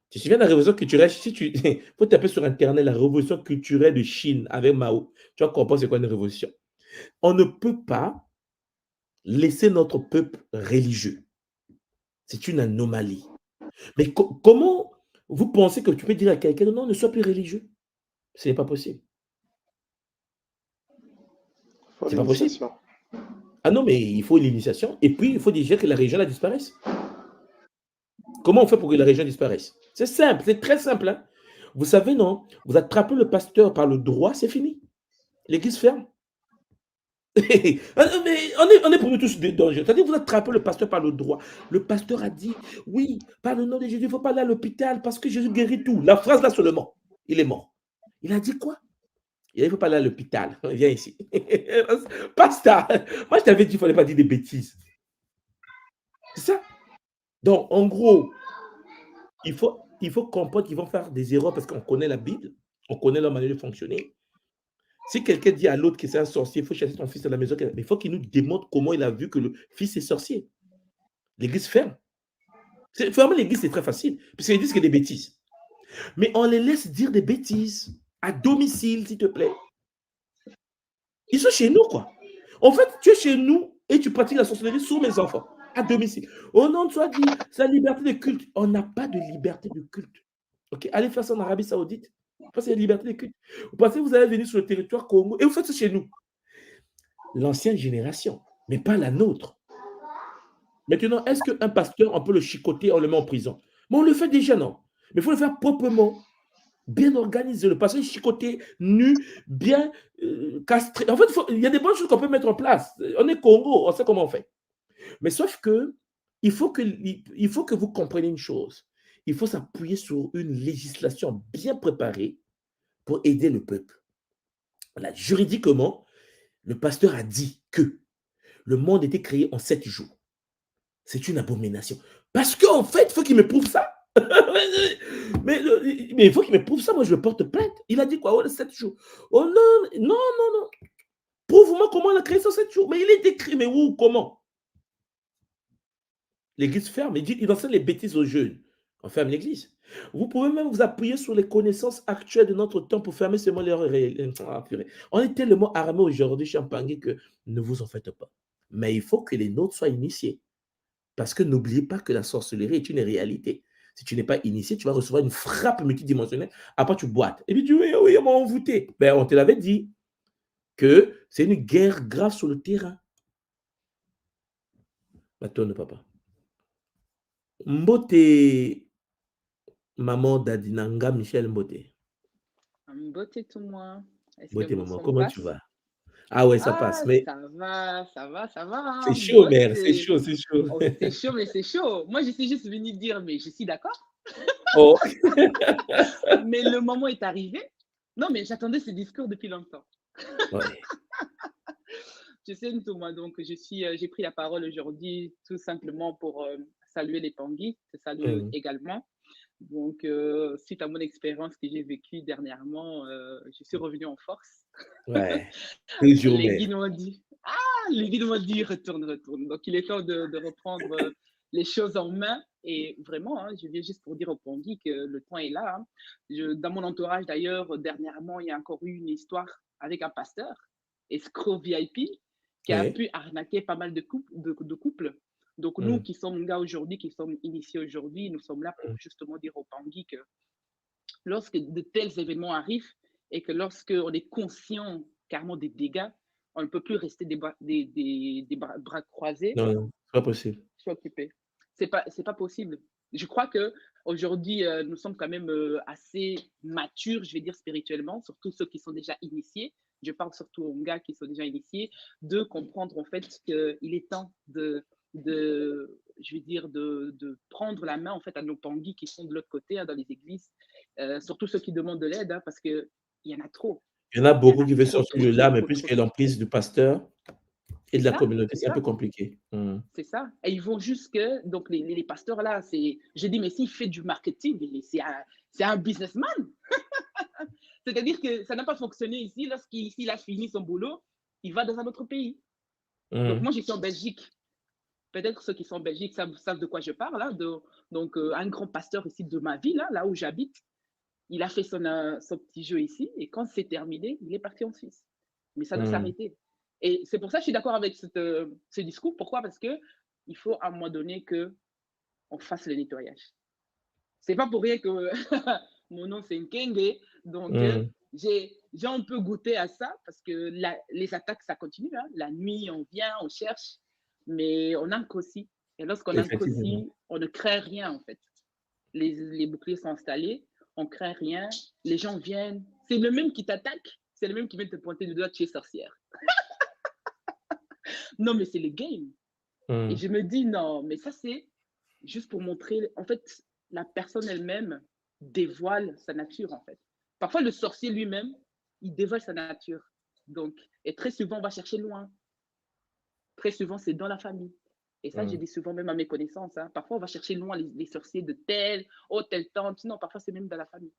Tu te souviens de la révolution culturelle? Si tu faut taper sur Internet la révolution culturelle de Chine avec Mao. Tu vas comprendre c'est quoi une révolution. On ne peut pas laisser notre peuple religieux. C'est une anomalie. Mais comment vous pensez que tu peux dire à quelqu'un non, ne sois plus religieux? Ce n'est pas possible. Faut C'est pas possible. l'initiation. Ah non, mais il faut l'initiation. Et puis, il faut déjà que la religion disparaisse. Comment on fait pour que la religion disparaisse? C'est simple, c'est très simple. Hein? Vous savez, non? Vous attrapez le pasteur par le droit, c'est fini. L'église ferme. Mais on est pour nous tous dangereux. C'est-à-dire vous attrapez le pasteur par le droit. Le pasteur a dit, oui, par le nom de Jésus, il ne faut pas aller à l'hôpital parce que Jésus guérit tout. La phrase là seulement, il est mort. Il a dit quoi? Il ne faut pas aller à l'hôpital. Viens ici. Pasteur, moi je t'avais dit qu'il ne fallait pas dire des bêtises. C'est ça. Donc, en gros, il faut comprendre qu'ils vont faire des erreurs parce qu'on connaît la Bible, on connaît leur manière de fonctionner. Si quelqu'un dit à l'autre que c'est un sorcier, il faut chasser ton fils à la maison, mais il faut qu'il nous démontre comment il a vu que le fils est sorcier. L'église ferme. Fermer l'église, c'est très facile, puisqu'ils disent que des bêtises. Mais on les laisse dire des bêtises à domicile, s'il te plaît. Ils sont chez nous, quoi. En fait, tu es chez nous et tu pratiques la sorcellerie sur mes enfants, à domicile. Au nom de soi, dit, c'est la liberté de culte. On n'a pas de liberté de culte. Okay? Allez faire ça en Arabie Saoudite. Parce qu'il y a liberté de culte. Vous pensez que vous allez venir sur le territoire Congo et vous faites ça chez nous. L'ancienne génération, mais pas la nôtre. Maintenant, est-ce qu'un pasteur, on peut le chicoter, on le met en prison? Mais on le fait déjà, non? Mais il faut le faire proprement, bien organisé. Le pasteur chicoté, nu, bien castré. En fait, il y a des bonnes choses qu'on peut mettre en place. On est Congo, on sait comment on fait. Mais sauf que il faut que vous compreniez une chose. il faut s'appuyer sur une législation bien préparée pour aider le peuple. Voilà, juridiquement, le pasteur a dit que le monde était créé en 7 jours. C'est une abomination. Parce qu'en fait, il faut qu'il me prouve ça. Mais il faut qu'il me prouve ça. Moi, je le porte plainte. Il a dit quoi? Oh, 7 jours. Oh non, non, non, non. Prouve-moi comment on a créé ça 7 jours. Mais il est écrit, mais où, comment? L'église ferme. Il enseigne les bêtises aux jeunes. On ferme l'église. Vous pouvez même vous appuyer sur les connaissances actuelles de notre temps pour fermer seulement les On est tellement armés aujourd'hui, Champagne, que ne vous en faites pas. Mais il faut que les nôtres soient initiés. Parce que n'oubliez pas que la sorcellerie est une réalité. Si tu n'es pas initié, tu vas recevoir une frappe multidimensionnelle. Après, tu boites. Et puis tu dis, oui, oui, on m'a envoûté. Ben, on te l'avait dit que c'est une guerre grave sur le terrain. Attends, papa. Mbote, maman d'Adinanga, Michel Mbote. Beauté tout moi. Est-ce que Mbote, mon maman, son comment tu passe? vas? Ah ouais, ça Ah, passe. Mais ça va, ça va, ça va. c'est Hein. chaud, Bon, mère. C'est chaud, c'est chaud. oh, c'est chaud, mais c'est chaud. Moi, je suis juste venue dire, mais je suis d'accord. Oh. Mais le moment est arrivé. Non, mais j'attendais ce discours depuis longtemps. Ouais. Tu sais, Thomas, donc j'ai pris la parole aujourd'hui tout simplement pour saluer les Pangui, te saluer également. Donc, suite à mon expérience que j'ai vécue dernièrement, je suis revenue en force. Ouais. Toujours, Les mère. guides m'ont dit, les guides m'ont dit, retourne, retourne. Donc, il est temps de reprendre les choses en main. Et vraiment, hein, je viens juste pour dire au Pangui que le temps est là. Hein. Dans mon entourage, d'ailleurs, dernièrement, il y a encore eu une histoire avec un pasteur, escroc VIP, qui a Ouais. pu arnaquer pas mal de couples. Donc, nous qui sommes là aujourd'hui, qui sommes initiés aujourd'hui, nous sommes là pour justement dire au Pangui que lorsque de tels événements arrivent et que lorsqu'on est conscient carrément des dégâts, on ne peut plus rester des bras croisés. Non, non, c'est pas possible. Je suis occupé. C'est pas possible. Je crois que aujourd'hui, nous sommes quand même assez matures, je vais dire spirituellement, surtout ceux qui sont déjà initiés. Je parle surtout aux gars qui sont déjà initiés, de comprendre en fait qu'il est temps je vais dire, de prendre la main en fait à nos Pangui qui sont de l'autre côté, hein, dans les églises, surtout ceux qui demandent de l'aide, hein, parce qu'il y en a trop. Il y en a beaucoup qui veulent Trop, sortir trop, de trop, là, mais trop, puisqu'il trop, y a trop. l'emprise du pasteur et de la communauté, C'est c'est un ça. peu compliqué. C'est ça. Et ils vont jusque, donc les pasteurs là, je dis, mais s'il fait du marketing, c'est un businessman. C'est-à-dire que ça n'a pas fonctionné ici. Lorsqu'il a fini son boulot, il va dans un autre pays. Donc moi, j'étais en Belgique. Peut-être ceux qui sont en Belgique savent de quoi je parle. Hein, donc un grand pasteur ici de ma ville, hein, là où j'habite, il a fait son petit jeu ici. Et quand c'est terminé, il est parti en Suisse. Mais ça doit s'arrêter. Et c'est pour ça que je suis d'accord avec ce discours. Pourquoi? Parce qu'il faut à un moment donné qu'on fasse le nettoyage. C'est pas pour rien que mon nom c'est Nkenge. Donc, j'ai un peu goûté à ça parce que les attaques, ça continue. Hein. La nuit, on vient, on cherche, mais on ancre aussi. Et lorsqu'on ancre aussi, on ne crée rien en fait. Les boucliers sont installés, on ne crée rien, les gens viennent. C'est le même qui t'attaque, c'est le même qui vient te pointer du doigt, tu es sorcière. Non, mais c'est le game. Et je me dis, non, mais ça, c'est juste pour montrer. En fait, la personne elle-même dévoile sa nature, en fait. Parfois, le sorcier lui-même, il dévoile sa nature. Donc, et très souvent, on va chercher loin. Très souvent, c'est dans la famille. Et ça, je dis souvent même à mes connaissances. Hein, parfois, on va chercher loin les sorciers de telle tante. Non, parfois, c'est même dans la famille.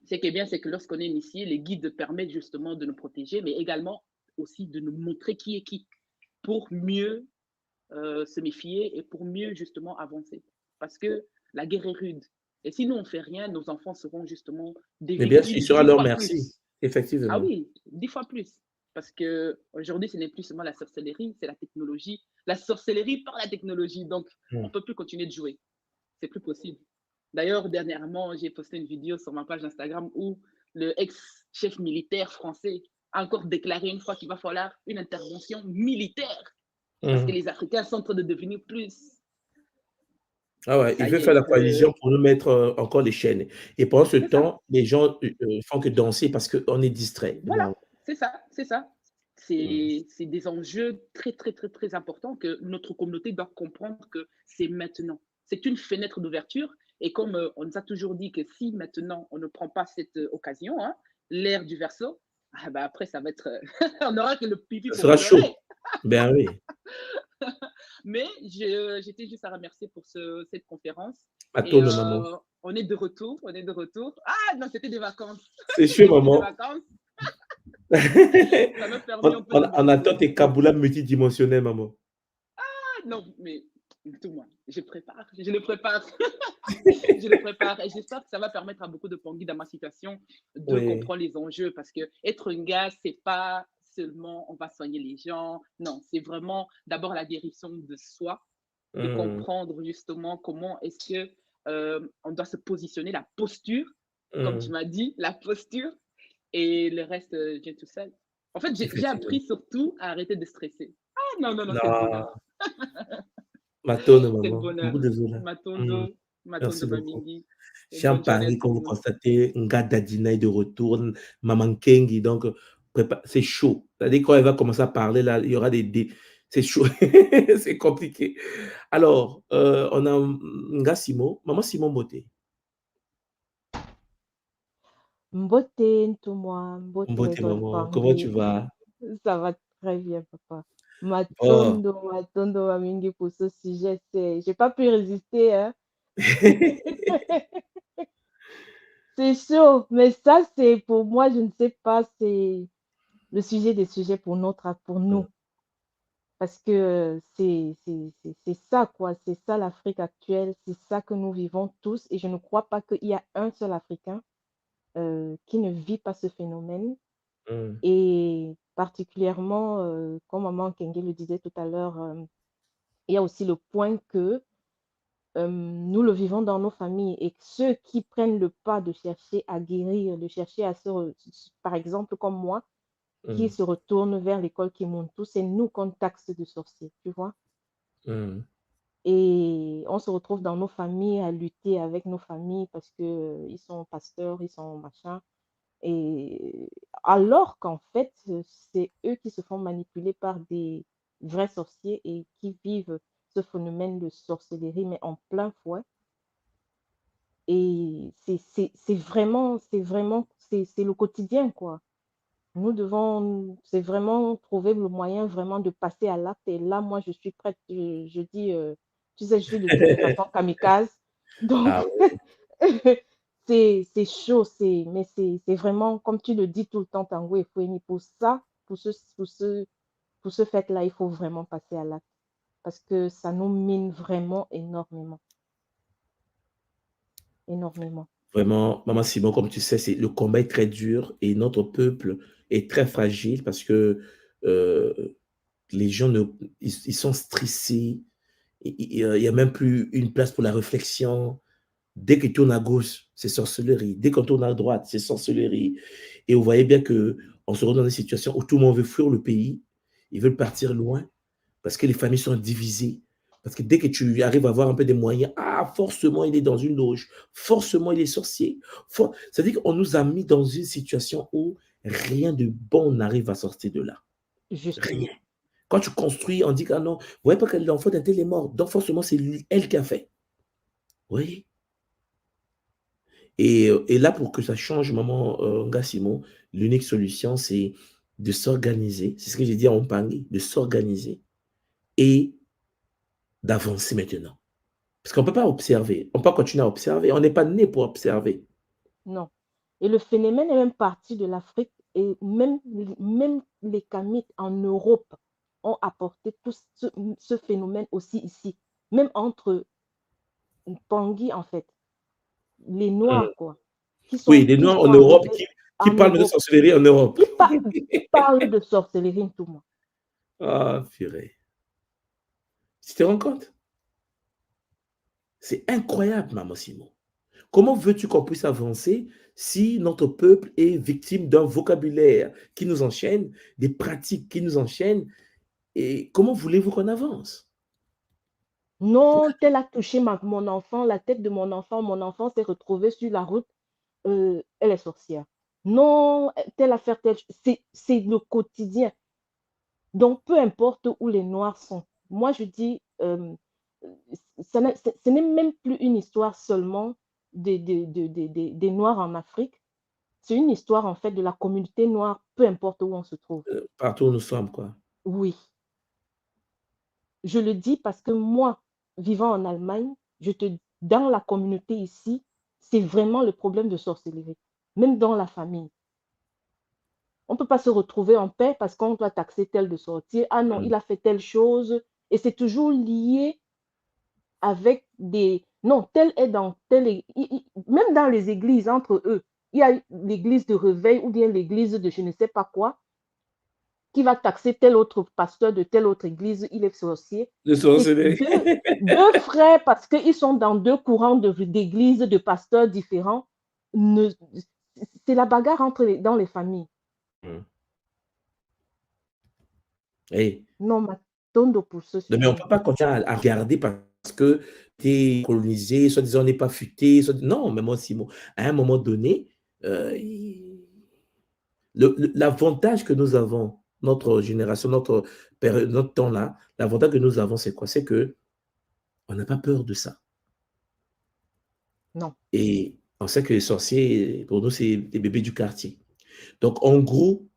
Ce qui est bien, c'est que lorsqu'on est initié, les guides permettent justement de nous protéger, mais également aussi de nous montrer qui est qui pour mieux se méfier et pour mieux justement avancer. Parce que la guerre est rude. Et si nous, on ne fait rien, nos enfants seront justement des Mais bien sûr, il victimes sera 10 leur fois merci, plus. effectivement. Ah oui, 10 fois plus. Parce qu'aujourd'hui, ce n'est plus seulement la sorcellerie, c'est la technologie. La sorcellerie par la technologie. Donc, on ne peut plus continuer de jouer. C'est plus possible. D'ailleurs, dernièrement, j'ai posté une vidéo sur ma page Instagram où le ex-chef militaire français a encore déclaré une fois qu'il va falloir une intervention militaire. Parce que les Africains sont en train de devenir plus. Ah ouais, il veut faire la coalition pour nous mettre encore les chaînes. Et pendant ce temps, les gens font que danser parce qu'on est distrait. Voilà, Donc, c'est ça, c'est ça. C'est des enjeux très, très, très, très importants que notre communauté doit comprendre que c'est maintenant. c'est une fenêtre d'ouverture. Et comme on nous a toujours dit que si maintenant on ne prend pas cette occasion, hein, l'ère du verseau, ah bah après ça va être, on n'aura que le pipi Ça pour sera chaud. pleurer. Ben oui. Mais j'étais juste à remercier pour cette conférence. Et Attends, maman. on est de retour, on est de retour. Ah non, c'était des vacances. C'est chaud, C'était plus des maman. vacances. Ça m'a permis un peu de On attend tes décompresser. Kabbalah multidimensionnels, maman. Ah non, mais tout moi, je prépare, je le prépare. Je le prépare et j'espère que ça va permettre à beaucoup de Pongui dans ma situation de Oui. comprendre les enjeux parce que être un gars, c'est pas seulement on va soigner les gens, non, c'est vraiment d'abord la guérison de soi, de Mm, comprendre justement comment est-ce que on doit se positionner, la posture, comme tu mm, m'as dit, la posture et le reste vient tout seul. En fait, j'ai effectivement. appris surtout à arrêter de stresser. Ah non, non, non, c'est le bonheur. Non, Matone, C'est le maman. bonheur. Beaucoup désolé. Mm, Matondo, merci Matondo beaucoup. Bamingi. Et Chien bonne journée à Paris, tout comme le vous monde. constatez, Nga Dadina est de retour, Maman Kengi, donc c'est chaud. C'est-à-dire quand elle va commencer à parler, là, il y aura c'est chaud, c'est compliqué. Alors, on a Nga Simon, Maman Simon Beauté. Mbote Ntumwa, Mbote Beauté, Maison maman, comment tu Pangi. vas? Ça va très bien, papa. Oh. Matondo, Mamingi pour ce sujet. J'ai pas pu résister, hein. C'est chaud, mais ça, c'est pour moi, je ne sais pas, c'est le sujet des sujets pour nous. Parce que c'est ça, quoi. C'est ça l'Afrique actuelle. C'est ça que nous vivons tous. Et je ne crois pas qu'il y a un seul Africain qui ne vit pas ce phénomène. Mm, Et particulièrement, comme Maman Kenge le disait tout à l'heure, il y a aussi le point que nous le vivons dans nos familles et que ceux qui prennent le pas de chercher à guérir, de chercher par exemple comme moi, qui mm, se retourne vers l'école Kimuntu, c'est nous qu'on taxe de sorciers, tu vois. mm. Et on se retrouve dans nos familles à lutter avec nos familles parce que ils sont pasteurs, ils sont machin. Et alors qu'en fait, c'est eux qui se font manipuler par des vrais sorciers et qui vivent ce phénomène de sorcellerie, mais en plein fouet. Et c'est le quotidien, quoi. Nous devons, c'est vraiment trouver le moyen vraiment de passer à l'acte. Et là, moi, je suis prête. Je dis, tu sais, je suis de toutes les façons kamikaze. Donc, Ah ouais, c'est chaud, mais c'est vraiment, comme tu le dis tout le temps, Tango et Foueni, pour ça, pour ce fait-là, il faut vraiment passer à l'acte. Parce que ça nous mine vraiment énormément. Énormément. vraiment, Maman Simon, comme tu sais, le combat est très dur et notre peuple est très fragile parce que euh, les gens ils sont stressés. Il y a même plus une place pour la réflexion. Dès que tu tournes à gauche, c'est sorcellerie. Dès qu'on tourne à droite, c'est sorcellerie. Et vous voyez bien que on se retrouve dans une situation où tout le monde veut fuir le pays. Ils veulent partir loin parce que les familles sont divisées. Parce que dès que tu arrives à avoir un peu des moyens, forcément, il est dans une loge. Forcément, il est sorcier. C'est-à-dire qu'on nous a mis dans une situation où rien de bon n'arrive à sortir de là. Rien. Justement. Quand tu construis, on dit que non, vous voyez pas que l'enfant d'un tel est mort. Donc, forcément, c'est elle qui a fait. Vous voyez? Et là, pour que ça change, maman Nga Simon, l'unique solution, c'est de s'organiser. C'est ce que j'ai dit à Ompangui, de s'organiser et d'avancer maintenant. Parce qu'on ne peut pas observer. On peut pas continuer à observer. On n'est pas né pour observer. Non. Et le phénomène est même parti de l'Afrique et même les Kamites en Europe ont apporté tout ce phénomène aussi ici. Même entre Pangui, en fait, les Mm. Noirs, quoi, Oui, les qui Noirs en sont Europe arrivés qui en parlent de Europe, sorcellerie en Europe. qui parlent de sorcellerie, tout le monde. Ah, purée. Tu te rends compte? C'est incroyable, maman Simon. Comment veux-tu qu'on puisse avancer si notre peuple est victime d'un vocabulaire qui nous enchaîne, des pratiques qui nous enchaînent? Et comment voulez-vous qu'on avance? Non, tel a touché mon enfant, la tête de mon enfant s'est retrouvé sur la route, elle est sorcière. Non, telle affaire, c'est le quotidien. Donc, peu importe où les Noirs sont. Moi, je dis, ce n'est même plus une histoire seulement des Noirs en Afrique. C'est une histoire, en fait, de la communauté noire, peu importe où on se trouve. Partout où nous sommes, quoi. Oui, je le dis parce que moi, vivant en Allemagne, dans la communauté ici, c'est vraiment le problème de sorcellerie, même dans la famille. On ne peut pas se retrouver en paix parce qu'on doit taxer tel de sortir. Ah non, Mm. il a fait telle chose. Et c'est toujours lié avec des... Non, tel est dans tel... Même dans les églises, entre eux, il y a l'église de réveil ou bien l'église de je ne sais pas quoi qui va taxer tel autre pasteur de telle autre église, il est sorcier. De sorcellerie. Deux frères, parce qu'ils sont dans deux courants d'églises, de pasteurs différents, c'est la bagarre dans les familles. Hey. Non, Matondo pour ce sujet. Mais on ne peut pas continuer à regarder parce que tu es colonisé, soi-disant on n'est pas futé. Non, mais moi aussi, à un moment donné, l'avantage que nous avons, notre génération, notre période, notre temps-là, l'avantage que nous avons, c'est quoi? C'est que on n'a pas peur de ça. Non. Et on sait que les sorciers, pour nous, c'est des bébés du quartier. Donc, en gros,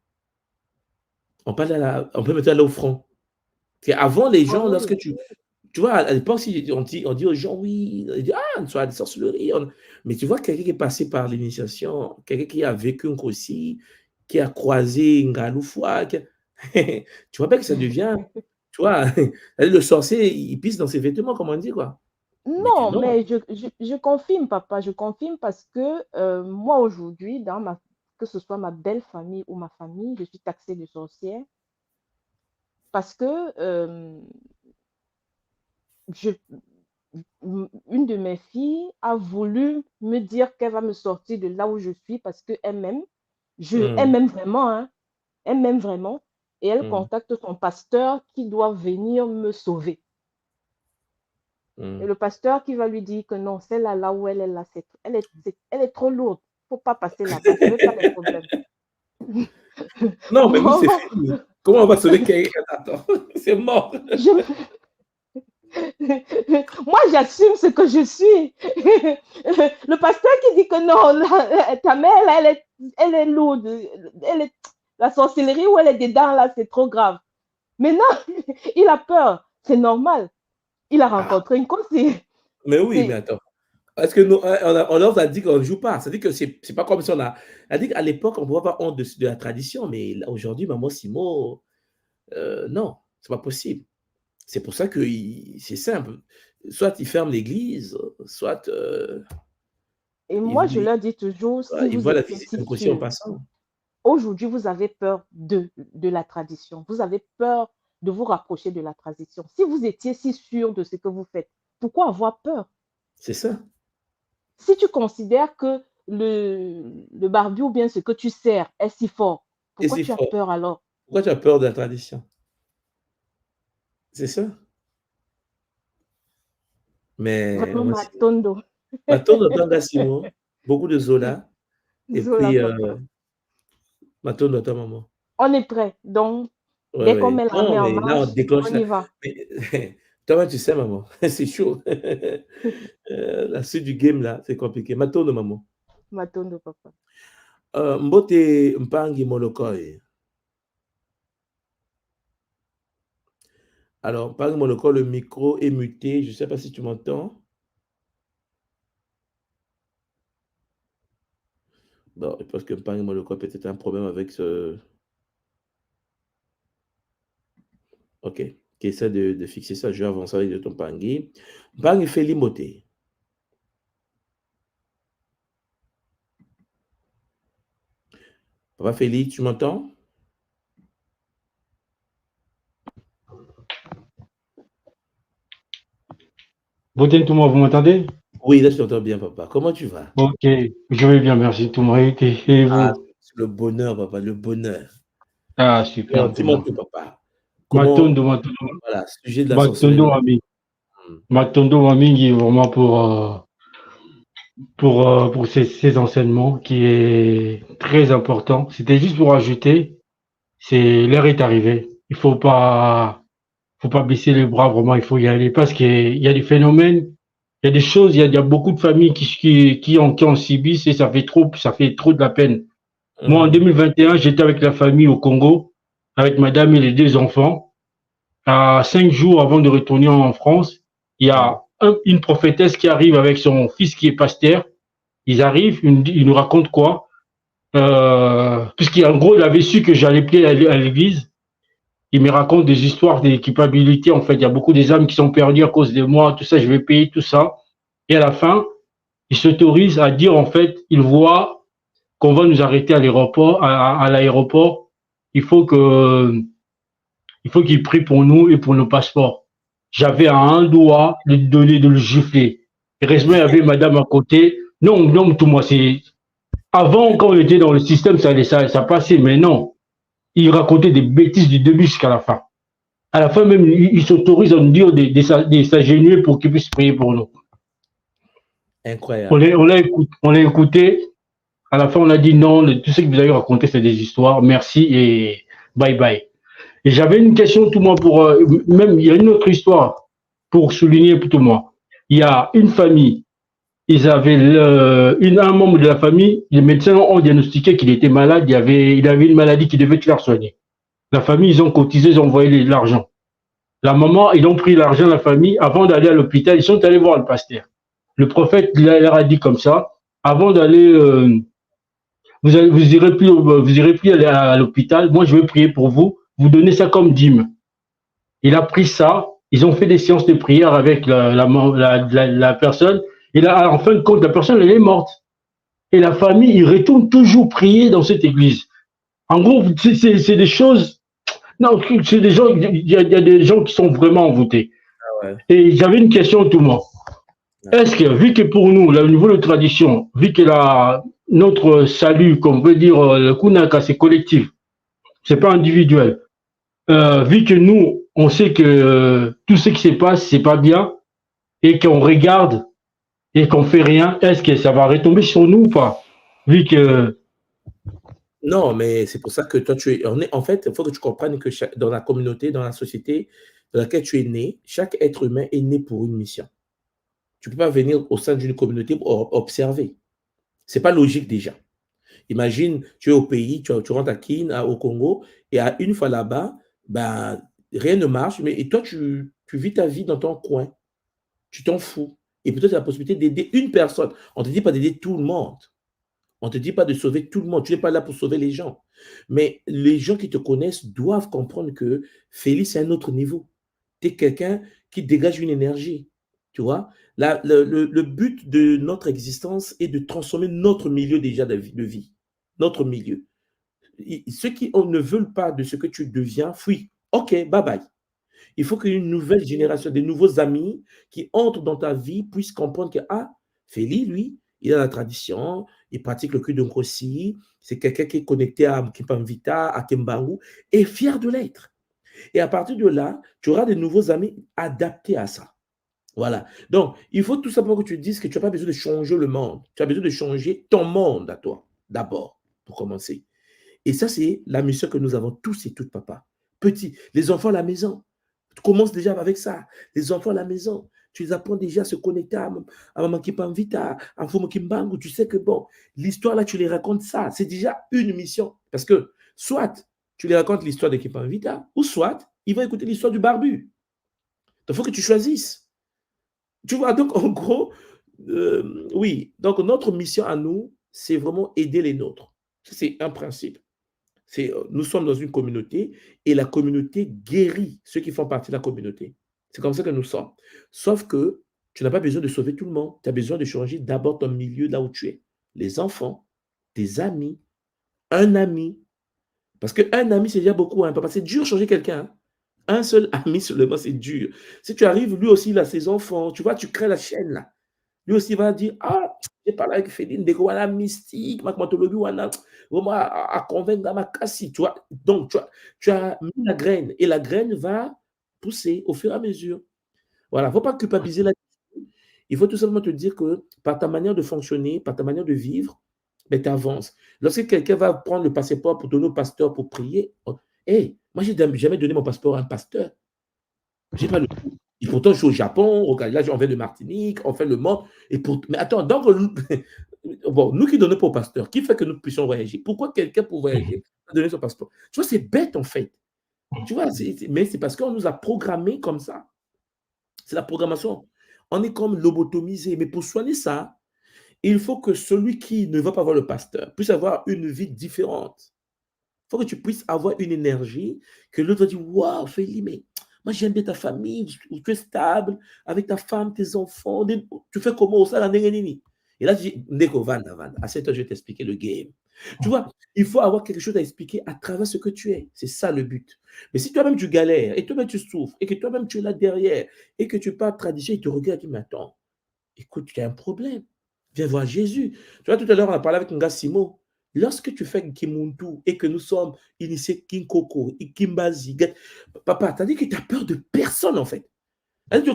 on peut mettre aller au front. Avant, les gens, lorsque tu vois, à l'époque, on dit aux gens, oui, on dit, des sorcelleries. Mais tu vois, quelqu'un qui est passé par l'initiation, quelqu'un qui a vécu un aussi, qui a croisé une galoufoua, tu vois bien que ça devient, tu vois, le sorcier, il pisse dans ses vêtements, comme on dit, quoi. Non, mais je confirme, papa, je confirme parce que moi, aujourd'hui, que ce soit ma belle famille ou ma famille, je suis taxée de sorcière parce que une de mes filles a voulu me dire qu'elle va me sortir de là où je suis parce qu'elle m'aime. Elle m'aime vraiment, hein. Elle m'aime vraiment. Et elle contacte son pasteur qui doit venir me sauver. Et le pasteur qui va lui dire que non, celle-là, là où elle est là, elle est trop lourde. Il ne faut pas passer là-bas. Ce n'est pas les problèmes. Non, mais nous, c'est fini. Comment on va sauver quelqu'un? Attends, c'est mort. Moi, j'assume ce que je suis. Le pasteur qui dit que non, ta mère, elle est lourde. La sorcellerie où elle est dedans, là, c'est trop grave. Mais non, il a peur. C'est normal. Il a rencontré une conseillère. Mais oui, mais attends. Est-ce que on leur a dit qu'on ne joue pas? C'est-à-dire que c'est pas comme si on a dit qu'à l'époque, on ne pouvait pas honte de la tradition, mais aujourd'hui, maman Simo, non, c'est pas possible. C'est pour ça que c'est simple. Soit ils ferment l'église, soit. Et moi, je leur dis toujours, si vous êtes aussi en passant. Aujourd'hui, vous avez peur de la tradition. Vous avez peur de vous rapprocher de la tradition. Si vous étiez si sûr de ce que vous faites, pourquoi avoir peur? C'est ça. Si tu considères que le barbu ou bien ce que tu sers est si fort, pourquoi tu as peur alors? Pourquoi tu as peur de la tradition? C'est ça. Mais vraiment Matondo. Matondo Tangasimo, beaucoup de Zola. Et Zola, puis, Matondo ta maman. On est prêt. Donc, dès qu'on met la main en marche, là, on déclenche on y va. Toi, tu sais, maman, c'est chaud. La suite du game, là, c'est compliqué. Matondo, maman. Matondo, papa. Mbote Mpangi Molokoi. Alors, Mpangi Molokoi, le micro est muté. Je ne sais pas si tu m'entends. Bon, parce que Mpangi Molokoi a peut-être un problème avec ce... Ok, qui essaie de fixer ça. Je vais avancer avec ton Mpangi. Mpangi fait limoté. Papa Félix, tu m'entends? Bonjour tout le monde, vous m'entendez? Oui, là je t'entends bien, papa. Comment tu vas? Ok, je vais bien, merci tout le monde. Et vous? Ah, le bonheur, papa, le bonheur. Ah, super. Dis-moi tout, papa. Matondo. Voilà, sujet de la sorcellerie. Matondo Wamingi, vraiment pour ces enseignements qui est très important. C'était juste pour ajouter, l'heure est arrivée. Il faut pas faut pas baisser les bras, vraiment, il faut y aller parce qu'il y a des phénomènes, il y a des choses, il y a beaucoup de familles qui en subissent et ça fait trop de la peine. Moi, en 2021, j'étais avec la famille au Congo, avec madame et les 2 enfants. À 5 jours avant de retourner en France, il y a une prophétesse qui arrive avec son fils qui est pasteur. Ils arrivent, ils nous racontent quoi? Puisqu'en gros, il avait su que j'allais prier à l'église. Il me raconte des histoires d'équipabilité. En fait, il y a beaucoup des âmes qui sont perdues à cause de moi, tout ça, je vais payer tout ça. Et à la fin, il s'autorise à dire, en fait, il voit qu'on va nous arrêter à l'aéroport, à l'aéroport. Il faut qu'il prie pour nous et pour nos passeports. J'avais à un doigt de donner, de le gifler. Heureusement, il y avait madame à côté. Non, non, tout moi, c'est, avant, quand on était dans le système, ça passait, mais non. Il racontait des bêtises du début jusqu'à la fin. À la fin même, il s'autorise à nous dire de s'agenouiller pour qu'il puisse prier pour nous. Incroyable. On l'a écouté. À la fin, on a dit non, tout ce que vous avez raconté, c'est des histoires. Merci et bye bye. Et j'avais une question tout moi pour même il y a une autre histoire pour souligner pour tout moi. Il y a une famille, ils avaient un membre de la famille, les médecins ont diagnostiqué qu'il était malade, il avait une maladie qui devait te faire soigner. La famille, ils ont cotisé, ils ont envoyé l'argent. La maman, ils ont pris l'argent de la famille avant d'aller à l'hôpital, ils sont allés voir le pasteur. Le prophète leur a dit comme ça, avant d'aller vous irez plus aller à l'hôpital, moi je vais prier pour vous, vous donnez ça comme dîme. Il a pris ça, ils ont fait des séances de prière avec la personne, et là, en fin de compte, la personne, elle est morte. Et la famille, ils retournent toujours prier dans cette église. En gros, c'est des choses, non, c'est des gens, il y a des gens qui sont vraiment envoûtés. Ah ouais. Et j'avais une question tout le monde. Est-ce que, vu que pour nous, là, au niveau de tradition, vu que notre salut, comme on veut dire, le Kunaka, c'est collectif, c'est pas individuel. Vu que nous, on sait que tout ce qui se passe, c'est pas bien, et qu'on regarde et qu'on fait rien, est-ce que ça va retomber sur nous ou pas? Vu que Non, mais c'est pour ça que toi, en fait, il faut que tu comprennes que dans la communauté, dans la société dans laquelle tu es né, chaque être humain est né pour une mission. Tu ne peux pas venir au sein d'une communauté pour observer. Ce n'est pas logique déjà. Imagine, tu es au pays, tu rentres à Kin, au Congo, et à une fois là-bas, ben, rien ne marche, mais et toi, tu vis ta vie dans ton coin. Tu t'en fous. Et peut-être tu as la possibilité d'aider une personne. On ne te dit pas d'aider tout le monde. On ne te dit pas de sauver tout le monde. Tu n'es pas là pour sauver les gens. Mais les gens qui te connaissent doivent comprendre que Félix, c'est un autre niveau. Tu es quelqu'un qui dégage une énergie. Tu vois, le but de notre existence est de transformer notre milieu déjà de vie. Notre milieu. Ceux qui ne veulent pas de ce que tu deviens, fuis. OK, bye bye. Il faut qu'une nouvelle génération, des nouveaux amis qui entrent dans ta vie puissent comprendre que, ah, Félix, lui, il a la tradition, il pratique le culte de Nkossi, c'est quelqu'un qui est connecté à Mkipamvita, à Kimbangu, et fier de l'être. Et à partir de là, tu auras des nouveaux amis adaptés à ça. Voilà. Donc, il faut tout simplement que tu dises que tu n'as pas besoin de changer le monde. Tu as besoin de changer ton monde à toi, d'abord, pour commencer. Et ça, c'est la mission que nous avons tous et toutes, papa. Petits, les enfants à la maison. Tu commences déjà avec ça. Les enfants à la maison. Tu les apprends déjà à se connecter à Maman Kipamvita, à Mfumo Kimbangu. Tu sais que, bon, l'histoire là, tu les racontes ça. C'est déjà une mission. Parce que, soit tu les racontes l'histoire de Kipamvita, ou soit ils vont écouter l'histoire du barbu. Donc, il faut que tu choisisses. Tu vois, donc, en gros, oui. Donc, notre mission à nous, c'est vraiment aider les nôtres. C'est un principe. Nous sommes dans une communauté et la communauté guérit ceux qui font partie de la communauté. C'est comme ça que nous sommes. Sauf que tu n'as pas besoin de sauver tout le monde. Tu as besoin de changer d'abord ton milieu là où tu es. Les enfants, tes amis, un ami. Parce qu'un ami, c'est déjà beaucoup. Hein, papa, c'est dur de changer quelqu'un. Hein. Un seul ami seulement, c'est dur. Si tu arrives, lui aussi, il a ses enfants. Tu vois, tu crées la chaîne là. Lui aussi va dire, ah, j'ai parlé avec Féline, de quoi mystique, macmatologie, vraiment à convaincre dans ma cassie, tu vois. Donc, tu as mis la graine et la graine va pousser au fur et à mesure. Voilà, il ne faut pas culpabiliser là-dessus. Il faut tout simplement te dire que par ta manière de fonctionner, par ta manière de vivre, ben, tu avances. Lorsque quelqu'un va prendre le passeport pour donner au pasteur pour prier, hey, moi, je n'ai jamais donné mon passeport à un pasteur. J'ai pas le temps. Et pourtant, je suis au Japon, regarde, là, on vient de Martinique, on fait le monde. Mais attends, donc, bon, nous qui donnons pas au pasteur, qui fait que nous puissions voyager? Pourquoi quelqu'un pour voyager a donné son passeport? Tu vois, c'est bête en fait. Tu vois, mais c'est parce qu'on nous a programmés comme ça. C'est la programmation. On est comme lobotomisé. Mais pour soigner ça, il faut que celui qui ne va pas voir le pasteur puisse avoir une vie différente. Il faut que tu puisses avoir une énergie que l'autre va dire, waouh, Feli, mais moi j'aime bien ta famille, tu es stable avec ta femme, tes enfants, tu fais comment ça, la nini. Et là, je dis, Ndeko, Vanda, à cette heure, je vais t'expliquer le game. Tu vois, il faut avoir quelque chose à expliquer à travers ce que tu es. C'est ça le but. Mais si toi-même tu galères, et toi-même tu souffres, et que toi-même tu es là derrière, et que tu parles tradition, il te regarde, tu dis, mais attends, écoute, tu as un problème. Viens voir Jésus. Tu vois, tout à l'heure, on a parlé avec un gars Simo. Lorsque tu fais Kimuntu et que nous sommes initiés Kinkoko, Kimbazi, papa, t'as dit que tu as peur de personne en fait. Elle dit,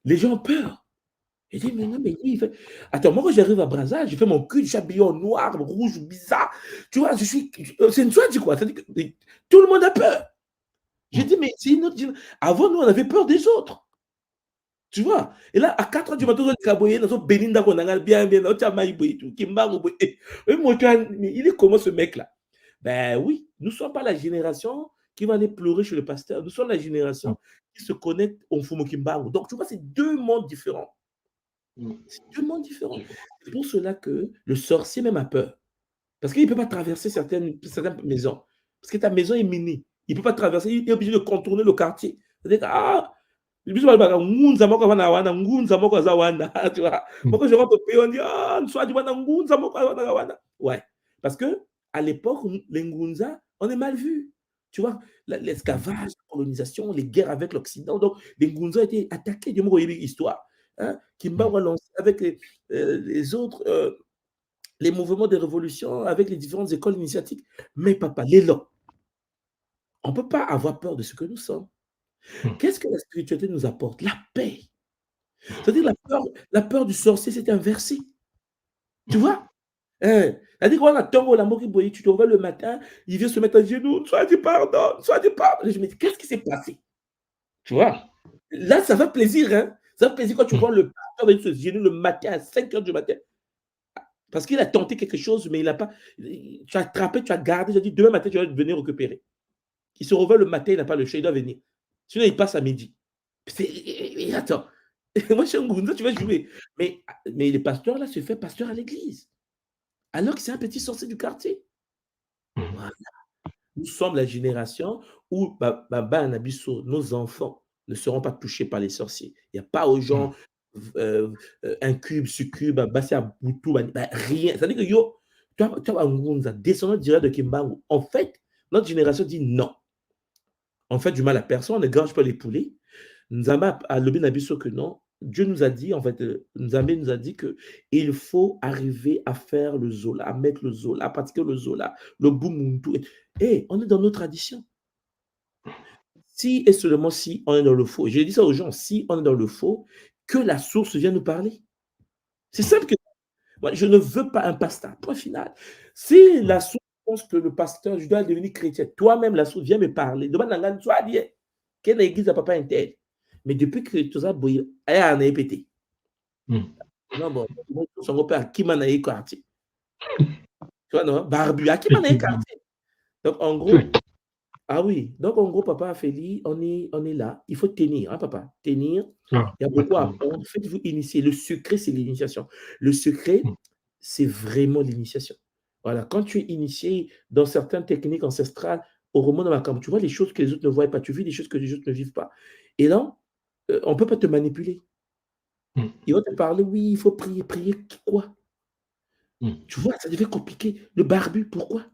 les gens ont peur. Il dit, mais non, mais il fait. Attends, moi quand j'arrive à Brazza, je fais mon cul, je suis habillé en noir, rouge, bizarre. Tu vois, c'est une soirée, quoi. C'est-à-dire que tout le monde a peur. J'ai dit, mais c'est une autre. Avant, nous, on avait peur des autres. Tu vois? Et là, à 4 h du matin, Belinda, bien, bien, mais il est comment ce mec-là? Ben oui, nous ne sommes pas la génération qui va aller pleurer chez le pasteur. Nous sommes la génération qui se connecte au Fumo Kimbangu. Donc, tu vois, c'est deux mondes différents. C'est deux mondes différents. C'est pour cela que le sorcier même a peur. Parce qu'il ne peut pas traverser certaines maisons. Parce que ta maison est mini. Il ne peut pas traverser, il est obligé de contourner le quartier. C'est-à-dire que, biso balobaka ngunza moko wana wana ngunza moko aza wana tu vois moko je rentre au pays on dit soit wana ngunza moko wana wana ouais parce que à l'époque les ngunza on est mal vu tu vois l'esclavage la colonisation les guerres avec l'Occident donc les ngunza étaient attaqués du moko histoire hein Kimba va lancer avec les autres les mouvements de révolution avec les différentes écoles initiatiques mais papa l'élan on peut pas avoir peur de ce que nous sommes. Qu'est-ce que la spiritualité nous apporte? La paix. C'est-à-dire la peur du sorcier, c'est inversé. Tu vois? C'est-à-dire qu'on a tombe la mort qui tu te réveilles le matin, il vient se mettre à genoux, soit dit pardon, soit dit pardon. Je me dis, qu'est-ce qui s'est passé? Tu vois? Là, ça fait plaisir, hein? Ça fait plaisir quand tu vois le pasteur venir se genoux le matin à 5 h du matin. Parce qu'il a tenté quelque chose, mais il n'a pas. Tu as attrapé, tu as gardé, tu as dit, demain matin, tu vas venir récupérer. Il se réveille le matin, il n'a pas le choix, il doit venir. Sinon, il passe à midi. Attends. Moi, je suis un Ngunda, tu vas jouer. Mais les pasteurs, là, se fait pasteur à l'église. Alors que c'est un petit sorcier du quartier. Voilà. Nous sommes la génération où nos enfants ne seront pas touchés par les sorciers. Il n'y a pas aux gens un cube, succube, basé à Boutou, rien. C'est-à-dire que yo, toi, Ngunza, descendant direct de Kimbangu, en fait, notre génération dit non. On fait du mal à personne, on ne grange pas les poulets. Nzamba a lobby nabiso que non. Dieu nous a dit, en fait, Nzambé nous a dit qu'il faut arriver à faire le zola, à mettre le zola, à pratiquer le zola, le boumuntu. Et on est dans nos traditions. Si et seulement si on est dans le faux. Je dis ça aux gens, si on est dans le faux, que la source vienne nous parler. C'est simple que moi, je ne veux pas un pasteur. Point final. Si la source pense que le pasteur, je dois devenir chrétien, toi-même, la source, viens me parler. Demande à l'âne, soit bien. Quelle église à papa intègre? Mais depuis que tu as bouillé, elle a pété. Non, bon, son père, à qui m'a eu quartier. Tu vois, non? Barbu, à qui m'a eu quartier. Donc, en gros, oui. Donc, en gros, papa Feli, on est là. Il faut tenir, hein, papa. Tenir. Il y a beaucoup à apprendre. Faites-vous initier. Le secret, c'est l'initiation. Le secret, c'est vraiment l'initiation. Voilà. Quand tu es initié dans certaines techniques ancestrales, au roman de Macam, tu vois les choses que les autres ne voient pas. Tu vis des choses que les autres ne vivent pas. Et là, on ne peut pas te manipuler. Ils vont te parler, oui, il faut prier. Prier quoi? Tu vois, ça devient compliqué. Le barbu, pourquoi?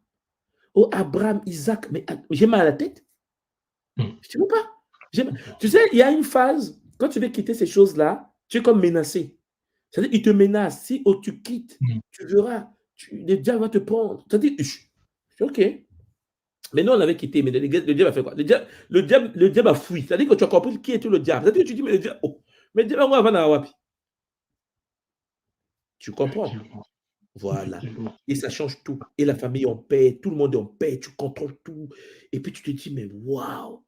Oh, Abraham, Isaac, mais j'ai mal à la tête. Je ne veux pas. Tu sais, il y a une phase, quand tu veux quitter ces choses-là, tu es comme menacé. C'est-à-dire qu'il te menace. Si tu quittes, tu verras, le diable va te prendre. C'est-à-dire, OK. Mais nous, on avait quitté, mais le diable a fait quoi? Le diable a fui. C'est-à-dire que tu as compris qui était le diable. C'est-à-dire que tu dis, mais le diable, mais le diable, on va dans Wapi. Tu comprends? Voilà. Et ça change tout. Et la famille en paix, tout le monde est en paix, tu contrôles tout. Et puis tu te dis, mais waouh!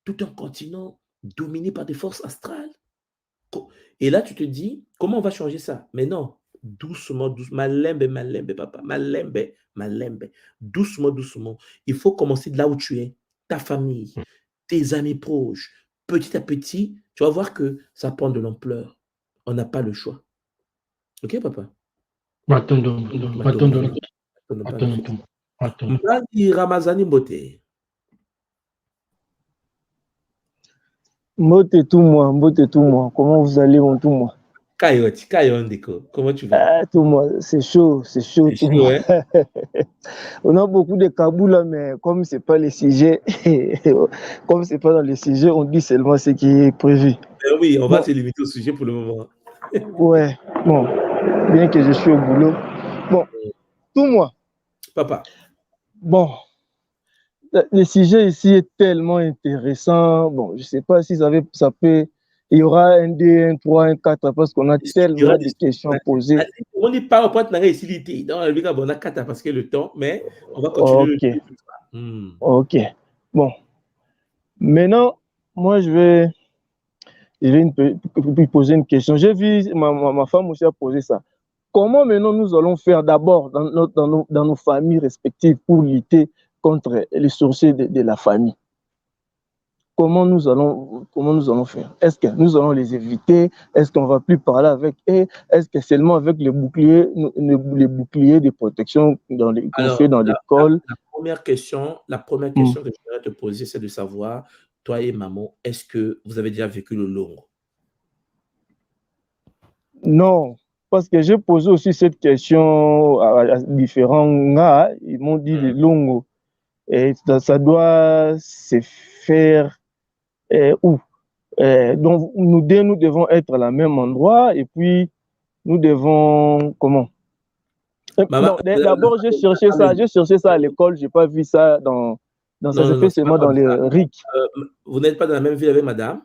tout un continent dominé par des forces astrales. Et là, tu te dis, comment on va changer ça? Mais non, doucement, doucement, malembe, papa, malembe, doucement, doucement. Il faut commencer de là où tu es, ta famille, tes amis proches. Petit à petit, tu vas voir que ça prend de l'ampleur. On n'a pas le choix. Ok, papa? Attendons. Mbadi Ramazani Mbote. Mbote tout moi. Comment vous allez, mon tout moi? Kayondiko, comment tu vas? Ah, tout moi, c'est chaud, tout moi. Ouais. On a beaucoup de Kaboul là, mais comme c'est pas les sujets, comme c'est pas dans les sujets, on dit seulement ce qui est prévu. Ben oui, on va se limiter au sujet pour le moment. Ouais, bon, bien que je suis au boulot. Bon, tout moi. Papa. Bon, le sujet ici est tellement intéressant. Bon, je sais pas si ça peut. Il y aura un 2, un 3, un 4, parce qu'on a tellement de questions à poser. On n'est pas au point de la réussite. Donc, on a 4 parce que le temps, mais on va continuer. Ok. Bon. Maintenant, moi, je vais poser une question. J'ai vu, ma femme aussi a posé ça. Comment maintenant nous allons faire d'abord dans nos familles respectives pour lutter contre les sorciers de la famille? Comment nous allons faire? Est-ce que nous allons les éviter? Est-ce qu'on ne va plus parler avec eux? Est-ce que seulement avec les boucliers de protection qu'on fait dans l'école? La première question que je voudrais te poser, c'est de savoir, toi et maman, est-ce que vous avez déjà vécu le Longo? Non, parce que j'ai posé aussi cette question à différents gars. Ils m'ont dit le Longo. Et ça doit se faire où? Donc, nous devons être à la même endroit et puis nous devons, comment? D'abord, j'ai cherché ça à l'école, j'ai pas vu ça ça se fait seulement dans les RIC. Vous n'êtes pas dans la même ville avec madame?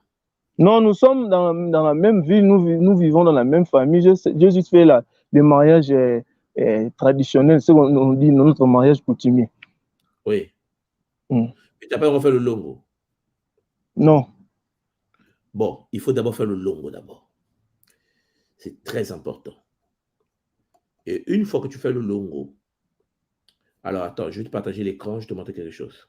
Non, nous sommes dans la même ville, nous vivons dans la même famille. J'ai juste fait le mariage traditionnel, c'est qu'on dit notre mariage coutumier. Oui. Mais tu n'as pas refait le Longo? Non. Bon, il faut d'abord faire le Longo d'abord. C'est très important. Et une fois que tu fais le Longo, alors attends, je vais te partager l'écran, je te montre quelque chose.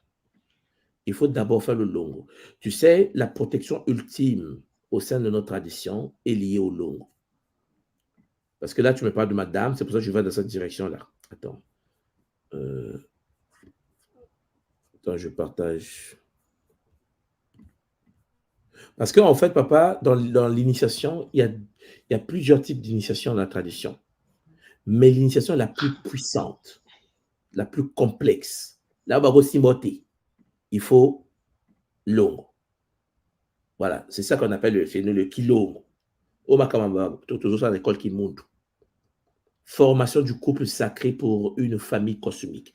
Il faut d'abord faire le Longo. Tu sais, la protection ultime au sein de notre tradition est liée au Longo. Parce que là, tu me parles de madame, c'est pour ça que je vais dans cette direction-là. Attends. Attends, je partage. Parce qu'en fait, papa, dans l'initiation, il y a plusieurs types d'initiation dans la tradition. Mais l'initiation la plus puissante, la plus complexe, là, on va aussi monter. Il faut Longo. Voilà, c'est ça qu'on appelle le Kilongo. Au Makamamba, toujours ça à l'école qui montre. Formation du couple sacré pour une famille cosmique.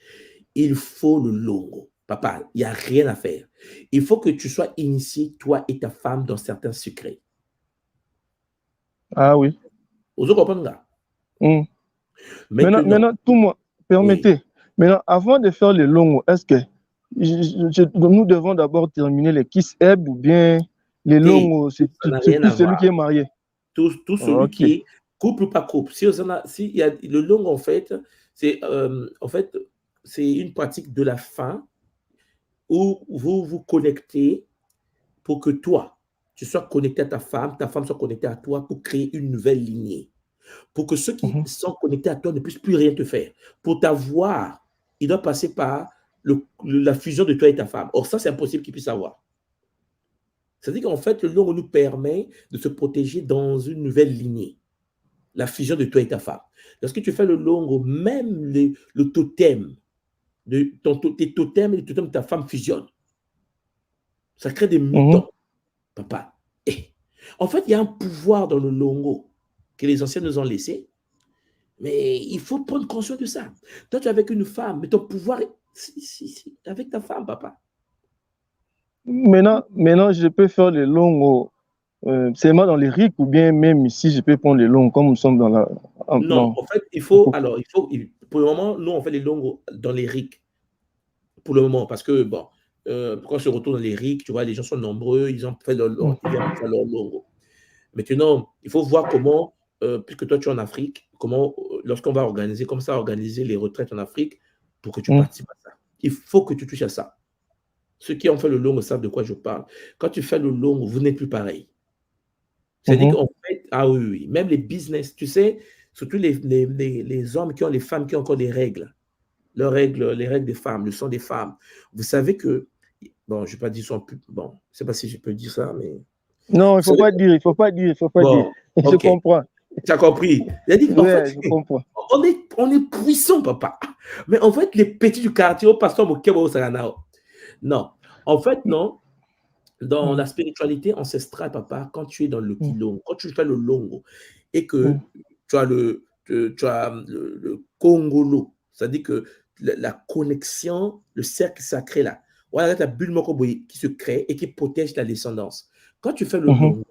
Il faut le Longo. Papa, il n'y a rien à faire. Il faut que tu sois initié, toi et ta femme, dans certains secrets. Ah oui. Vous comprenez là? Maintenant, tout moi, permettez. Oui. Maintenant, avant de faire le Longo, est-ce que nous devons d'abord terminer les Kiss Ebb ou bien les Longo, c'est tout celui qui est marié? Tout celui qui est couple ou pas couple. Si y a le Longo, en fait, c'est une pratique de la fin où vous vous connectez pour que toi, tu sois connecté à ta femme soit connectée à toi pour créer une nouvelle lignée. Pour que ceux qui sont connectés à toi ne puissent plus rien te faire. Pour t'avoir, il doit passer par la fusion de toi et ta femme. Or, ça, c'est impossible qu'ils puissent avoir. C'est-à-dire qu'en fait, le Longo nous permet de se protéger dans une nouvelle lignée. La fusion de toi et ta femme. Lorsque tu fais le Longo, même le totem, tes totems et les totems de ta femme fusionnent. Ça crée des mutants, papa. En fait, il y a un pouvoir dans le Longo que les anciens nous ont laissé, mais il faut prendre conscience de ça. Toi, tu es avec une femme, mais ton pouvoir est avec ta femme, papa. Maintenant, je peux faire le Longo seulement dans les RIC ou bien même ici, je peux prendre le Longo comme nous sommes dans la... Non, en fait, pour le moment, nous, on fait les Longos dans les RIC. Pour le moment, parce que, bon, quand on se retrouve dans les RIC, tu vois, les gens sont nombreux, ils ont fait ils viennent faire leur logo. Maintenant, il faut voir comment, puisque toi tu es en Afrique, comment, lorsqu'on va organiser, comme ça, organiser les retraites en Afrique pour que tu participes à ça. Il faut que tu touches à ça. Ceux qui ont fait le logo savent de quoi je parle. Quand tu fais le logo, vous n'êtes plus pareil. C'est-à-dire qu'en fait, ah oui, oui, même les business, tu sais, surtout les hommes qui ont, les femmes qui ont encore des règles, leurs règles, les règles des femmes, le sang des femmes. Vous savez que, bon, je ne vais pas dire, bon, je ne sais pas si je peux dire ça, mais. Non, il ne faut pas dire, il ne faut pas dire, il ne faut pas dire. Je comprends. Tu as compris? En fait, je comprends. On est puissant, papa. Mais en fait, les petits du quartier, au pasteur Mokeba au Saganao. Non. En fait, non. Dans la spiritualité ancestrale, papa, quand tu es dans le Kilongo, quand tu fais le Longo et que tu as le Congolo, c'est-à-dire que la connexion, le cercle sacré là, voilà, la bulle Mokoboyi qui se crée et qui protège ta descendance. Quand tu fais le Longo,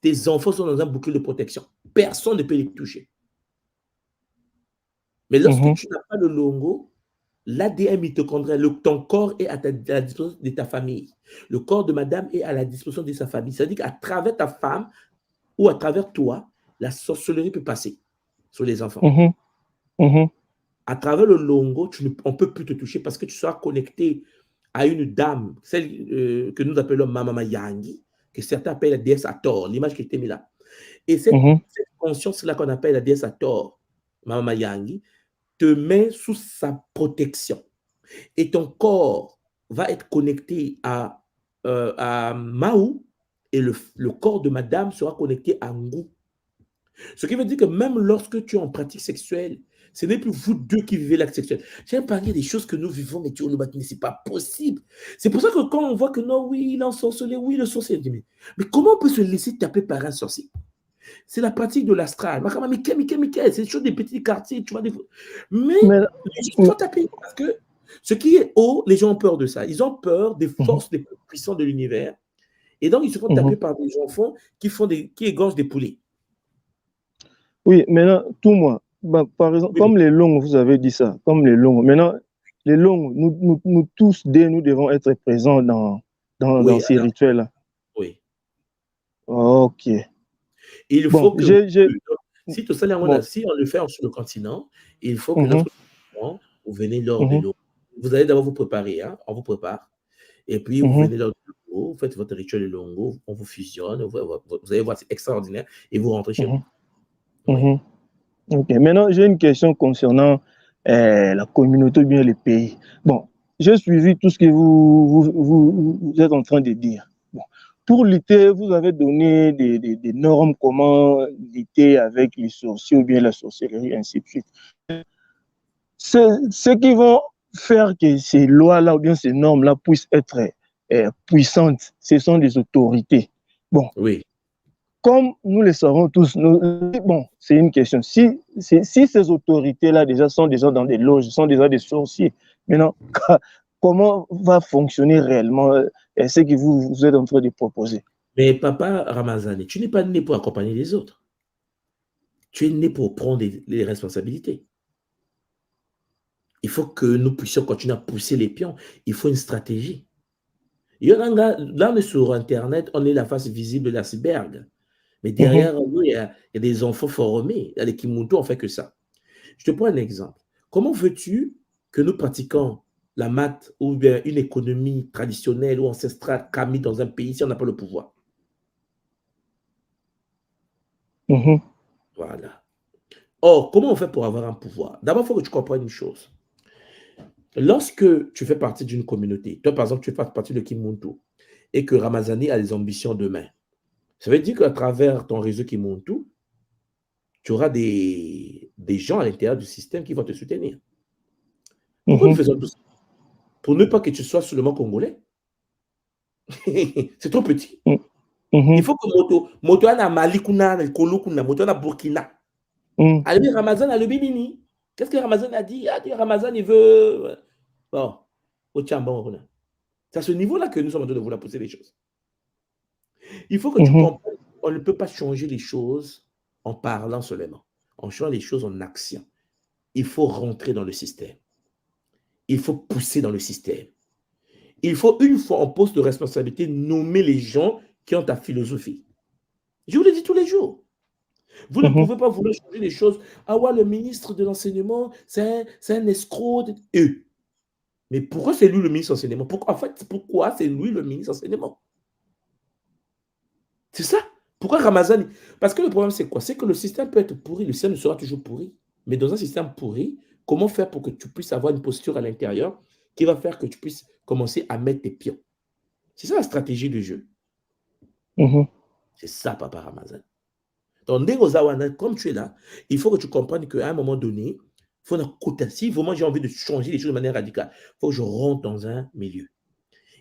tes enfants sont dans un bouclier de protection. Personne ne peut les toucher. Mais lorsque tu n'as pas le Longo, l'ADN mitochondrial, ton corps est à la disposition de ta famille. Le corps de madame est à la disposition de sa famille. C'est-à-dire qu'à travers ta femme ou à travers toi, la sorcellerie peut passer sur les enfants. À travers le Longo, on ne peut plus te toucher parce que tu seras connecté à une dame, celle que nous appelons Mama Yangi, que certains appellent la déesse Hathor, l'image qui était mise là. Et cette conscience-là qu'on appelle la déesse Hathor, Mama Yangi, te met sous sa protection. Et ton corps va être connecté à Maou et le corps de madame sera connecté à Ngou. Ce qui veut dire que même lorsque tu es en pratique sexuelle, ce n'est plus vous deux qui vivez l'acte sexuel. J'aime parler des choses que nous vivons, mais Dieu le bâtit, mais ce n'est pas possible. C'est pour ça que quand on voit que non, oui, il est ensorcelé, oui, le sorcier, mais comment on peut se laisser taper par un sorcier? C'est la pratique de l'astral. Mais c'est des choses des petits quartiers, tu vois. Mais les gens sont tapés parce que ce qui est haut, les gens ont peur de ça. Ils ont peur des forces les plus puissantes de l'univers. Et donc, ils se font taper par des enfants qui égorgent des poulets. Oui, maintenant, tout moi, par exemple, comme les longues, vous avez dit ça, comme les longues. Maintenant, les longues, nous tous, nous devons être présents dans ces rituels-là. Oui. Ok. Il faut que si tout ça, si on le fait sur le continent, il faut que notre vous venez lors de l'eau. Vous allez d'abord vous préparer, hein? On vous prépare. Et puis, vous venez lors de l'eau, vous faites votre rituel de longo, on vous fusionne, vous allez voir, c'est extraordinaire, et vous rentrez chez vous. Oui. Ok. Maintenant, j'ai une question concernant la communauté ou bien le pays. Bon, j'ai suivi tout ce que vous êtes en train de dire. Bon. Pour lutter, vous avez donné des normes, comment lutter avec les sorciers ou bien la sorcellerie, ainsi de suite. Ceux qui vont faire que ces lois-là ou bien ces normes-là puissent être puissantes, ce sont des autorités. Bon. Oui. Comme nous le savons tous, bon, c'est une question. Si ces autorités-là déjà sont déjà dans des loges, sont déjà des sorciers, maintenant, comment va fonctionner réellement ce que vous êtes en train de proposer? Mais papa Ramazani, tu n'es pas né pour accompagner les autres. Tu es né pour prendre les responsabilités. Il faut que nous puissions continuer à pousser les pions. Il faut une stratégie. Là, on est sur Internet, on est la face visible de l'iceberg. Mais derrière nous, il y a des enfants formés. Il y a des Kimuntu, on ne fait que ça. Je te prends un exemple. Comment veux-tu que nous pratiquons la maths ou bien une économie traditionnelle ou ancestrale camille dans un pays si on n'a pas le pouvoir? Voilà. Or, comment on fait pour avoir un pouvoir? D'abord, il faut que tu comprennes une chose. Lorsque tu fais partie d'une communauté, toi, par exemple, tu fais partie de Kimuntu et que Ramazani a des ambitions demain, ça veut dire qu'à travers ton réseau Kimuntu, tu auras des gens à l'intérieur du système qui vont te soutenir. Pourquoi nous faisons tout ça? Pour ne pas que tu sois seulement congolais. C'est trop petit. Il faut que moto na Mali kuna na Kolo kuna moto na Burkina. Alors Ramazan a le bimini. Qu'est-ce que Ramazan a dit? Ramazan il veut bon au Tchamba. C'est à ce niveau-là que nous sommes en train de vouloir pousser les choses. Il faut que tu comprennes, on ne peut pas changer les choses en parlant seulement. On change les choses en action. Il faut rentrer dans le système. Il faut pousser dans le système. Il faut, une fois en poste de responsabilité, nommer les gens qui ont ta philosophie. Je vous le dis tous les jours. Vous ne pouvez pas vouloir changer les choses. Ah ouais, le ministre de l'enseignement, c'est un escroc. Mais pourquoi c'est lui le ministre de l'enseignement? Pourquoi c'est lui le ministre de l'enseignement? C'est ça. Pourquoi Ramazani? Parce que le problème, c'est quoi? C'est que le système peut être pourri, le système sera toujours pourri. Mais dans un système pourri, comment faire pour que tu puisses avoir une posture à l'intérieur qui va faire que tu puisses commencer à mettre tes pions? C'est ça la stratégie du jeu. C'est ça, Papa Ramazani. Donc, comme tu es là, il faut que tu comprennes qu'à un moment donné, il faut si vraiment j'ai envie de changer les choses de manière radicale, il faut que je rentre dans un milieu.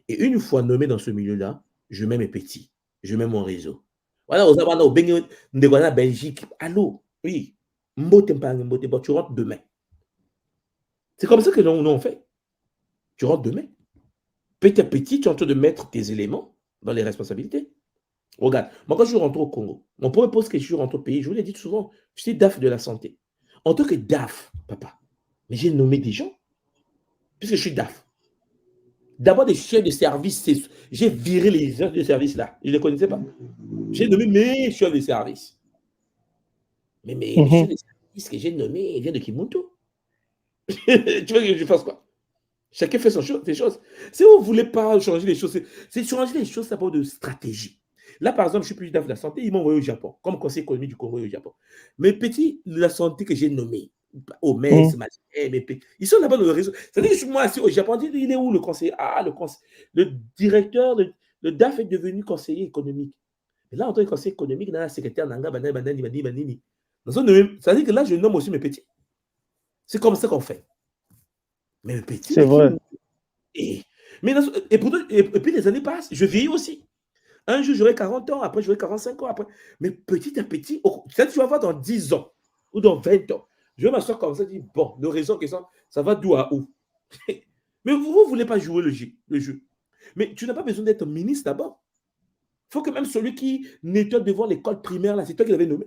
Et une fois nommé dans ce milieu-là, je mets mes petits, je mets mon réseau. Voilà, au Belgique. Allô, oui, tu rentres demain. C'est comme ça que nous on fait. Tu rentres demain. Petit à petit, tu es en train de mettre tes éléments dans les responsabilités. Regarde, moi quand je suis rentré au Congo, mon premier poste que je suis rentré au pays, je vous l'ai dit souvent, je suis DAF de la santé. En tant que DAF, papa, mais j'ai nommé des gens, puisque je suis DAF. D'abord des chefs de service, j'ai viré les chefs de service là, je ne les connaissais pas. J'ai nommé mes chefs de service. Mais mes chefs de service que j'ai nommés, ils viennent de Kimuntu. Tu veux que je fasse quoi? Chacun fait ses choses. Si vous ne voulez pas changer les choses, c'est changer les choses, ça parle de stratégie. Là, par exemple, je suis plus DAF de la santé, ils m'ont envoyé au Japon, comme conseiller économique du Congo au Japon. Mes petits de la santé que j'ai nommés, au MES, ils sont là-bas dans le réseau. C'est-à-dire que je suis moi assis au Japon, il est où le conseiller? Ah, le directeur, le DAF est devenu conseiller économique. Et là, en tant que conseiller économique, dans la secrétaire Nanga, Banani. C'est-à-dire que là, je nomme aussi mes petits. C'est comme ça qu'on fait. Mais mes petits, c'est vrai. Et puis les années passent, je vieillis aussi. Un jour, j'aurai 40 ans, après, j'aurai 45 ans. Après. Mais petit à petit, peut-être tu vas voir dans 10 ans ou dans 20 ans, je vais m'asseoir comme ça et dire, bon, le raison que ça va d'où à où? Mais vous ne voulez pas jouer le jeu. Mais tu n'as pas besoin d'être ministre d'abord. Il faut que même celui qui nettoie devant l'école primaire, là, c'est toi qui l'avais nommé.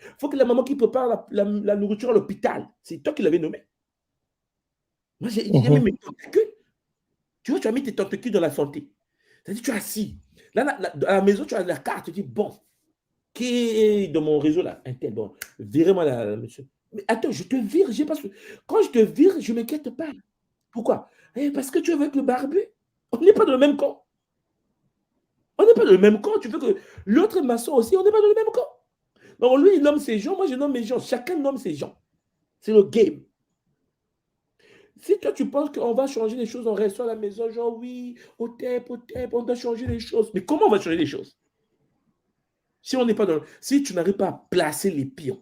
Il faut que la maman qui prépare la nourriture à l'hôpital, c'est toi qui l'avais nommé. Moi, j'ai mis mes tentacules. Tu vois, tu as mis tes tentacules dans la santé. C'est-à-dire, tu es assis. Là, à la maison, tu as la carte. Tu dis, bon, qui est dans mon réseau là? Un tel, bon, virez-moi là, monsieur. Mais attends, je te vire. Quand je te vire, je ne m'inquiète pas. Pourquoi? Parce que tu es avec le barbu. On n'est pas dans le même camp. On n'est pas dans le même camp. Tu veux que l'autre maçon aussi, on n'est pas dans le même camp. Donc, lui, il nomme ses gens. Moi, je nomme mes gens. Chacun nomme ses gens. C'est le game. Si toi, tu penses qu'on va changer les choses en restant à la maison, genre oui, au TEP, on doit changer les choses. Mais comment on va changer les choses? Si on n'est pas dans... Si tu n'arrives pas à placer les pions.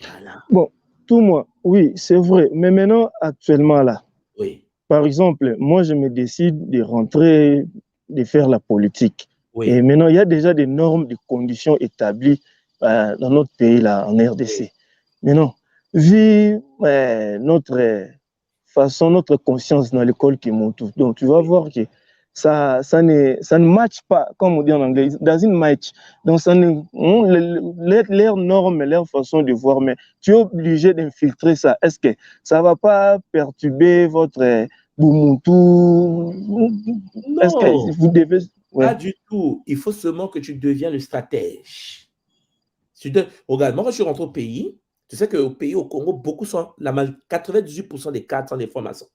Voilà. Bon, tout moi, oui, c'est vrai. Mais maintenant, actuellement là, oui. Par exemple, moi, je me décide de rentrer, de faire la politique. Oui. Et maintenant, il y a déjà des normes, des conditions établies dans notre pays, là, en RDC. Oui. Maintenant, vu notre façon, notre conscience dans l'école qui monte, donc tu vas voir que ça ne match pas, comme on dit en anglais, doesn't match. Donc, leurs normes, leur façon de voir, mais tu es obligé d'infiltrer ça. Est-ce que ça ne va pas perturber votre Ubuntu? Est-ce que vous devez... Ouais. Pas du tout. Il faut seulement que tu deviens le stratège. Regarde, moi, quand je suis rentré au pays, tu sais qu'au pays, au Congo, 98% des cadres sont des francs-maçons.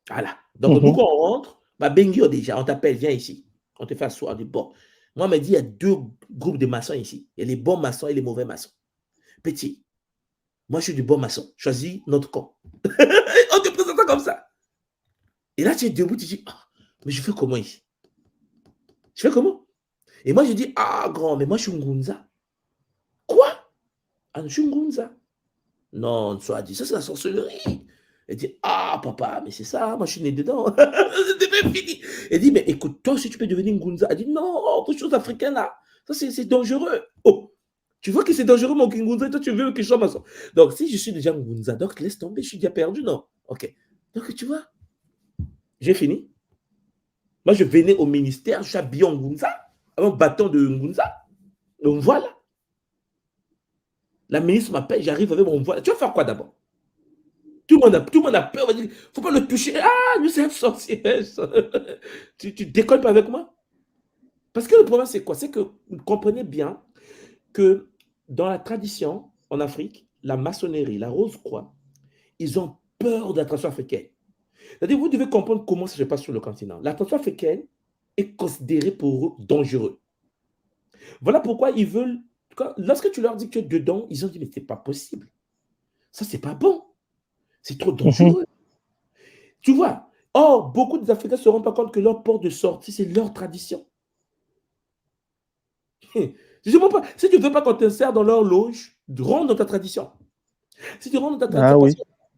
Voilà. Donc, nous, quand on rentre, Bengio déjà, on t'appelle, viens ici. On te fait asseoir, on dit, bon. Moi, on m'a dit, il y a deux groupes de maçons ici. Il y a les bons maçons et les mauvais maçons. Petit, moi, je suis du bon maçon. Choisis notre camp. On te présente ça comme ça. Et là, tu es debout, tu dis, ah, mais je fais comment ici? Je fais comment? Et moi, je dis, ah, grand, mais moi, je suis Ngunza. Quoi? Ah, je suis Ngunza. Non, soit dit, ça, c'est la sorcellerie. Elle dit, ah, papa, mais c'est ça, moi, je suis né dedans. C'est même fini. Elle dit, mais écoute, toi aussi, tu peux devenir Ngunza. Elle dit, non, autre chose africaine, là. Ça, c'est dangereux. Oh, tu vois que c'est dangereux, mon Ngunza, et toi, tu veux que je sois maçon. Donc, si je suis déjà Ngunza, donc laisse tomber, je suis déjà perdu, non? Ok. Donc, tu vois, j'ai fini. Moi, je venais au ministère, je suis habillé en Ngunza, avec un bâton de Ngunza. Donc, voilà. La ministre m'appelle, j'arrive avec mon voile. Tu vas faire quoi d'abord? Tout le monde a peur. Il ne faut pas le toucher. Ah, lui, c'est un sorcier. Tu déconnes pas avec moi? Parce que le problème, c'est quoi? C'est que vous comprenez bien que dans la tradition en Afrique, la maçonnerie, la Rose-Croix, ils ont peur de la tradition africaine. C'est-à-dire, vous devez comprendre comment ça se passe sur le continent. La tradition africaine est considérée pour eux dangereuse. Voilà pourquoi ils veulent. Lorsque tu leur dis que tu es dedans, ils ont dit, mais c'est pas possible. Ça, c'est pas bon. C'est trop dangereux. Tu vois? Or, beaucoup des Africains ne se rendent pas compte que leur port de sortie, c'est leur tradition. Si tu ne veux pas qu'on t'insère dans leur loge, rentre dans ta tradition. Si tu rentres dans ta tradition, Ah oui.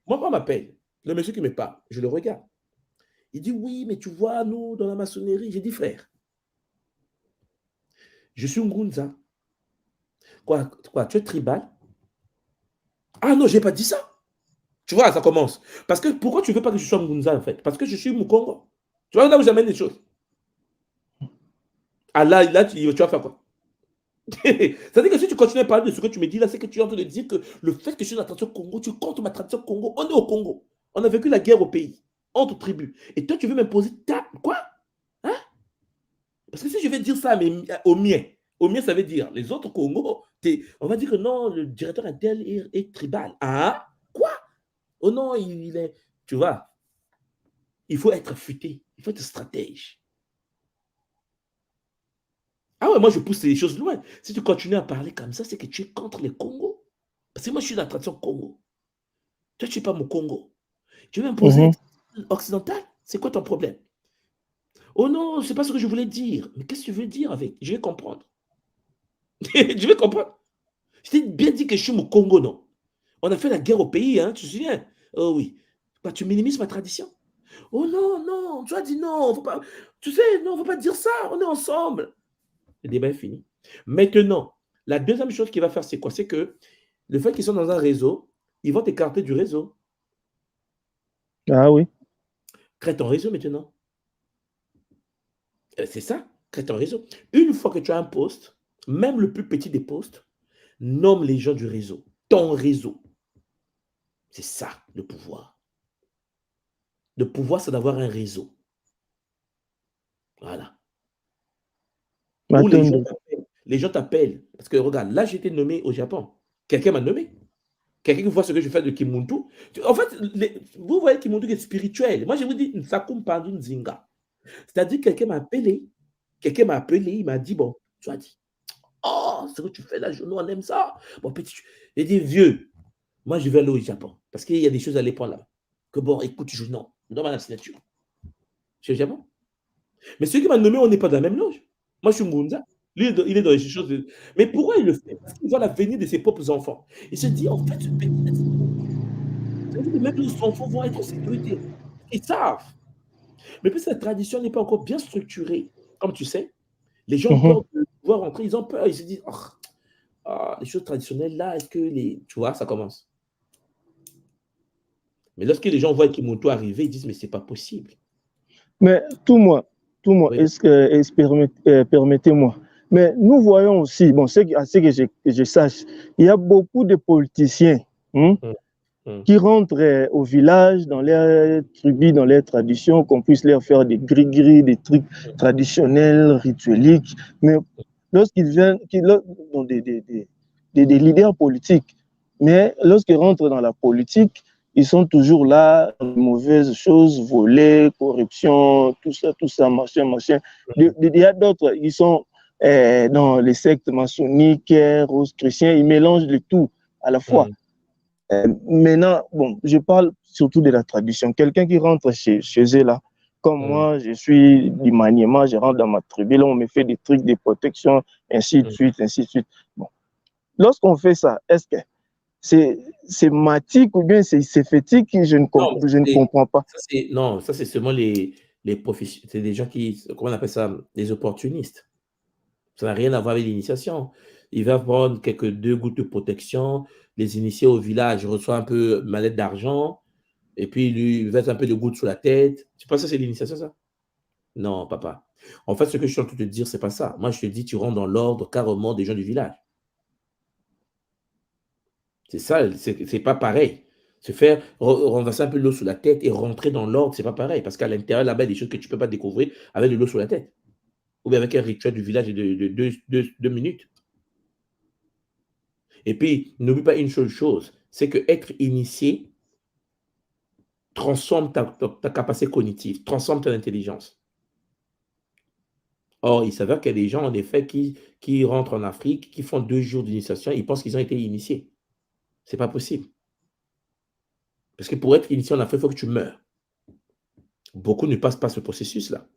moi, on m'appelle, le monsieur qui me parle, je le regarde. Il dit, oui, mais tu vois, nous, dans la maçonnerie, j'ai dit, frère, je suis Ngunza. Quoi, tu es tribal? Ah non, je n'ai pas dit ça. Tu vois, ça commence. Parce que pourquoi tu ne veux pas que je sois Ngunza, en fait? Parce que je suis Mukongo. Tu vois, là où j'amène les choses. Ah là tu vas faire quoi? C'est-à-dire que si tu continues à parler de ce que tu me dis là, c'est que tu es en train de dire que le fait que je suis dans la tradition Congo, tu contre ma tradition Congo. On est au Congo. On a vécu la guerre au pays, entre tribus. Et toi, tu veux m'imposer ta. Quoi? Hein? Parce que si je vais dire ça au mien, ça veut dire les autres Congo, on va dire que non, le directeur intel est tribal. Ah? Quoi? Oh non, il est. Tu vois, il faut être futé, il faut être stratège. Ah ouais, moi je pousse les choses loin. Si tu continues à parler comme ça, c'est que tu es contre les Congos. Parce que moi je suis dans la tradition Congo. Toi, tu n'es pas mon Congo. Tu veux m'imposer occidental? C'est quoi ton problème? Oh non, c'est pas ce que je voulais dire. Mais qu'est-ce que tu veux dire avec? Je vais comprendre. Je vais comprendre. Je t'ai bien dit que je suis mon Congo, non? On a fait la guerre au pays, hein, tu te souviens? Oh oui. Bah, tu minimises ma tradition. Oh non, non, tu as dit non, faut pas. Tu sais, non, faut pas dire ça, on est ensemble. Le débat est fini. Maintenant, la deuxième chose qu'il va faire, c'est quoi? C'est que le fait qu'ils sont dans un réseau, ils vont t'écarter du réseau. Ah oui. Crée ton réseau maintenant. C'est ça, crée ton réseau. Une fois que tu as un poste, même le plus petit des postes, nomme les gens du réseau. Ton réseau. C'est ça, le pouvoir. Le pouvoir, c'est d'avoir un réseau. Voilà. Où les gens t'appellent. Parce que regarde, là, j'ai été nommé au Japon. Quelqu'un m'a nommé. Quelqu'un qui voit ce que je fais de Kimuntu. En fait, vous voyez Kimuntu qui est spirituel. Moi, je vous dis, Nsakum Pandu Nzinga. C'est-à-dire, quelqu'un m'a appelé, il m'a dit, bon, tu as dit, oh, ce que tu fais là, nous, on aime ça. Bon, petit, j'ai dit, vieux, moi, je vais aller au Japon. Parce qu'il y a des choses à aller prendre là. Que bon, écoute, je donne ma signature. Je suis au Japon. Mais celui qui m'a nommé, on n'est pas dans la même loge. Moi, je suis Ngunza. Lui, il est dans les choses. Mais pourquoi il le fait? Parce qu'il voit l'avenir de ses propres enfants. Il se dit, en fait, ce pays, même les enfants vont être en sécurité. Ils savent. Mais puis cette tradition n'est pas encore bien structurée. Comme tu sais, les gens ont peur de pouvoir rentrer. Ils ont peur. Ils se disent, les choses traditionnelles, là, est-ce que les. Tu vois, ça commence. Mais lorsque les gens voient Kimuntu arriver, ils disent, mais c'est pas possible. Mais tout moi, oui. Permettez-moi. Mais nous voyons aussi, bon, à ce que je sache, il y a beaucoup de politiciens qui rentrent au village, dans leurs tribus, dans leurs traditions, qu'on puisse leur faire des gris-gris, des trucs traditionnels, ritueliques. Mais lorsqu'ils viennent, des leaders politiques, mais lorsqu'ils rentrent dans la politique, ils sont toujours là, mauvaises choses, volées, corruption, tout ça, machin. Il y a d'autres, ils sont dans les sectes maçonniques, roses chrétiens, ils mélangent le tout à la fois. Maintenant, bon, je parle surtout de la tradition. Quelqu'un qui rentre chez eux là, comme moi, je suis du Maniema, je rentre dans ma tribu, là, on me fait des trucs de protection, ainsi de suite. Bon. Lorsqu'on fait ça, est-ce que c'est matique ou bien c'est fétique? Je ne comprends pas. Ça, c'est seulement les professionnels. C'est des gens qui, comment on appelle ça, les opportunistes. Ça n'a rien à voir avec l'initiation. Il va prendre deux gouttes de protection, les initier au village, reçoit un peu mallette d'argent, et puis lui verse un peu de gouttes sur la tête. Tu penses que c'est l'initiation, ça? Non, papa. En fait, ce que je suis en train de te dire, c'est pas ça. Moi, je te dis, tu rentres dans l'ordre carrément des gens du village. C'est ça, c'est pas pareil. Se faire renverser un peu l'eau sur la tête et rentrer dans l'ordre, c'est pas pareil. Parce qu'à l'intérieur, là-bas, il y a des choses que tu peux pas découvrir avec de l'eau sur la tête. Ou bien avec un rituel du village de 2 minutes. Et puis, n'oublie pas une seule chose, c'est que être initié transforme ta capacité cognitive, transforme ton intelligence. Or, il s'avère qu'il y a des gens, en effet, qui rentrent en Afrique, qui font 2 jours d'initiation, ils pensent qu'ils ont été initiés. C'est pas possible. Parce que pour être initié en Afrique, il faut que tu meurs. Beaucoup ne passent pas ce processus-là.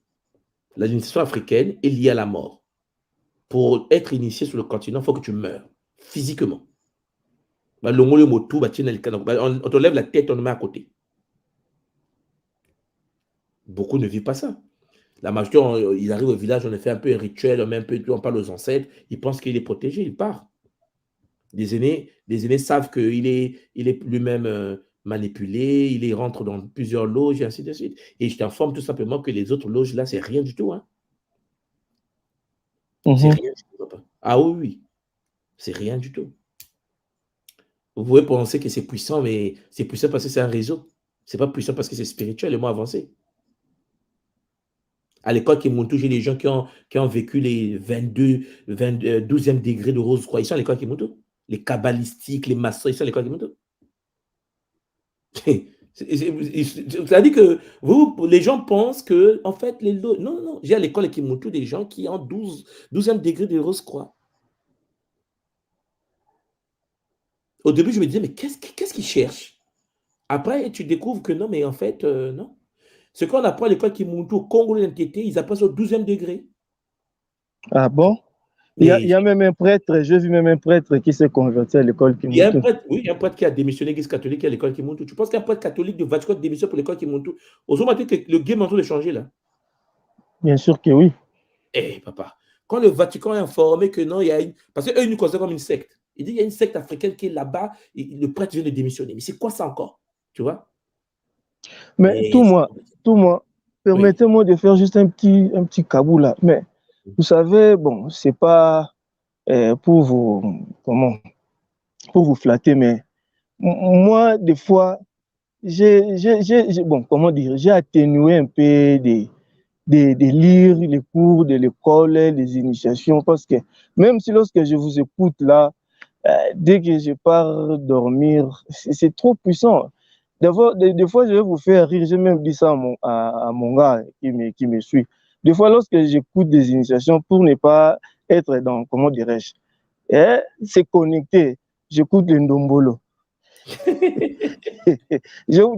L'initiation africaine est liée à la mort. Pour être initié sur le continent, il faut que tu meurs, physiquement. On te lève la tête, on te met à côté. Beaucoup ne vivent pas ça. La majorité, ils arrivent au village, on fait un peu un rituel, on parle aux ancêtres, ils pensent qu'il est protégé, il part. Les aînés savent qu'il est lui-même manipulé, il rentre dans plusieurs loges, et ainsi de suite. Et je t'informe tout simplement que les autres loges, là, c'est rien du tout. Hein. C'est rien du tout, papa. Ah oui, oui. C'est rien du tout. Vous pouvez penser que c'est puissant, mais c'est puissant parce que c'est un réseau. C'est pas puissant parce que c'est spirituel et moins avancé. À l'école Kimuntu, j'ai des gens qui ont vécu les 12e degré de Rose-Croix. Ils sont à l'école Kimuntu. Les kabbalistiques, les maçons, ils sont à l'école Kimuntu. C'est-à-dire que les gens pensent que, en fait, non, j'ai à l'école Kimuntu des gens qui ont 12e degré de Rose-Croix. Au début, je me disais, mais qu'est-ce qu'ils cherchent? Après, tu découvres que non, mais en fait, non. Ce qu'on apprend à l'école Kimuntu, au Congo de l'Intété, ils apprennent au 12e degré. Ah bon? Il y a même un prêtre, j'ai vu même un prêtre qui s'est converti à l'école Kimuntu. Il y a un prêtre, oui, il y a un prêtre qui a démissionné l'église catholique à l'école Kimuntu. Tu penses qu'un prêtre catholique de Vatican démissionne pour l'école Kimuntu? Aujourd'hui, que le game est en train de changer là. Bien sûr que oui. Eh, papa, quand le Vatican est informé que non, il y a une. Parce qu'eux, ils nous considèrent comme une secte. Il dit qu'il y a une secte africaine qui est là-bas, le prêtre vient de démissionner. Mais c'est quoi ça encore? Tu vois? Mais tout moi, permettez-moi de faire juste un petit cabou là. Mais vous savez, bon, c'est pas pour vous flatter, mais moi, des fois, comment dire, j'ai atténué un peu de lire les cours de l'école, les initiations, parce que même si lorsque je vous écoute là, dès que je pars dormir, c'est trop puissant. Des fois, je vais vous faire rire. J'ai même dit ça à mon gars qui me suit. Des fois, lorsque j'écoute des initiations, pour ne pas être dans, comment dirais-je, c'est connecté. J'écoute le Ndombolo.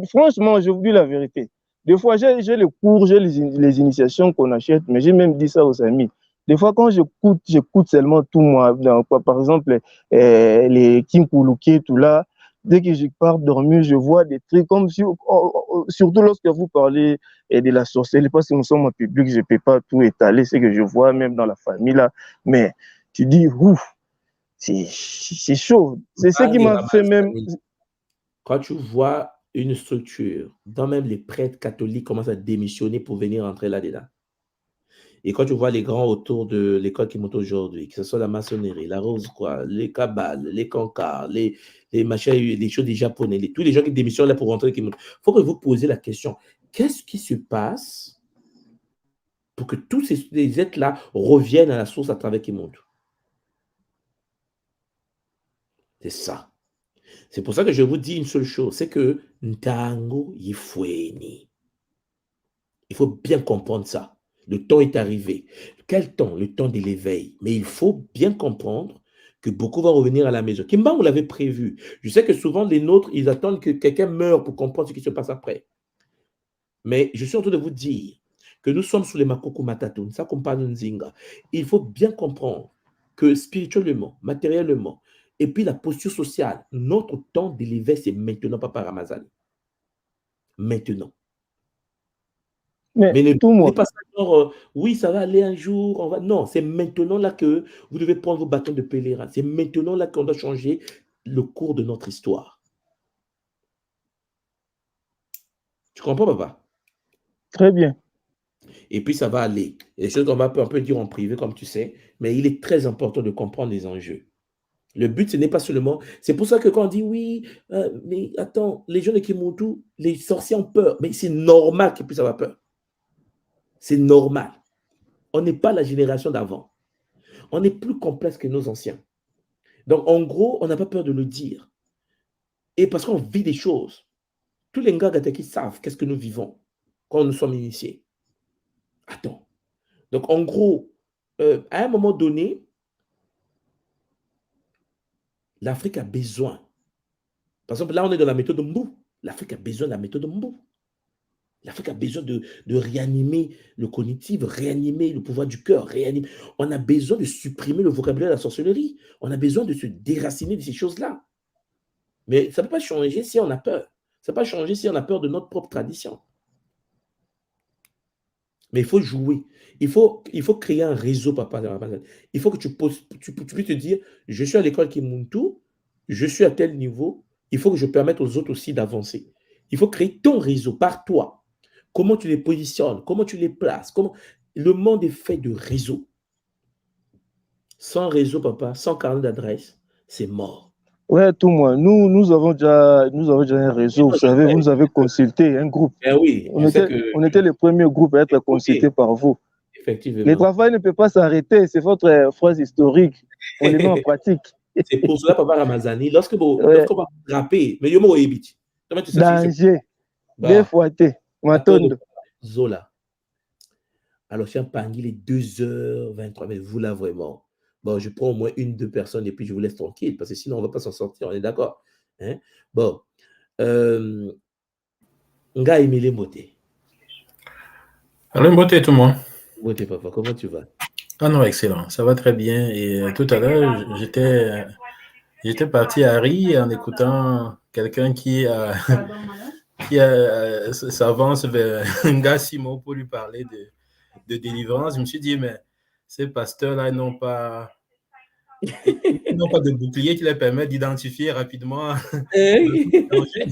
Franchement, je vous dis la vérité. Des fois, j'ai les cours, j'ai les initiations qu'on achète, mais j'ai même dit ça aux amis. Des fois, quand j'écoute seulement tout moi. Par exemple, les Kim Kuluke, tout là. Dès que je pars dormir, je vois des trucs comme si, surtout lorsque vous parlez de la sorcellerie, parce que nous sommes en public, je ne peux pas tout étaler, ce que je vois même dans la famille là. Mais tu dis, ouf, c'est chaud. C'est ce qui m'a fait même. Quand tu vois une structure, dont même les prêtres catholiques commencent à démissionner pour venir entrer là-dedans. Et quand tu vois les grands autour de l'école qui monte aujourd'hui, que ce soit la maçonnerie, la rose-croix, les kabbales, les cancars, les machins, les choses des japonais, tous les gens qui démissionnent là pour rentrer, il faut que vous posiez la question, qu'est-ce qui se passe pour que tous ces êtres-là reviennent à la source à travers Kimuntu? C'est ça. C'est pour ça que je vous dis une seule chose, c'est que Ntango Yifweni. Il faut bien comprendre ça. Le temps est arrivé. Quel temps? Le temps de l'éveil. Mais il faut bien comprendre que beaucoup vont revenir à la maison. Kimba, vous l'avez prévu. Je sais que souvent, les nôtres, ils attendent que quelqu'un meure pour comprendre ce qui se passe après. Mais je suis en train de vous dire que nous sommes sous les Makoko Matatoun, ça qu'on parle de Nzinga. Il faut bien comprendre que spirituellement, matériellement, et puis la posture sociale, notre temps de l'éveil, c'est maintenant, Papa Ramazani. Maintenant. Mais ne dites pas ça genre, oui, ça va aller un jour, on va. Non, c'est maintenant là que vous devez prendre vos bâtons de pèlerin. C'est maintenant là qu'on doit changer le cours de notre histoire. Tu comprends, papa? Très bien. Et puis ça va aller. Il y a des choses qu'on va un peu dire en privé, comme tu sais, mais il est très important de comprendre les enjeux. Le but, ce n'est pas seulement... C'est pour ça que quand on dit, oui, mais attends, les gens de Kimuntu, les sorciers ont peur. Mais c'est normal qu'ils puissent avoir peur. C'est normal. On n'est pas la génération d'avant. On est plus complexe que nos anciens. Donc, en gros, on n'a pas peur de le dire. Et parce qu'on vit des choses. Tous les gars qui savent qu'est-ce que nous vivons quand nous sommes initiés. Attends. Donc, en gros, à un moment donné, l'Afrique a besoin. Par exemple, là, on est dans la méthode Mbou. L'Afrique a besoin de la méthode Mbou. L'Afrique a besoin de réanimer le cognitif, réanimer le pouvoir du cœur, réanimer. On a besoin de supprimer le vocabulaire de la sorcellerie. On a besoin de se déraciner de ces choses-là. Mais ça ne peut pas changer si on a peur. Ça ne peut pas changer si on a peur de notre propre tradition. Mais il faut jouer. Il faut créer un réseau, papa. Il faut que tu puisses te dire, je suis à l'école Kimuntu, je suis à tel niveau, il faut que je permette aux autres aussi d'avancer. Il faut créer ton réseau par toi. Comment tu les positionnes, comment tu les places. Le monde est fait de réseaux. Sans réseau, papa, sans carnet d'adresse, c'est mort. Ouais, tout moi. Nous avons déjà un réseau. Vous savez, vous nous avez consulté un groupe. Ben oui, on était le premier groupe à être consulté par vous. Effectivement. Le travail ne peut pas s'arrêter. C'est votre phrase historique. On les met en pratique. C'est pour cela, papa Ramazani, lorsqu'on va rapper, mais yomo ebiti. Danger. Des fois, Matondo. Zola. Alors, je suis Pangui, les 2h23, mais vous là, vraiment. Bon, je prends au moins 1-2 personnes et puis je vous laisse tranquille, parce que sinon, on ne va pas s'en sortir, on est d'accord. Hein? Bon. Nga Emile Mbote. Alors, Mbote, tout le monde. Mbote, papa, comment tu vas? Ah non, excellent. Ça va très bien. Et tout à l'heure, j'étais parti à rire en écoutant quelqu'un qui s'avance vers Nga Simo pour lui parler de délivrance. Je me suis dit, mais ces pasteurs-là n'ont pas de bouclier qui leur permet d'identifier rapidement le danger.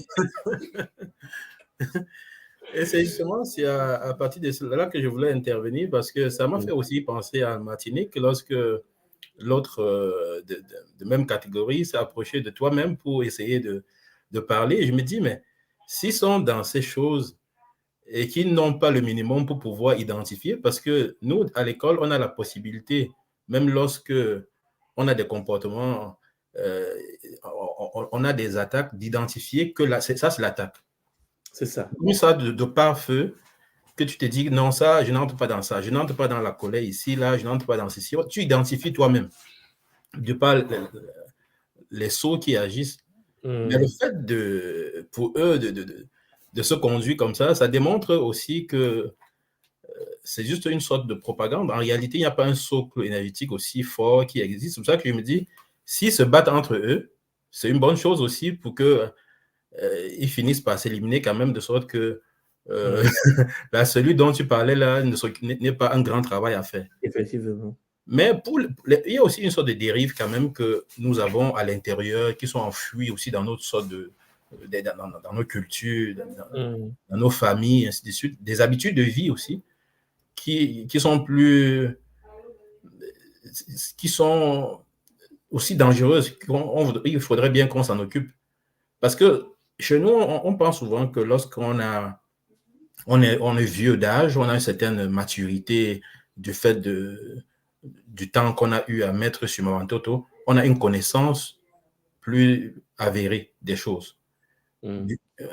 Et c'est justement à partir de cela que je voulais intervenir, parce que ça m'a fait aussi penser à Martinique, lorsque l'autre de même catégorie s'est approché de toi-même pour essayer de parler. Et je me dis, mais s'ils sont dans ces choses et qu'ils n'ont pas le minimum pour pouvoir identifier, parce que nous, à l'école, on a la possibilité, même lorsque on a des comportements, on a des attaques, d'identifier que ça, c'est l'attaque. C'est ça. Comme ça, de par feu, que tu te dis, non, ça, je n'entre pas dans ça, je n'entre pas dans la colère ici, là, je n'entre pas dans ceci. Tu identifies toi-même, de par les sauts qui agissent. Mais le fait pour eux de se conduire comme ça démontre aussi que c'est juste une sorte de propagande. En réalité, il n'y a pas un socle énergétique aussi fort qui existe. C'est pour ça que je me dis, s'ils se battent entre eux, c'est une bonne chose aussi pour que ils finissent par s'éliminer quand même, de sorte que là, celui dont tu parlais là n'est pas un grand travail à faire. Effectivement. Mais il y a aussi une sorte de dérive quand même que nous avons à l'intérieur, qui sont enfouies aussi dans notre sorte dans nos cultures, dans nos familles, ainsi de suite, des habitudes de vie aussi, qui sont aussi dangereuses. Il faudrait bien qu'on s'en occupe. Parce que chez nous, on pense souvent que lorsqu'on est vieux d'âge, on a une certaine maturité du fait du temps qu'on a eu à mettre sur Mawantoto, on a une connaissance plus avérée des choses.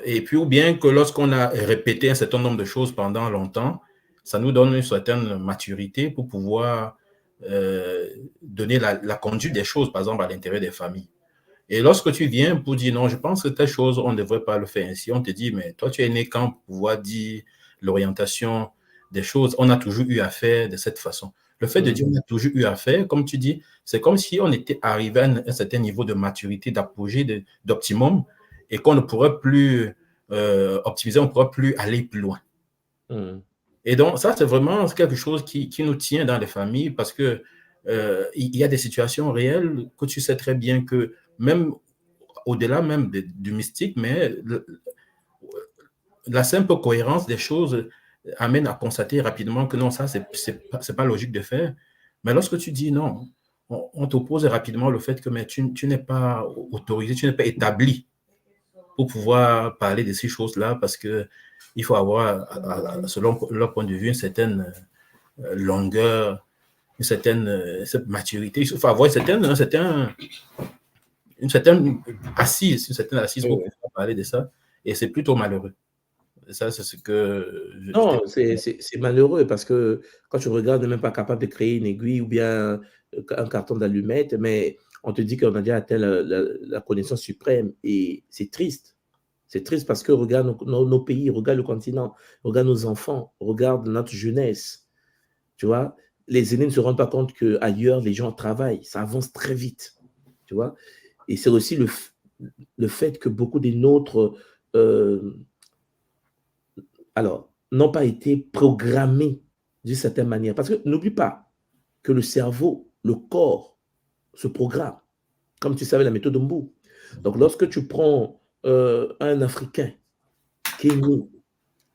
Et puis, ou bien que lorsqu'on a répété un certain nombre de choses pendant longtemps, ça nous donne une certaine maturité pour pouvoir donner la conduite des choses, par exemple, à l'intérieur des familles. Et lorsque tu viens pour dire non, je pense que telle chose, on ne devrait pas le faire ainsi, on te dit, mais toi, tu es né quand pour pouvoir dire l'orientation des choses, on a toujours eu à faire de cette façon. Le fait de dire on a toujours eu à faire, comme tu dis, c'est comme si on était arrivé à un certain niveau de maturité, d'apogée, d'optimum, et qu'on ne pourrait plus optimiser, on ne pourrait plus aller plus loin. Et donc, ça, c'est vraiment quelque chose qui nous tient dans les familles, parce que il y a des situations réelles que tu sais très bien que même au-delà même du mystique, mais la simple cohérence des choses amène à constater rapidement que non, ça, c'est pas logique de faire. Mais lorsque tu dis non, on t'oppose rapidement le fait que mais tu n'es pas autorisé, tu n'es pas établi pour pouvoir parler de ces choses-là parce que il faut avoir, selon leur point de vue, une certaine longueur, une certaine cette maturité. Il faut avoir une certaine assise pour pouvoir parler de ça. Et c'est plutôt malheureux. Et ça, c'est ce que... Non, c'est malheureux parce que quand tu regardes, on n'est même pas capable de créer une aiguille ou bien un carton d'allumettes, mais on te dit qu'on a déjà atteint la connaissance suprême et c'est triste. C'est triste parce que regarde nos pays, regarde le continent, regarde nos enfants, regarde notre jeunesse. Tu vois, les aînés ne se rendent pas compte qu'ailleurs, les gens travaillent. Ça avance très vite. Tu vois, et c'est aussi le fait que beaucoup des nôtres n'ont pas été programmés d'une certaine manière. Parce que n'oublie pas que le cerveau, le corps se programme, comme tu savais la méthode Mbu. Donc, lorsque tu prends un Africain qui est né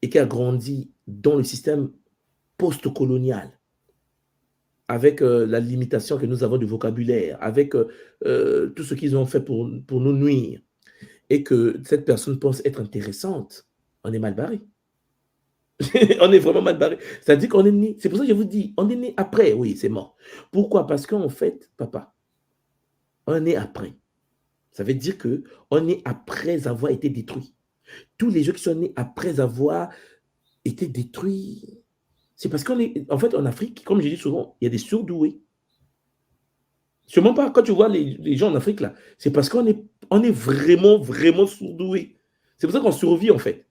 et qui a grandi dans le système post-colonial, avec la limitation que nous avons du vocabulaire, avec tout ce qu'ils ont fait pour nous nuire, et que cette personne pense être intéressante, on est mal barré. On est vraiment mal barré. C'est-à-dire qu'on est né, c'est pour ça que je vous dis, on est né après, oui, c'est mort. Pourquoi? Parce qu'en fait, papa, on est après. Ça veut dire qu'on est après avoir été détruit. Tous les gens qui sont nés après avoir été détruits, c'est parce qu'on est, en fait, en Afrique, comme je dis souvent, il y a des surdoués. Sûrement pas, quand tu vois les gens en Afrique, là, c'est parce qu'on est vraiment, vraiment surdoués. C'est pour ça qu'on survit, en fait.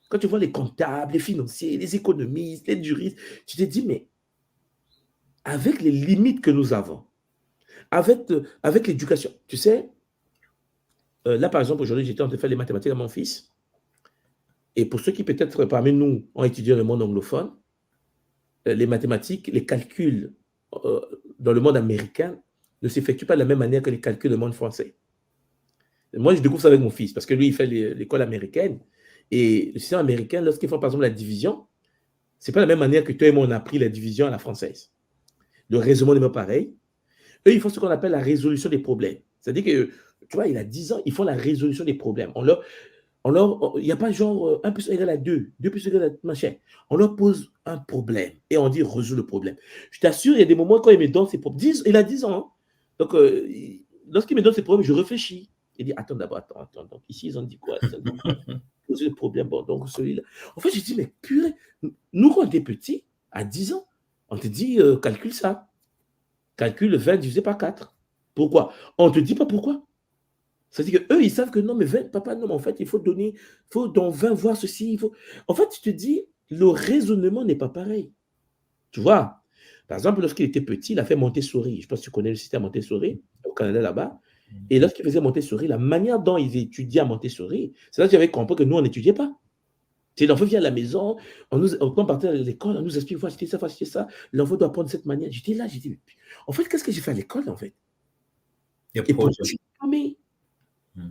Quand tu vois les comptables, les financiers, les économistes, les juristes, tu te dis, mais avec les limites que nous avons, avec l'éducation, tu sais, là, par exemple, aujourd'hui, j'étais en train de faire les mathématiques à mon fils. Et pour ceux qui, peut-être, parmi nous, ont étudié le monde anglophone, les mathématiques, les calculs dans le monde américain ne s'effectuent pas de la même manière que les calculs dans le monde français. Moi, je découvre ça avec mon fils, parce que lui, il fait l'école américaine. Et le système américain, lorsqu'ils font, par exemple, la division, ce n'est pas la même manière que toi et moi, on a appris la division à la française. Le raisonnement n'est pas pareil. Eux, ils font ce qu'on appelle la résolution des problèmes. C'est-à-dire que, tu vois, il a 10 ans, ils font la résolution des problèmes. Il n'y a pas genre 1 plus 1 égale à 2, 2 plus 1 égale à machin. On leur pose un problème et on dit résout le problème. Je t'assure, il y a des moments quand il me donne ses problèmes. Il a 10 ans. Hein. Donc, lorsqu'il me donne ses problèmes, je réfléchis. Il dit attends d'abord, attends. Donc, ici, ils ont dit quoi? Poser le problème. Bon, donc celui-là. En fait, je dis mais purée, nous, quand on était petits, à 10 ans, on te dit calcule ça. Calcule 20 divisé par 4. Pourquoi? On ne te dit pas pourquoi. C'est-à-dire qu'eux, ils savent que non, mais 20, papa, non, mais en fait, il faut dans 20 voir ceci. En fait, tu te dis, le raisonnement n'est pas pareil. Tu vois, par exemple, lorsqu'il était petit, il a fait Montessori. Je ne sais pas si tu connais le système Montessori au Canada là-bas. Et lorsqu'il faisait Montessori, la manière dont ils étudiaient à Montessori, c'est là que j'avais compris que nous, on n'étudiait pas. L'enfant vient à la maison, on partait à l'école, on nous explique, voilà, c'était ça. L'enfant doit apprendre de cette manière. J'étais là, j'ai dit, en fait, qu'est-ce que j'ai fait à l'école, en fait? Et pourquoi je suis diplômé?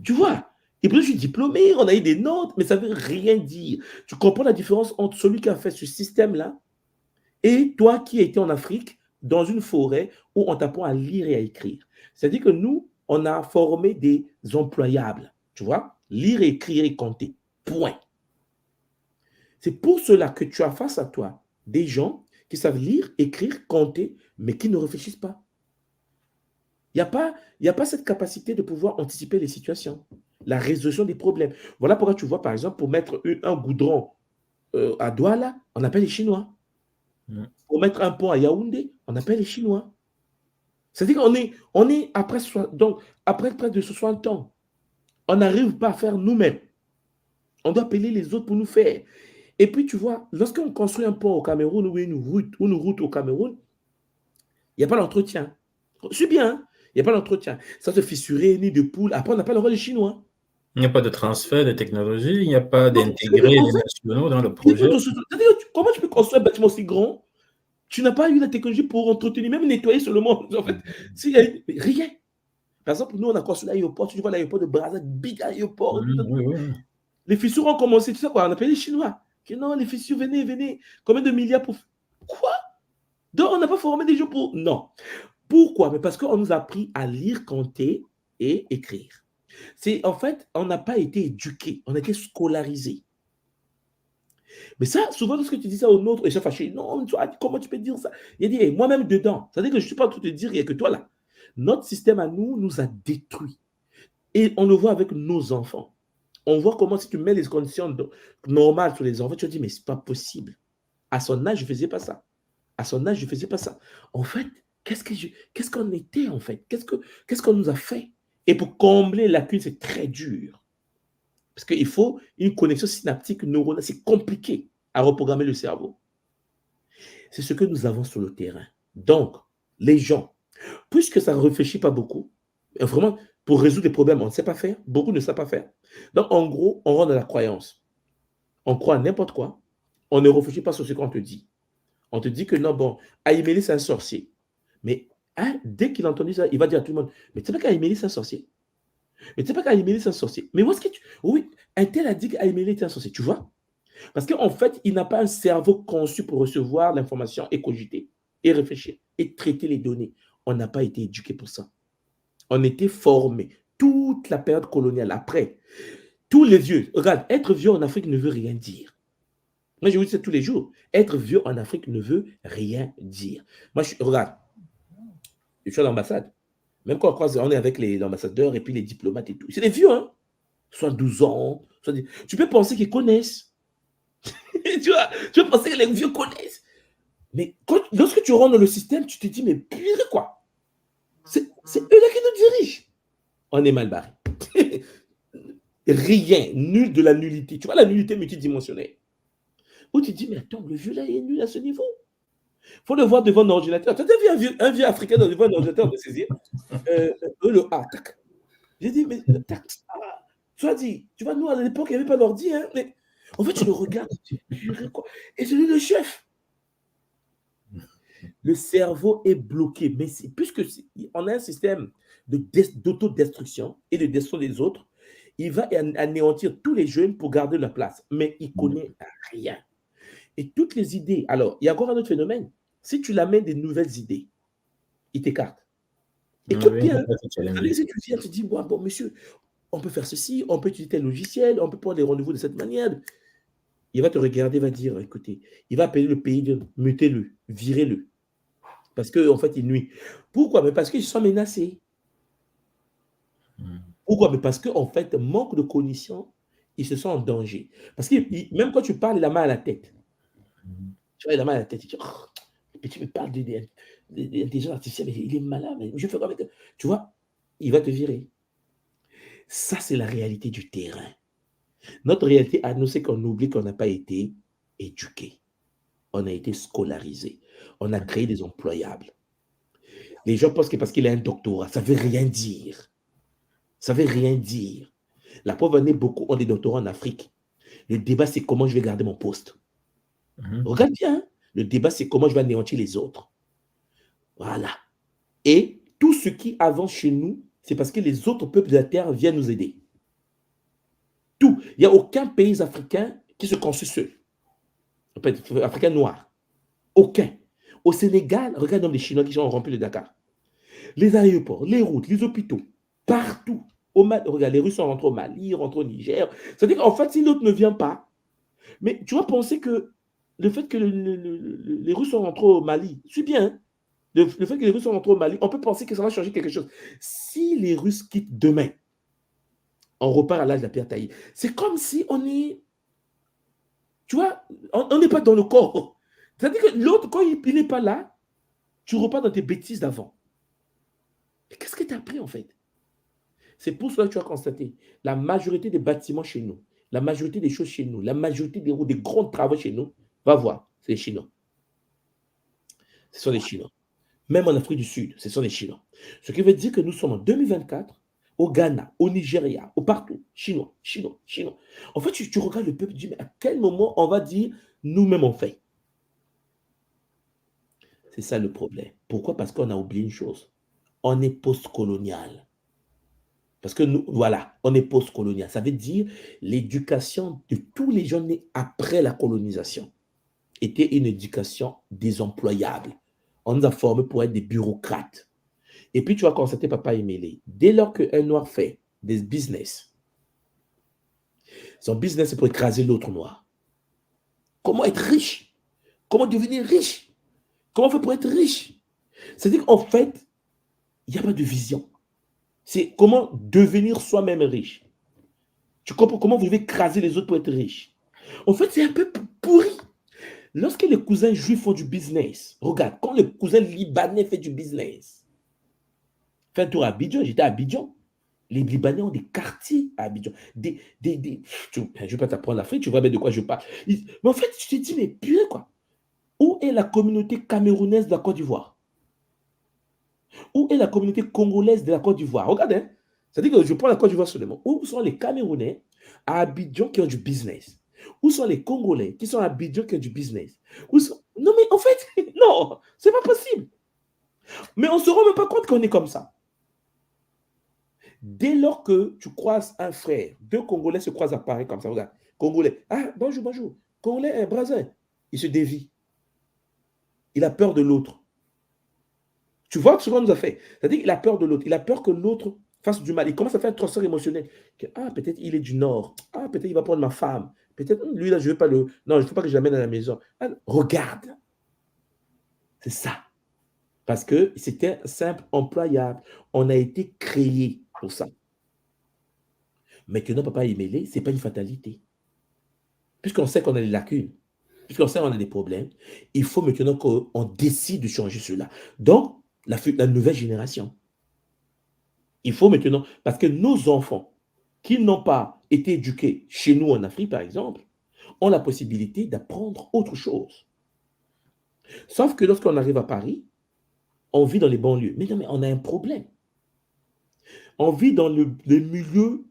Tu vois? Et puis je suis diplômé, on a eu des notes, mais ça ne veut rien dire. Tu comprends la différence entre celui qui a fait ce système-là et toi qui étais en Afrique, dans une forêt où on t'apprend à lire et à écrire. C'est-à-dire que nous, on a formé des employables. Tu vois? Lire, écrire et compter. Point. C'est pour cela que tu as face à toi des gens qui savent lire, écrire, compter, mais qui ne réfléchissent pas. Il n'y a pas cette capacité de pouvoir anticiper les situations, la résolution des problèmes. Voilà pourquoi tu vois, par exemple, pour mettre un goudron à Douala, on appelle les Chinois. Pour mettre un pont à Yaoundé, on appelle les Chinois. C'est-à-dire qu'on est après près de 60 ans, on n'arrive pas à faire nous-mêmes. On doit appeler les autres pour nous faire. Et puis, tu vois, lorsqu'on construit un pont au Cameroun ou une route au Cameroun, il n'y a pas d'entretien. C'est bien, hein? Il n'y a pas d'entretien. Ça se fissurer, nid de poule. Après, on appelle le roi des Chinois. Il n'y a pas de transfert de technologie, il n'y a pas d'intégrer les nationaux dans le projet. Comment tu peux construire un bâtiment si grand? Tu n'as pas eu la technologie pour entretenir, même nettoyer sur le monde. En fait, rien. Par exemple, nous, on a construit l'aéroport. Tu vois l'aéroport de Brazzaville, big aéroport. Oui. Les fissures ont commencé, tu sais quoi? On appelle les Chinois. Que non, les fissures, venez. Combien de milliards pour... Quoi? Donc, on n'a pas formé des gens pour... Non. Pourquoi? Mais parce qu'on nous a appris à lire, compter et écrire. En fait, on n'a pas été éduqués, on a été scolarisés. Mais ça, souvent, lorsque tu dis ça aux autres, ils sont fâchés. Non, comment tu peux dire ça? Il dit, moi-même dedans. Ça veut dire que je ne suis pas en train de te dire, il n'y a que toi là. Notre système à nous a détruits. Et on le voit avec nos enfants. On voit comment si tu mets les conditions normales sur les enfants, tu te dis, mais ce n'est pas possible. À son âge, je ne faisais pas ça. À son âge, je ne faisais pas ça. En fait, qu'est-ce qu'on était en fait? Qu'est-ce qu'on nous a fait? Et pour combler la lacune, c'est très dur. Parce qu'il faut une connexion synaptique neuronale. C'est compliqué à reprogrammer le cerveau. C'est ce que nous avons sur le terrain. Donc, les gens, puisque ça ne réfléchit pas beaucoup, vraiment, pour résoudre des problèmes, on ne sait pas faire. Beaucoup ne savent pas faire. Donc, en gros, on rentre dans la croyance. On croit à n'importe quoi. On ne réfléchit pas sur ce qu'on te dit. On te dit que non, bon, Aïmélé, c'est un sorcier. Mais dès qu'il a entendu ça, il va dire à tout le monde, mais tu sais pas qu'Aïmélé, c'est un sorcier? Mais tu sais pas qu'Aïmélé, c'est un sorcier? Mais où est-ce que tu... Oui, un tel a dit qu'Aïmélé était un sorcier, tu vois? Parce qu'en fait, il n'a pas un cerveau conçu pour recevoir l'information et cogiter, et réfléchir, et traiter les données. On n'a pas été éduqué pour ça. On était formés. Toute la période coloniale, après, tous les vieux, regarde, être vieux en Afrique ne veut rien dire. Moi, je vous dis ça tous les jours. Être vieux en Afrique ne veut rien dire. Moi, regarde, je suis à l'ambassade. Même quand on est avec l'ambassadeur et puis les diplomates et tout. C'est des vieux, hein? Soit 12 ans, soit tu peux penser qu'ils connaissent. tu peux penser que les vieux connaissent. Mais lorsque tu rentres dans le système, tu te dis, mais pire quoi? C'est eux-là qui nous dirigent. On est mal barré. Rien, nul de la nullité. Tu vois la nullité multidimensionnelle. Où tu te dis, mais attends, le vieux là est nul à ce niveau. Il faut le voir devant un ordinateur. Tu as vu un vieux africain devant un ordinateur de saisir le A, tac. J'ai dit, mais tac, tu as dit, tu vois, nous à l'époque, il n'y avait pas l'ordi, hein, mais en fait, tu le regardes, et c'est lui le chef. Le cerveau est bloqué, mais puisque on a un système d'autodestruction et de destruction des autres, il va anéantir tous les jeunes pour garder leur place, mais il ne connaît rien. Et toutes les idées, alors, il y a encore un autre phénomène. Si tu l'amènes des nouvelles idées, il t'écarte. Écoute bien. Si tu viens, tu dis, bon, monsieur, on peut faire ceci, on peut utiliser tel logiciel, on peut prendre des rendez-vous de cette manière. Il va te regarder, va dire, écoutez, il va appeler le pays, de mutez-le, virez-le. Parce qu'en fait, il nuit. Pourquoi? Mais parce qu'ils sont menacés. Pourquoi? Mais parce qu'en fait, manque de cognition, ils se sentent en danger. Parce que même quand tu parles, il a mal à la tête. Tu vois, il a mal à la tête. Tu me parles d'intelligence artificielle, mais il est malade. Mais je fais quoi avec... Tu vois, il va te virer. Ça, c'est la réalité du terrain. Notre réalité à nous, c'est qu'on oublie qu'on n'a pas été éduqué. On a été scolarisé. On a créé des employables. Les gens pensent que parce qu'il a un doctorat, ça ne veut rien dire. Ça ne veut rien dire. La preuve en est, beaucoup ont des doctorats en Afrique. Le débat, c'est comment je vais garder mon poste. Regarde bien. Hein? Le débat, c'est comment je vais anéantir les autres. Voilà. Et tout ce qui avance chez nous, c'est parce que les autres peuples de la Terre viennent nous aider. Tout. Il n'y a aucun pays africain qui se construit seul. Africain noir. Aucun. Au Sénégal, regarde les Chinois qui ont rempli le Dakar. Les aéroports, les routes, les hôpitaux, partout. Regarde, les Russes sont rentrés au Mali, ils rentrent au Niger. C'est-à-dire qu'en fait, si l'autre ne vient pas, mais tu vas penser que le fait que les Russes sont rentrés au Mali, c'est bien. Hein? Le fait que les Russes sont rentrés au Mali, on peut penser que ça va changer quelque chose. Si les Russes quittent demain, on repart à l'âge de la pierre taillée. C'est comme si on est... Tu vois, on n'est pas dans le corps. C'est-à-dire que l'autre, quand il n'est pas là, tu repars dans tes bêtises d'avant. Mais qu'est-ce que tu as appris en fait? C'est pour cela que tu as constaté la majorité des bâtiments chez nous, la majorité des choses chez nous, la majorité des grands travaux chez nous, va voir, c'est les Chinois. Ce sont les Chinois. Même en Afrique du Sud, ce sont les Chinois. Ce qui veut dire que nous sommes en 2024, au Ghana, au Nigeria, au partout, Chinois, Chinois, Chinois. En fait, tu regardes le peuple, tu dis, mais à quel moment on va dire, nous-mêmes on fait? C'est ça le problème. Pourquoi? Parce qu'on a oublié une chose. On est post-colonial. Parce que nous, voilà, on est post-colonial. Ça veut dire l'éducation de tous les gens nés après la colonisation était une éducation désemployable. On nous a formés pour être des bureaucrates. Et puis, tu vas constater, papa est mêlé. Dès lors qu'un noir fait des business, son business, c'est pour écraser l'autre noir. Comment être riche? Comment devenir riche? Comment faire pour être riche? C'est-à-dire qu'en fait, il n'y a pas de vision. C'est comment devenir soi-même riche. Tu comprends comment vous devez écraser les autres pour être riche? En fait, c'est un peu pourri. Lorsque les cousins juifs font du business, regarde, quand le cousin libanais fait du business, fais un tour à Abidjan, j'étais à Abidjan. Les Libanais ont des quartiers à Abidjan. Je ne vais pas t'apprendre l'Afrique, tu vois bien de quoi je parle. Mais en fait, tu te dis, mais purée, quoi. Où est la communauté camerounaise de la Côte d'Ivoire? Où est la communauté congolaise de la Côte d'Ivoire? Regarde, hein. C'est-à-dire que je prends la Côte d'Ivoire seulement. Où sont les Camerounais à Abidjan qui ont du business? Où sont les Congolais qui sont à Abidjan qui ont du business? Non, mais en fait, non, c'est pas possible. Mais on ne se rend même pas compte qu'on est comme ça. Dès lors que tu croises un frère, deux Congolais se croisent à Paris comme ça, regarde, Congolais, ah, bonjour, bonjour, Congolais, un Brazil, il se dévie. Il a peur de l'autre. Tu vois ce qu'on nous a fait? C'est-à-dire qu'il a peur de l'autre. Il a peur que l'autre fasse du mal. Il commence à faire un transfert émotionnel. Ah, peut-être il est du Nord. Ah, peut-être il va prendre ma femme. Peut-être lui, là, je ne veux pas le... Non, il ne faut pas que je l'amène à la maison. Ah, regarde. C'est ça. Parce que c'était simple, employable. On a été créé pour ça. Maintenant, papa est mêlé, ce n'est pas une fatalité. Puisqu'on sait qu'on a des lacunes, puisqu'on sait qu'on a des problèmes, il faut maintenant qu'on décide de changer cela. Donc, la nouvelle génération. Il faut maintenant, parce que nos enfants qui n'ont pas été éduqués chez nous en Afrique, par exemple, ont la possibilité d'apprendre autre chose. Sauf que lorsqu'on arrive à Paris, on vit dans les banlieues. Mais non, mais on a un problème. On vit dans le milieu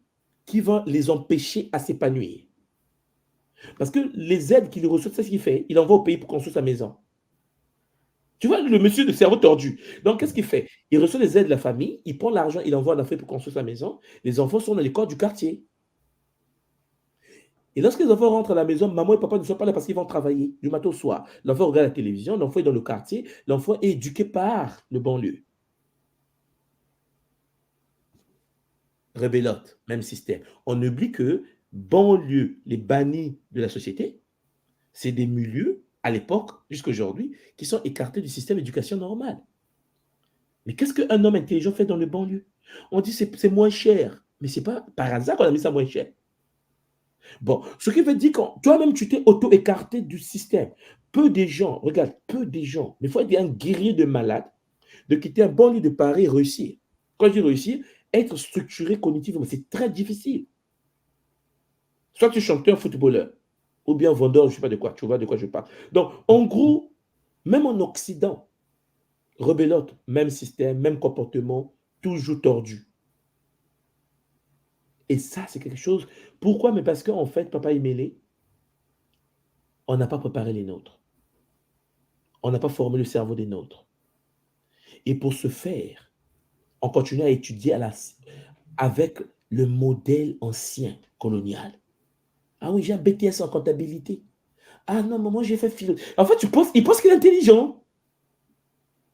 qui va les empêcher à s'épanouir. Parce que les aides qu'il reçoit, c'est ce qu'il fait. Il envoie au pays pour construire sa maison. Tu vois, le monsieur de cerveau tordu. Donc, qu'est-ce qu'il fait? Il reçoit les aides de la famille, il prend l'argent, il envoie en Afrique pour construire sa maison. Les enfants sont dans l'école du quartier. Et lorsque les enfants rentrent à la maison, maman et papa ne sont pas là parce qu'ils vont travailler du matin au soir. L'enfant regarde la télévision, l'enfant est dans le quartier, l'enfant est éduqué par le banlieue. Rebelote, même système. On oublie que banlieue, les bannis de la société, c'est des milieux, à l'époque, jusqu'à aujourd'hui, qui sont écartés du système d'éducation normal. Mais qu'est-ce qu'un homme intelligent fait dans le banlieue? On dit c'est moins cher. Mais ce n'est pas par hasard qu'on a mis ça moins cher. Bon, ce qui veut dire que toi-même, tu t'es auto-écarté du système. Peu des gens, regarde, peu des gens, mais il faut être un guerrier de malade, de quitter un banlieue de Paris et réussir. Quand je dis réussir, être structuré cognitivement, c'est très difficile. Soit tu es chanteur, footballeur, ou bien vendeur, je ne sais pas de quoi, tu vois de quoi je parle. Donc, en gros, même en Occident, rebelote, même système, même comportement, toujours tordu. Et ça, c'est quelque chose. Pourquoi? Mais parce qu'en fait, papa est mêlé, on n'a pas préparé les nôtres. On n'a pas formé le cerveau des nôtres. Et pour ce faire, on continue à étudier avec le modèle ancien colonial. Ah oui, j'ai un BTS en comptabilité. Ah non, moi j'ai fait philo. En fait, il pense qu'il est intelligent.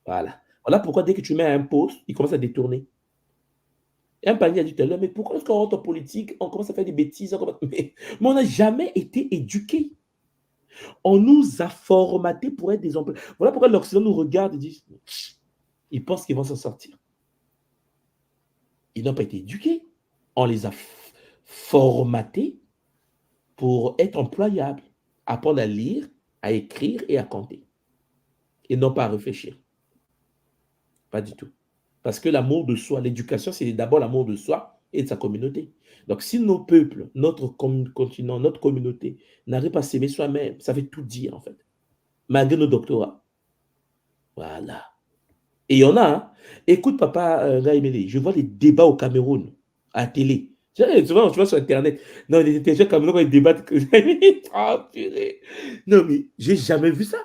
Voilà. Voilà pourquoi dès que tu mets un poste, il commence à détourner. Et un panier a dit tout à l'heure, mais pourquoi est-ce qu'on rentre en politique, on commence à faire des bêtises, mais on n'a jamais été éduqués. On nous a formatés pour être des employés. Voilà pourquoi l'Occident nous regarde et dit, ils pensent qu'ils vont s'en sortir. Ils n'ont pas été éduqués. On les a formatés pour être employables, apprendre à lire, à écrire et à compter. Et non pas à réfléchir. Pas du tout. Parce que l'amour de soi, l'éducation, c'est d'abord l'amour de soi et de sa communauté. Donc, si nos peuples, notre continent, notre communauté n'arrive pas à s'aimer soi-même, ça veut tout dire, en fait. Malgré nos doctorats. Voilà. Et il y en a, hein. Écoute, papa Gaïmélé, je vois les débats au Cameroun, à la télé. Souvent, tu vois sur Internet. Non, les intellectuels camerounais, ils débattent. Oh, purée. Non, mais j'ai jamais vu ça.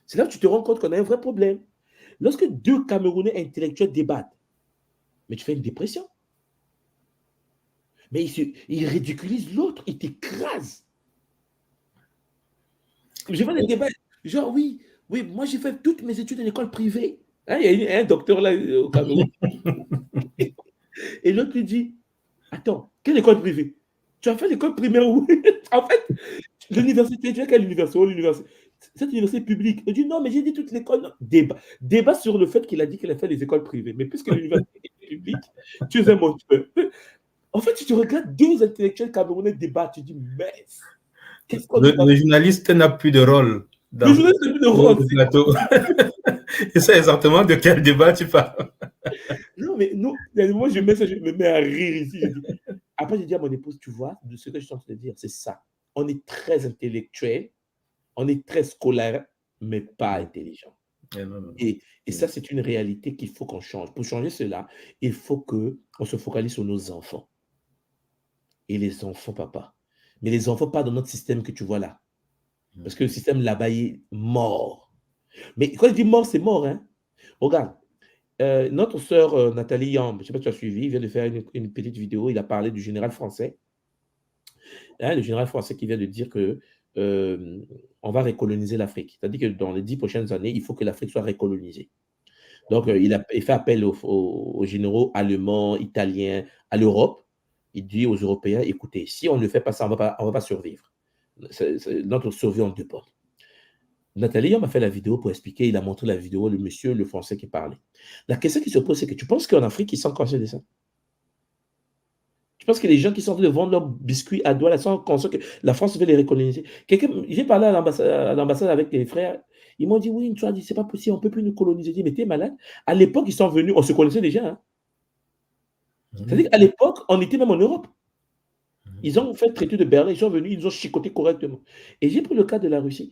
C'est là que tu te rends compte qu'on a un vrai problème. Lorsque deux Camerounais intellectuels débattent, mais tu fais une dépression. Mais il ridiculise l'autre, il t'écrase. Je vois des débats, genre oui, moi j'ai fait toutes mes études à l'école privée. Hein, il y a un docteur là au Cameroun. Et l'autre lui dit, attends, quelle école privée? Tu as fait l'école primaire où? En fait, l'université, tu as quelle université? Oh, l'université. Cette université publique. Il dit, non, mais j'ai dit toute l'école. Non. Débat sur le fait qu'il a dit qu'il a fait les écoles privées. Mais puisque l'université est publique, tu es un menteur. En fait, si tu regardes deux intellectuels camerounais débattre, tu dis, mais qu'est-ce qu'on est dans Le journaliste n'a plus de rôle le dans journaliste n'a plus de le rôle. plateau. Et c'est exactement de quel débat tu parles. Non, mais nous, moi, je me mets à rire ici. Je dis. Après, j'ai dit à mon épouse, tu vois, de ce que je suis en train de dire, c'est ça. On est très intellectuel, on est très scolaire, mais pas intelligent. Et ça, c'est une réalité qu'il faut qu'on change. Pour changer cela, il faut qu'on se focalise sur nos enfants. Et les enfants, papa. Mais les enfants, pas dans notre système que tu vois là. Parce que le système là-bas est mort. Mais quand je dis mort, c'est mort. Hein? Regarde, notre sœur Nathalie Yamb, je ne sais pas si tu as suivi, il vient de faire une petite vidéo, il a parlé du général français. Hein, le général français qui vient de dire que on va recoloniser l'Afrique. C'est-à-dire que dans les 10 prochaines années, il faut que l'Afrique soit recolonisée. Donc, il fait appel aux généraux allemands, italiens, à l'Europe. Il dit aux Européens, écoutez, si on ne fait pas ça, on ne va pas survivre. Notre survie en dépend. Nathalie m'a fait la vidéo pour expliquer, il a montré la vidéo, le monsieur, le français qui parlait. La question qui se pose, c'est que tu penses qu'en Afrique, ils sont conscients de ça? Tu penses que les gens qui sont en train de vendre leurs biscuits à Douala sont conscients que la France veut les recoloniser? J'ai parlé à l'ambassade avec les frères, ils m'ont dit, oui, tu as dit, c'est pas possible, on ne peut plus nous coloniser. Je dis, mais t'es malade? À l'époque, ils sont venus, on se connaissait déjà. Hein? C'est-à-dire qu'à l'époque, on était même en Europe. Ils ont fait le traité de Berlin, ils sont venus, ils ont chicoté correctement. Et j'ai pris le cas de la Russie.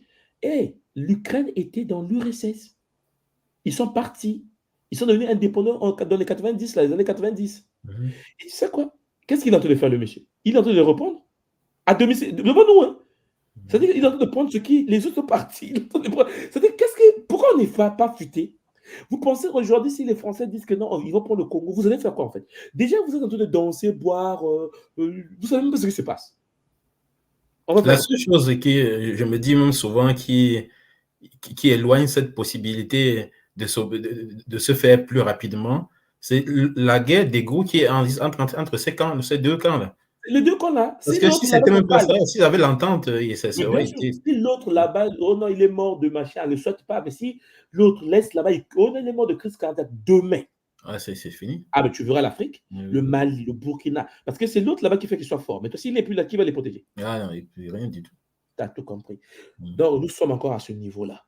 L'Ukraine était dans l'URSS. Ils sont partis. Ils sont devenus indépendants dans les 90, là, les années 90. Et tu sais quoi? Qu'est-ce qu'il est en train de faire, le monsieur? Il est en train de répondre à domicile, devant nous. Hein? C'est-à-dire qu'il est en train de prendre ce qui... Les autres sont partis. C'est-à-dire, pourquoi on n'est pas futé? Vous pensez aujourd'hui, si les Français disent que non, ils vont prendre le Congo, vous allez faire quoi en fait? Déjà, vous êtes en train de danser, boire, vous savez même pas ce qui se passe. La seule chose que je me dis même souvent qui éloigne cette possibilité de se faire plus rapidement, c'est la guerre d'ego qui est entre ces deux camps-là. Les deux camps là. Parce que si c'était même pas ça, s'ils avaient l'entente, ça aurait été. Si l'autre là-bas, oh non, il est mort de machin, ne le souhaite pas, mais si l'autre laisse là-bas, oh non, il est mort de crise cardiaque demain. Ah, c'est fini. Ah, mais tu verras l'Afrique, le Mali, le Burkina, parce que c'est l'autre là-bas qui fait qu'il soit fort. Mais toi, s'il n'est plus là, qui va les protéger? Ah non, il n'y a rien du tout. Tu as tout compris. Donc, nous sommes encore à ce niveau-là.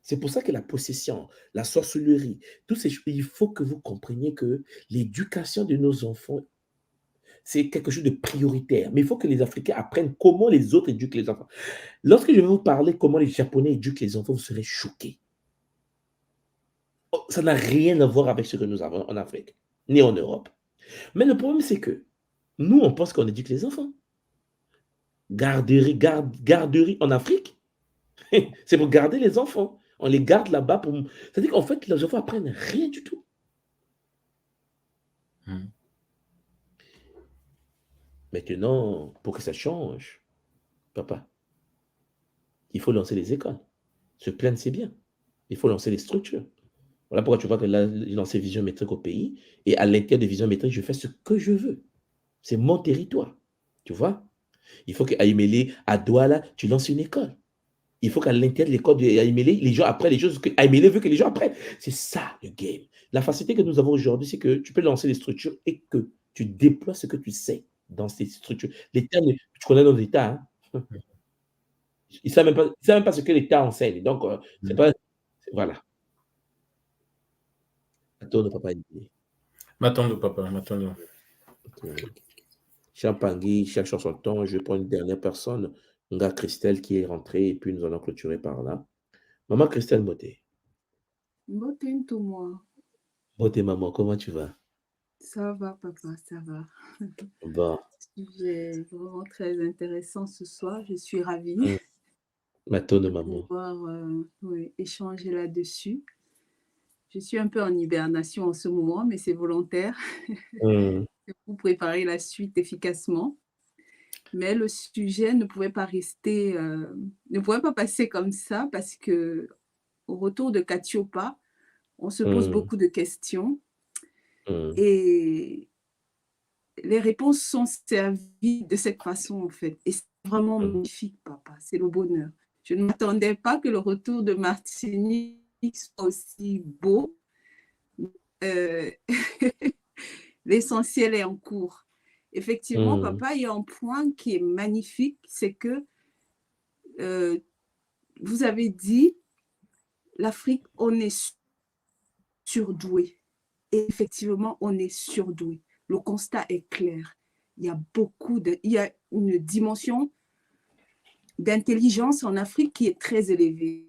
C'est pour ça que la possession, la sorcellerie, tous ces choses, il faut que vous compreniez que l'éducation de nos enfants, c'est quelque chose de prioritaire. Mais il faut que les Africains apprennent comment les autres éduquent les enfants. Lorsque je vais vous parler comment les Japonais éduquent les enfants, vous serez choqués. Ça n'a rien à voir avec ce que nous avons en Afrique, ni en Europe. Mais le problème, c'est que nous, on pense qu'on éduque les enfants. Garderie en Afrique, c'est pour garder les enfants. On les garde là-bas pour... C'est-à-dire qu'en fait, les enfants apprennent rien du tout. Maintenant, pour que ça change, papa, il faut lancer les écoles. Se plaindre, c'est bien. Il faut lancer les structures. Voilà pourquoi tu vois que là, j'ai lancé Vision Métrique au pays. Et à l'intérieur de Vision Métrique, je fais ce que je veux. C'est mon territoire. Tu vois? Il faut qu'à Aïmélé, à Douala, tu lances une école. Il faut qu'à l'intérieur de l'école d'Aïmélé, les gens apprennent les choses que Aïmélé veut que les gens apprennent. C'est ça, le game. La facilité que nous avons aujourd'hui, c'est que tu peux lancer les structures et que tu déploies ce que tu sais dans ces structures. L'État, tu connais nos États, hein? Ils ne savent même pas ce que l'État enseigne. Donc, c'est pas... Voilà. Attends, papa. M'attends, papa, m'attends. Champangui cherche son temps. Je vais prendre une dernière personne. Nga Christelle qui est rentrée et puis nous allons clôturer par là. Maman Christelle Moté. Moté, tout moi. Moté, maman, comment tu vas? Ça va, papa, ça va. Bon. C'est vraiment très intéressant ce soir. Je suis ravie de maman. pouvoir échanger là-dessus. Je suis un peu en hibernation en ce moment, mais c'est volontaire. C'est pour préparer la suite efficacement. Mais le sujet ne pouvait pas rester, ne pouvait pas passer comme ça parce que au retour de Katiopa, On se pose beaucoup de questions Mm. et les réponses sont servies de cette façon, en fait. Et c'est vraiment magnifique, papa. C'est le bonheur. Je ne m'attendais pas que le retour de Martinique soit aussi beau. L'essentiel est en cours. Effectivement, papa, il y a un point qui est magnifique, c'est que vous avez dit, l'Afrique, on est surdoué. Et effectivement, on est surdoué. Le constat est clair. Il y a une dimension d'intelligence en Afrique qui est très élevée.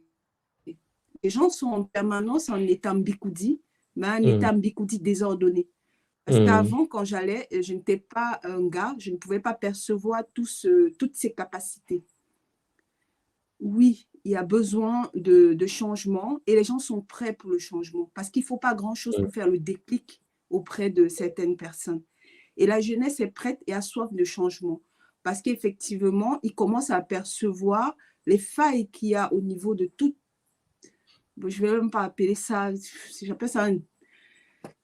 Les gens sont en permanence en état mbikoudi, mais un état mbikoudi désordonné. Parce qu'avant, quand j'allais, je n'étais pas un gars, je ne pouvais pas percevoir toutes ces capacités. Oui, il y a besoin de changement et les gens sont prêts pour le changement parce qu'il ne faut pas grand-chose pour faire le déclic auprès de certaines personnes. Et la jeunesse est prête et a soif de changement parce qu'effectivement, ils commencent à apercevoir les failles qu'il y a au niveau de tout. Je ne vais même pas appeler ça, j'appelle ça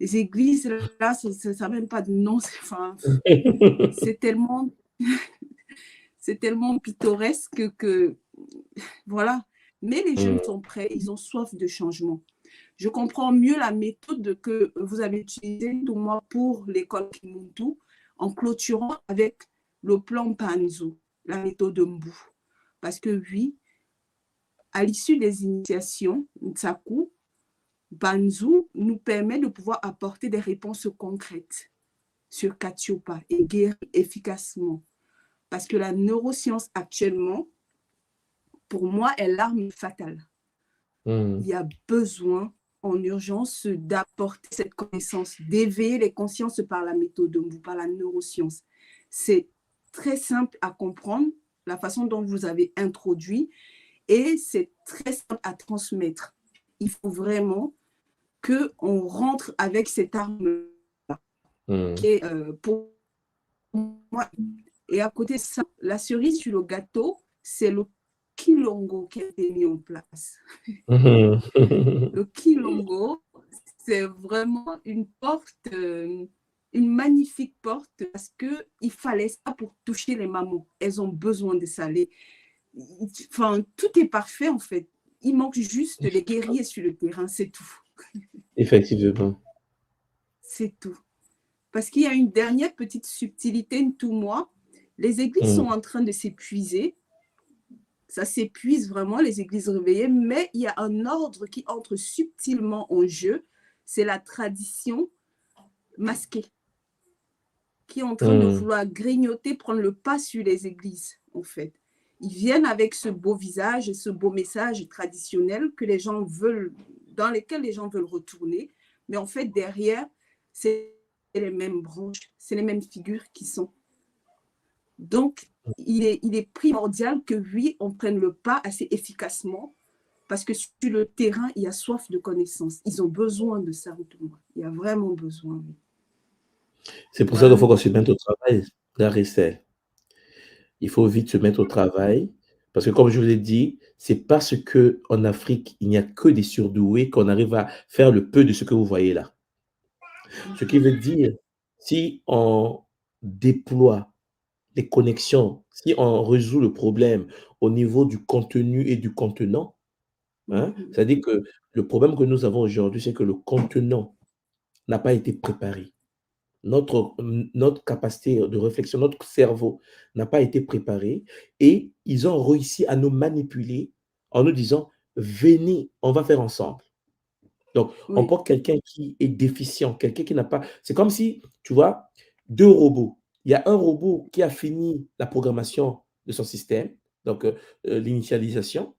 les églises, là, ça n'a même pas de nom. C'est tellement pittoresque que voilà. Mais les jeunes sont prêts, ils ont soif de changement. Je comprends mieux la méthode que vous avez utilisée pour l'école Kimuntu en clôturant avec le plan Panzo, la méthode Mbu. Parce que oui, à l'issue des initiations, Ntsaku, Panzo nous permet de pouvoir apporter des réponses concrètes sur Katiopa et guérir efficacement. Parce que la neuroscience actuellement, pour moi, est l'arme fatale. Il y a besoin en urgence d'apporter cette connaissance, d'éveiller les consciences par la méthode Mbu, par la neuroscience. C'est très simple à comprendre, la façon dont vous avez introduit, et c'est très simple à transmettre. Il faut vraiment qu'on rentre avec cette arme-là, qui est pour moi. Et à côté de ça, la cerise sur le gâteau, c'est le Kilongo qui a été mis en place. Le Kilongo, c'est vraiment une porte, une magnifique porte parce qu'il fallait ça pour toucher les mamans. Elles ont besoin de ça. Enfin, tout est parfait en fait. Il manque juste les guerriers sur le terrain, c'est tout. Effectivement. C'est tout. Parce qu'il y a une dernière petite subtilité, tout moi. Les églises sont en train de s'épuiser. Ça s'épuise vraiment, les églises réveillées, mais il y a un ordre qui entre subtilement en jeu. C'est la tradition masquée qui est en train de vouloir grignoter, prendre le pas sur les églises, en fait. Ils viennent avec ce beau visage, ce beau message traditionnel que les gens veulent, dans lesquels les gens veulent retourner. Mais en fait, derrière, c'est les mêmes branches, c'est les mêmes figures qui sont. Donc, il est primordial que, oui, on prenne le pas assez efficacement parce que sur le terrain, il y a soif de connaissances. Ils ont besoin de ça, il y a vraiment besoin. C'est pour ça qu'il faut qu'on se mette au travail, Darissel. Il faut vite se mettre au travail parce que, comme je vous l'ai dit, c'est parce qu'en Afrique, il n'y a que des surdoués qu'on arrive à faire le peu de ce que vous voyez là. Ce qui veut dire, si on déploie les connexions, si on résout le problème au niveau du contenu et du contenant, c'est-à-dire que le problème que nous avons aujourd'hui, c'est que le contenant n'a pas été préparé. Notre capacité de réflexion, notre cerveau n'a pas été préparé et ils ont réussi à nous manipuler en nous disant, venez, on va faire ensemble. Donc, on prend quelqu'un qui est déficient, quelqu'un qui n'a pas... C'est comme si, tu vois, deux robots. Il y a un robot qui a fini la programmation de son système, donc l'initialisation,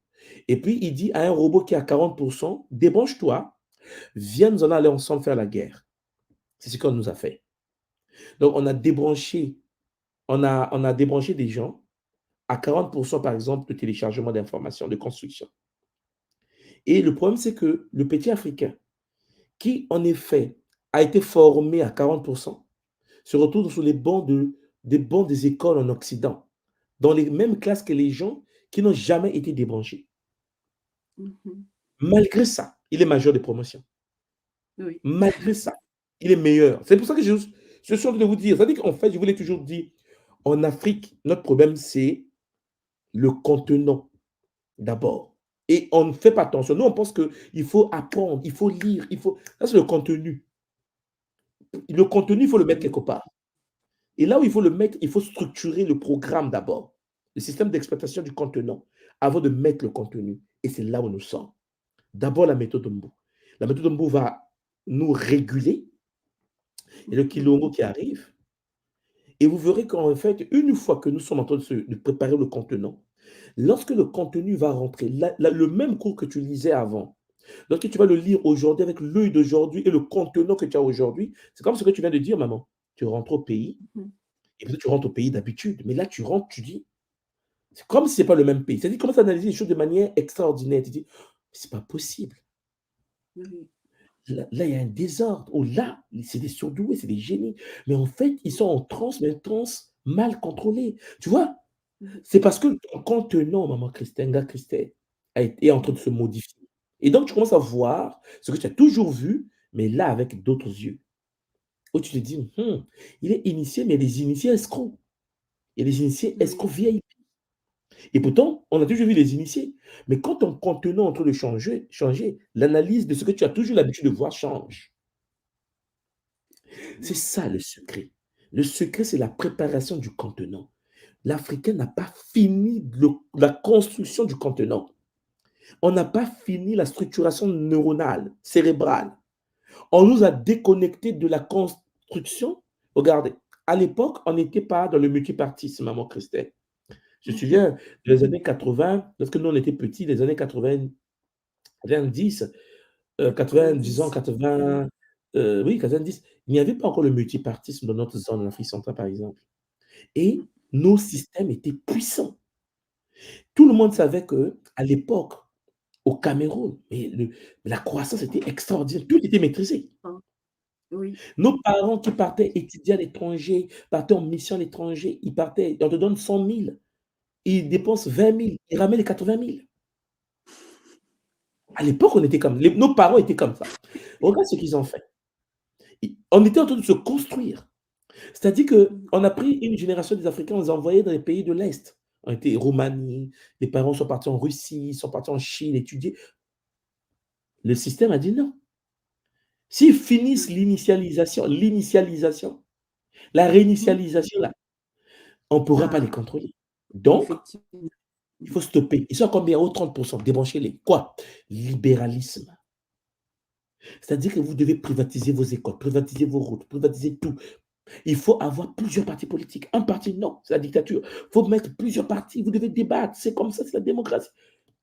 et puis il dit à un robot qui a 40%, débranche-toi, viens, nous allons aller ensemble faire la guerre. C'est ce qu'on nous a fait. Donc, on a débranché des gens à 40%, par exemple, de téléchargement d'informations, de construction. Et le problème, c'est que le petit Africain, qui, en effet, a été formé à 40%, se retrouve sur les bancs des écoles en Occident, dans les mêmes classes que les gens qui n'ont jamais été débranchés. Malgré ça, il est major de promotion. Oui. Malgré ça, il est meilleur. C'est pour ça que je suis en train de vous dire. C'est-à-dire qu'en fait, je vous l'ai toujours dit, en Afrique, notre problème, c'est le contenant d'abord. Et on ne fait pas attention. Nous, on pense qu'il faut apprendre, il faut lire, il faut. Ça, c'est le contenu. Le contenu, il faut le mettre quelque part. Et là où il faut le mettre, il faut structurer le programme d'abord, le système d'exploitation du contenant, avant de mettre le contenu. Et c'est là où nous sommes. D'abord, la méthode Mbu. La méthode Mbu va nous réguler. Et le Kilongo qui arrive. Et vous verrez qu'en fait, une fois que nous sommes en train de préparer le contenant, lorsque le contenu va rentrer, le même cours que tu lisais avant, lorsque tu vas le lire aujourd'hui avec l'œil d'aujourd'hui et le contenant que tu as aujourd'hui, c'est comme ce que tu viens de dire, maman. Tu rentres au pays, et puis tu rentres au pays d'habitude. Mais là, tu rentres, tu dis, c'est comme si ce n'est pas le même pays. C'est-à-dire, tu commences à analyser les choses de manière extraordinaire. Tu dis, c'est pas possible. Là, il y a un désordre. Ou là, c'est des surdoués, c'est des génies. Mais en fait, ils sont en transe, mais en transe mal contrôlée. Tu vois? C'est parce que ton contenant, maman Christine, gars Christelle, est en train de se modifier. Et donc, tu commences à voir ce que tu as toujours vu, mais là, avec d'autres yeux. Où tu te dis, il est initié, mais les initiés escrocs. Il y a des initiés escrocs VIP. Et pourtant, on a toujours vu les initiés. Mais quand ton contenant est en train de changer, l'analyse de ce que tu as toujours l'habitude de voir change. C'est ça le secret. Le secret, c'est la préparation du contenant. L'Africain n'a pas fini la construction du contenant. On n'a pas fini la structuration neuronale, cérébrale. On nous a déconnectés de la construction. Regardez, à l'époque, on n'était pas dans le multipartisme, maman Christelle. Je me souviens des années 80, lorsque nous on était petits, les années 90, 90 ans, 80, oui, 90, il n'y avait pas encore le multipartisme dans notre zone en Afrique centrale, par exemple. Et nos systèmes étaient puissants. Tout le monde savait qu'à l'époque, au Cameroun, la croissance était extraordinaire, tout était maîtrisé. Oui. Nos parents qui partaient étudier à l'étranger, partaient en mission à l'étranger, ils partaient, on te donne 100 000, ils dépensent 20 000, ils ramènent les 80 000. À l'époque, on était nos parents étaient comme ça. Regarde ce qu'ils ont fait. On était en train de se construire. C'est-à-dire qu'on a pris une génération des Africains, on les a envoyés dans les pays de l'Est. On était Roumanie, les parents sont partis en Russie, sont partis en Chine étudier. Le système a dit non. S'ils finissent l'initialisation, la réinitialisation, là, on ne pourra pas les contrôler. Donc, il faut stopper. Ils sont à combien? Au 30%. Débranchez-les. Quoi? Libéralisme. C'est-à-dire que vous devez privatiser vos écoles, privatiser vos routes, privatiser tout. Il faut avoir plusieurs partis politiques. Un parti, non, c'est la dictature. Il faut mettre plusieurs partis, vous devez débattre. C'est comme ça, c'est la démocratie.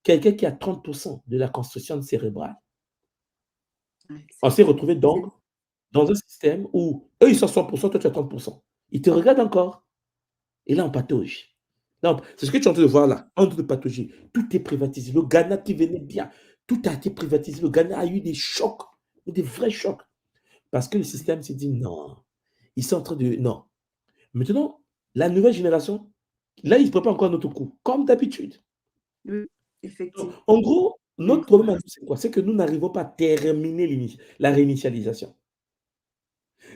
Quelqu'un qui a 30% de la construction cérébrale. On s'est retrouvé donc dans un système où eux, ils sont 100%, toi, tu as 30%. Ils te regardent encore. Et là, on patauge. C'est ce que tu es en train de voir là, en train de patauger. Tout est privatisé. Le Ghana qui venait bien, tout a été privatisé. Le Ghana a eu des chocs, des vrais chocs. Parce que le système s'est dit non. Ils sont en train de... Non. Maintenant, la nouvelle génération, là, ils ne préparent encore notre coup, comme d'habitude. Oui, effectivement. En gros, notre problème à nous, c'est quoi? C'est que nous n'arrivons pas à terminer la réinitialisation.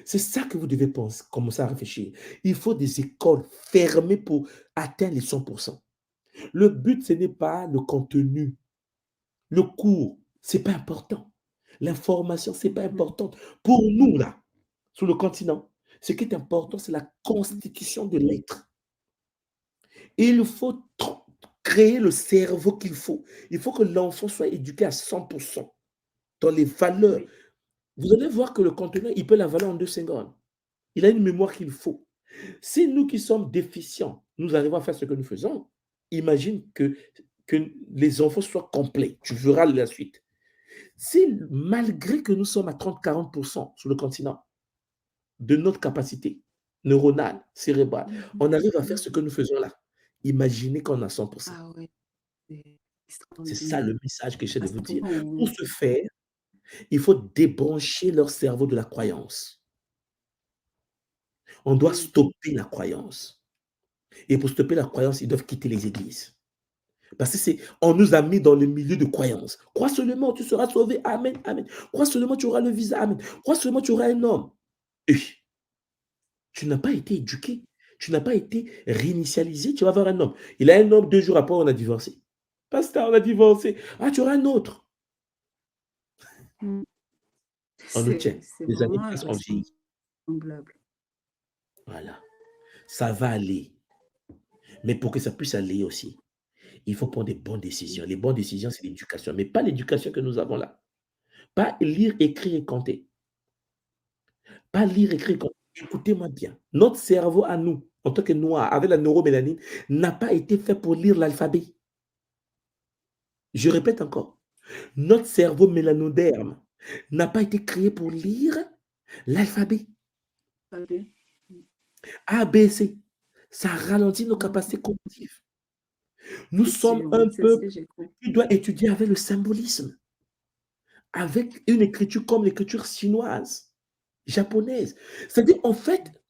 C'est ça que vous devez commencer à réfléchir. Il faut des écoles fermées pour atteindre les 100%. Le but, ce n'est pas le contenu. Le cours, ce n'est pas important. L'information, ce n'est pas important. Pour nous, là, sur le continent, ce qui est important, c'est la constitution de l'être. Et il faut créer le cerveau qu'il faut. Il faut que l'enfant soit éduqué à 100% dans les valeurs. Vous allez voir que le contenu, il peut la valoir en 2 secondes. Il a une mémoire qu'il faut. Si nous qui sommes déficients, nous arrivons à faire ce que nous faisons, imagine que les enfants soient complets. Tu verras la suite. Si malgré que nous sommes à 30-40% sur le continent de notre capacité neuronale, cérébrale, on arrive à faire ce que nous faisons là, imaginez qu'on a 100%. Ah ouais. C'est ça le message que j'essaie de vous dire. Pour ce faire, il faut débrancher leur cerveau de la croyance. On doit stopper la croyance. Et pour stopper la croyance, ils doivent quitter les églises. Parce que on nous a mis dans le milieu de croyance. Crois seulement, tu seras sauvé. Amen, amen. Crois seulement, tu auras le visa. Amen. Crois seulement, tu auras un homme. Et tu n'as pas été éduqué. Tu n'as pas été réinitialisé. Tu vas avoir un homme. Il a un homme, 2 jours après, on a divorcé. Pasteur, on a divorcé. Ah, tu auras un autre. On nous tient. Les années passent, on vieillit. Semblable. Voilà. Ça va aller. Mais pour que ça puisse aller aussi, il faut prendre des bonnes décisions. Les bonnes décisions, c'est l'éducation. Mais pas l'éducation que nous avons là. Pas lire, écrire et compter. Pas lire, écrire et compter. Écoutez-moi bien. Notre cerveau à nous, en tant que noirs, avec la neuromélanine, n'a pas été fait pour lire l'alphabet. Je répète encore. Notre cerveau mélanoderme n'a pas été créé pour lire l'alphabet. A, B, C. Ça ralentit nos capacités cognitives. Nous sommes un peuple qui doit étudier avec le symbolisme, avec une écriture comme l'écriture chinoise, japonaise. C'est-à-dire, en fait,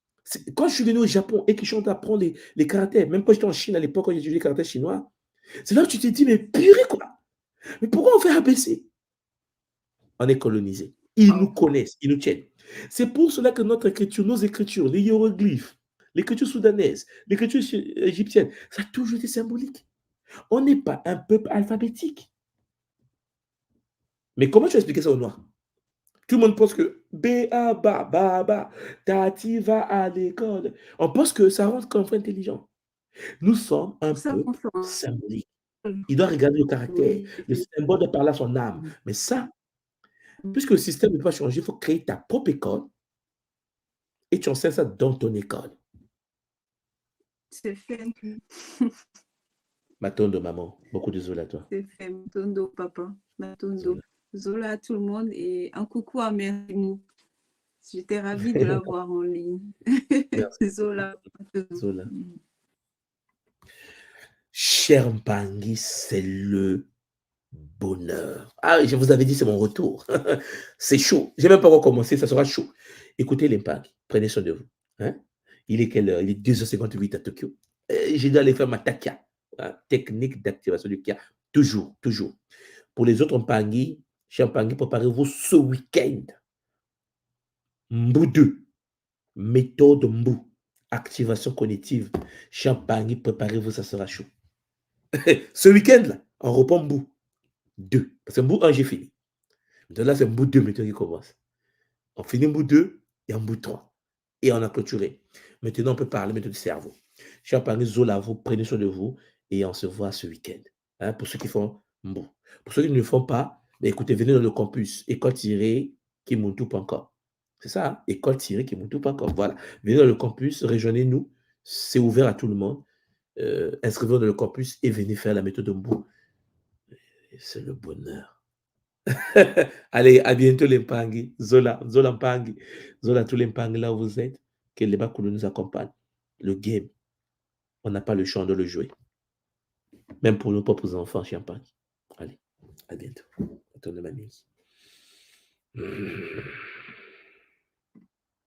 quand je suis venu au Japon et que je suis en train d'apprendre les caractères, même quand j'étais en Chine à l'époque, quand j'ai étudié les caractères chinois, c'est là où tu te dis, mais purée quoi! Mais pourquoi on fait ABC? On est colonisé. Ils nous connaissent, ils nous tiennent. C'est pour cela que notre écriture, nos écritures, les hiéroglyphes, l'écriture soudanaise, l'écriture égyptienne, ça a toujours été symbolique. On n'est pas un peuple alphabétique. Mais comment tu vas expliquer ça aux Noirs? Tout le monde pense que B-A, ba, ba, ba, Tati va à l'école. On pense que ça rend comme intelligent. Nous sommes un peuple symbolique. Il doit regarder le caractère. Le symbole doit parler à son âme. Mais ça, puisque le système ne peut pas changer, il faut créer ta propre école et tu enseignes ça dans ton école. C'est fait. Matondo, maman. Beaucoup de zola à toi. C'est fait. Matondo, papa. Matondo. Zola à tout le monde et un coucou à Merimou. J'étais ravie de la voir en ligne. Zola. Zola. Cher Mpangi, c'est le bonheur. Ah, je vous avais dit, c'est mon retour. C'est chaud. Je n'ai même pas recommencé, ça sera chaud. Écoutez les Mpangi, prenez soin de vous. Hein? Il est quelle heure? Il est 2h58 à Tokyo. Je dois aller faire ma takia. Hein? Technique d'activation du kia. Toujours, toujours. Pour les autres Mpangi, cher Mpangi, préparez-vous ce week-end. Mbou 2. Méthode Mbou. Activation cognitive. Cher Mpangi, préparez-vous, ça sera chaud. Ce week-end-là, on reprend Mbou 2. Parce que Mbou 1, j'ai fini. Donc là, c'est Mbou 2 maintenant qui commence. On finit Mbou 2 et Mbou 3. Et on a clôturé. Maintenant, on peut parler maintenant du cerveau. Cher Mpangi, Zola, vous prenez soin de vous et on se voit ce week-end. Hein, pour ceux qui font Mbou. Pour ceux qui ne le font pas, écoutez, venez dans le campus. École-Kimuntu.com. C'est ça, hein? École-Kimuntu.com. Voilà. Venez dans le campus, rejoignez-nous. C'est ouvert à tout le monde. Inscrivez-vous dans le campus et venez faire la méthode Mbou. C'est le bonheur. Allez, à bientôt les Mpangi. Zola Mpangi. Zola, tous les Mpangi là où vous êtes. Que les Bakulu nous accompagnent. Le game, on n'a pas le choix de le jouer. Même pour nos propres enfants, chez Mpangi. Allez, à bientôt. Retourne ma nuit.